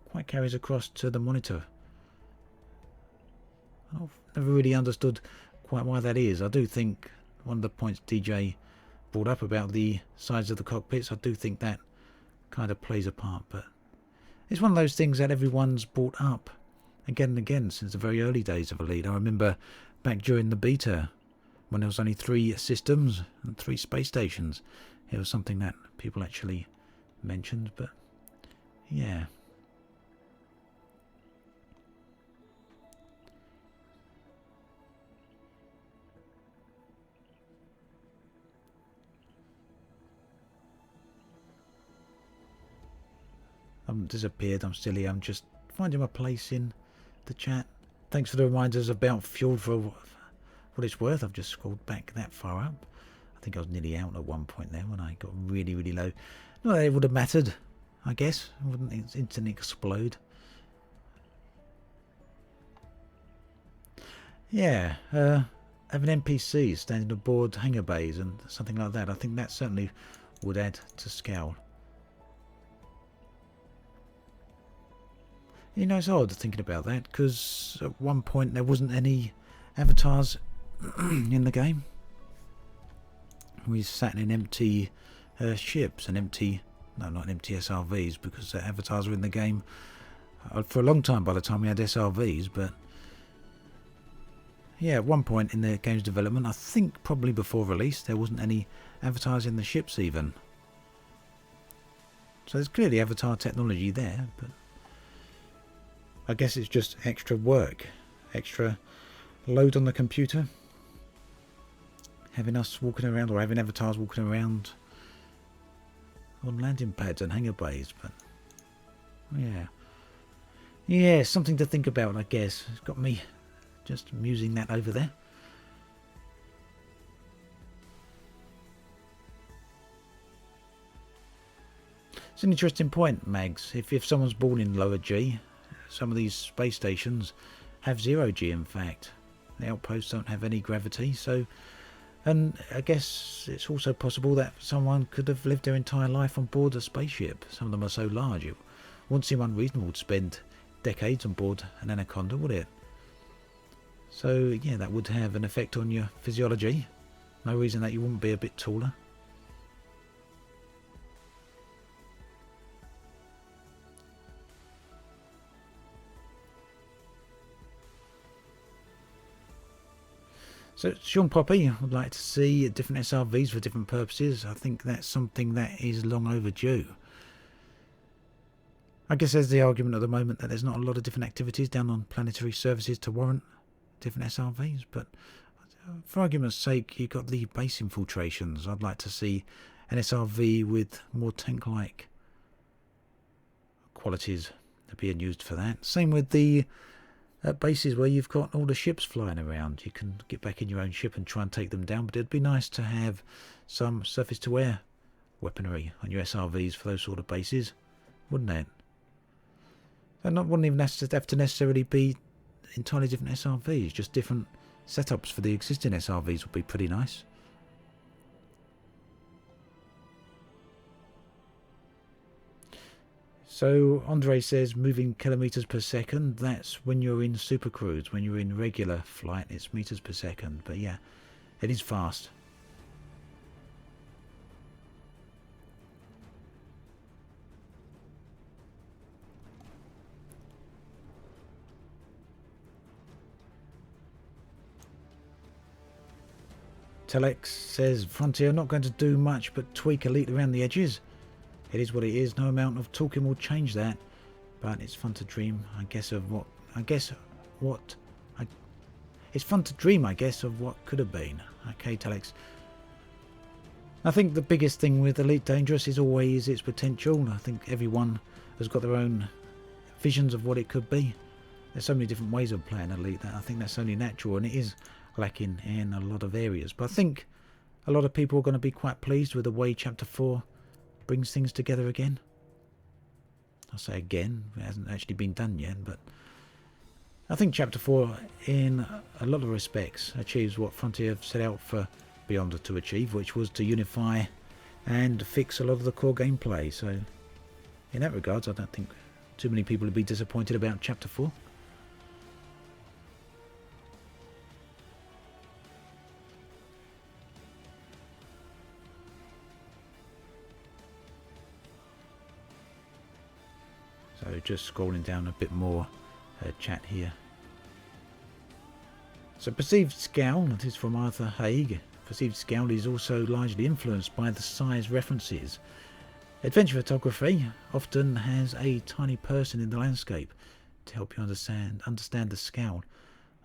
quite carries across to the monitor. I've never really understood quite why that is. I do think one of the points DJ brought up about the size of the cockpits, I do think that kind of plays a part, but it's one of those things that everyone's brought up again and again since the very early days of Elite. I remember back during the beta when there was only 3 systems and 3 space stations. it was something that people actually mentioned, but yeah. I haven't disappeared, I'm still here. I'm just finding my place in the chat. Thanks for the reminders about fuel for what it's worth. I've just scrolled back that far up. I think I was nearly out at one point there when I got really, really low. Not that it would have mattered, I guess. It wouldn't instantly explode. Yeah, having NPCs standing aboard hangar bays and something like that, I think that certainly would add to scale. You know, it's odd thinking about that, because at one point there wasn't any avatars in the game. We sat in empty ships and empty, no, not empty SRVs, because avatars were in the game for a long time by the time we had SRVs. But yeah, at one point in the game's development, I think probably before release, there wasn't any avatars in the ships even. So there's clearly avatar technology there, but I guess it's just extra work, extra load on the computer. Having us walking around, or having avatars walking around on landing pads and hangar bays, but yeah, something to think about, I guess. It's got me just musing that over there. It's an interesting point, Mags. If someone's born in lower G, some of these space stations have 0 G, in fact. The outposts don't have any gravity, so... And I guess it's also possible that someone could have lived their entire life on board a spaceship. Some of them are so large, it wouldn't seem unreasonable to spend decades on board an Anaconda, would it? So, yeah, that would have an effect on your physiology. No reason that you wouldn't be a bit taller. So Sean Poppy would like to see different SRVs for different purposes. I think that's something that is long overdue. I guess there's the argument at the moment that there's not a lot of different activities down on planetary services to warrant different SRVs, but for argument's sake, you've got the base infiltrations. I'd like to see an SRV with more tank-like qualities being used for that. Same with the bases where you've got all the ships flying around. You can get back in your own ship and try and take them down, but it'd be nice to have some surface-to-air weaponry on your SRVs for those sort of bases, wouldn't it? And wouldn't even have to necessarily be entirely different SRVs, just different setups for the existing SRVs would be pretty nice. So Andre says moving kilometers per second, that's when you're in supercruise. When you're in regular flight, it's meters per second. But yeah, it is fast. Telex says Frontier not going to do much but tweak Elite around the edges. It is what it is. No amount of talking will change that. But it's fun to dream, I guess, of what... It's fun to dream, I guess, of what could have been. Okay, Telex. I think the biggest thing with Elite Dangerous is always its potential. I think everyone has got their own visions of what it could be. There's so many different ways of playing Elite that I think that's only natural, and it is lacking in a lot of areas. But I think a lot of people are going to be quite pleased with the way Chapter 4 brings things together again. I'll say again, it hasn't actually been done yet, but I think Chapter 4 in a lot of respects achieves what Frontier set out for Beyond to achieve, which was to unify and fix a lot of the core gameplay. So in that regards, I don't think too many people would be disappointed about Chapter 4. So just scrolling down a bit more chat here. So perceived scowl, that is from Arthur Haig. perceived scale is also largely influenced by the size references. Adventure photography often has a tiny person in the landscape to help you understand the scale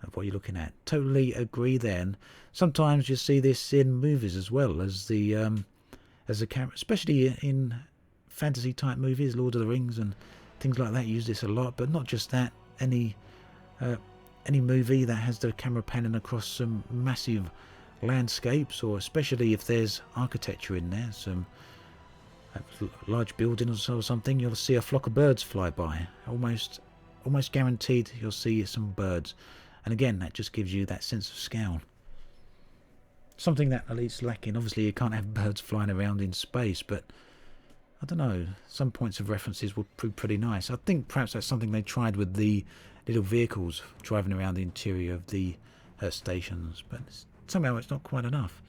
of what you're looking at. Totally agree there. And sometimes you see this in movies as well as the camera, especially in fantasy type movies, Lord of the Rings and things like that use this a lot. But not just that, any movie that has the camera panning across some massive landscapes, or especially if there's architecture in there, some large buildings or something, you'll see a flock of birds fly by. Almost guaranteed you'll see some birds. And again, that just gives you that sense of scale. Something that Elite's lacking. Obviously you can't have birds flying around in space, but I don't know, some points of references would prove pretty nice. I think perhaps that's something they tried with the little vehicles driving around the interior of the stations, but somehow it's not quite enough.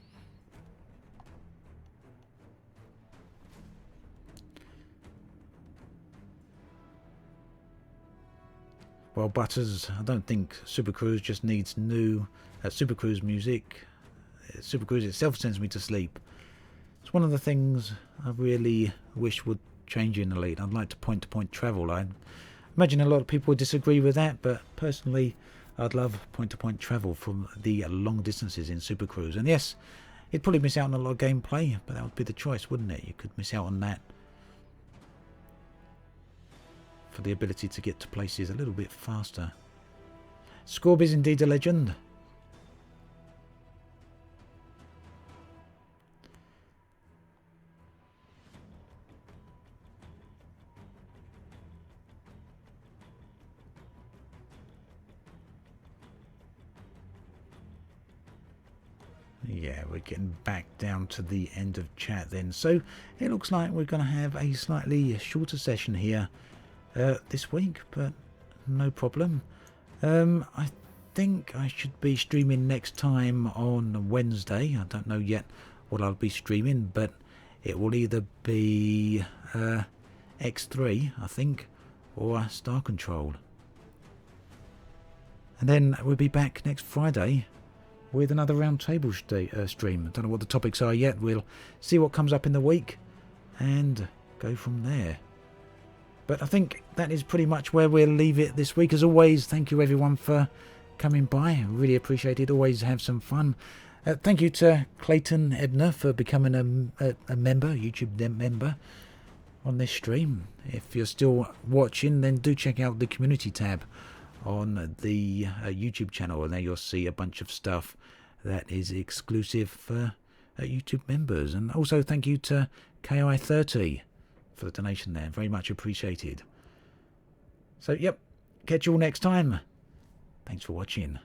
Well, Butters, I don't think Super Cruise just needs new Super Cruise music. Super Cruise itself sends me to sleep. It's one of the things I really wish would change in Elite. I'd like to point-to-point travel. I imagine a lot of people would disagree with that, but personally I'd love point-to-point travel from the long distances in Super Cruise. And yes, you'd probably miss out on a lot of gameplay, but that would be the choice, wouldn't it? You could miss out on that for the ability to get to places a little bit faster. Scorb is indeed a legend. Yeah, we're getting back down to the end of chat then. So it looks like we're going to have a slightly shorter session here this week, but no problem. I think I should be streaming next time on Wednesday. I don't know yet what I'll be streaming, but it will either be X3, I think, or Star Control. And then we'll be back next Friday with another roundtable stream. Don't know what the topics are yet. We'll see what comes up in the week and go from there. But I think that is pretty much where we'll leave it this week. As always, thank you everyone for coming by. Really appreciate it. Always have some fun. Thank you to Clayton Ebner for becoming a member, YouTube member on this stream. If you're still watching, then do check out the community tab on the YouTube channel, and there you'll see a bunch of stuff that is exclusive for YouTube members. And also thank you to KI30 for the donation there, very much appreciated. So yep, catch you all next time. Thanks for watching.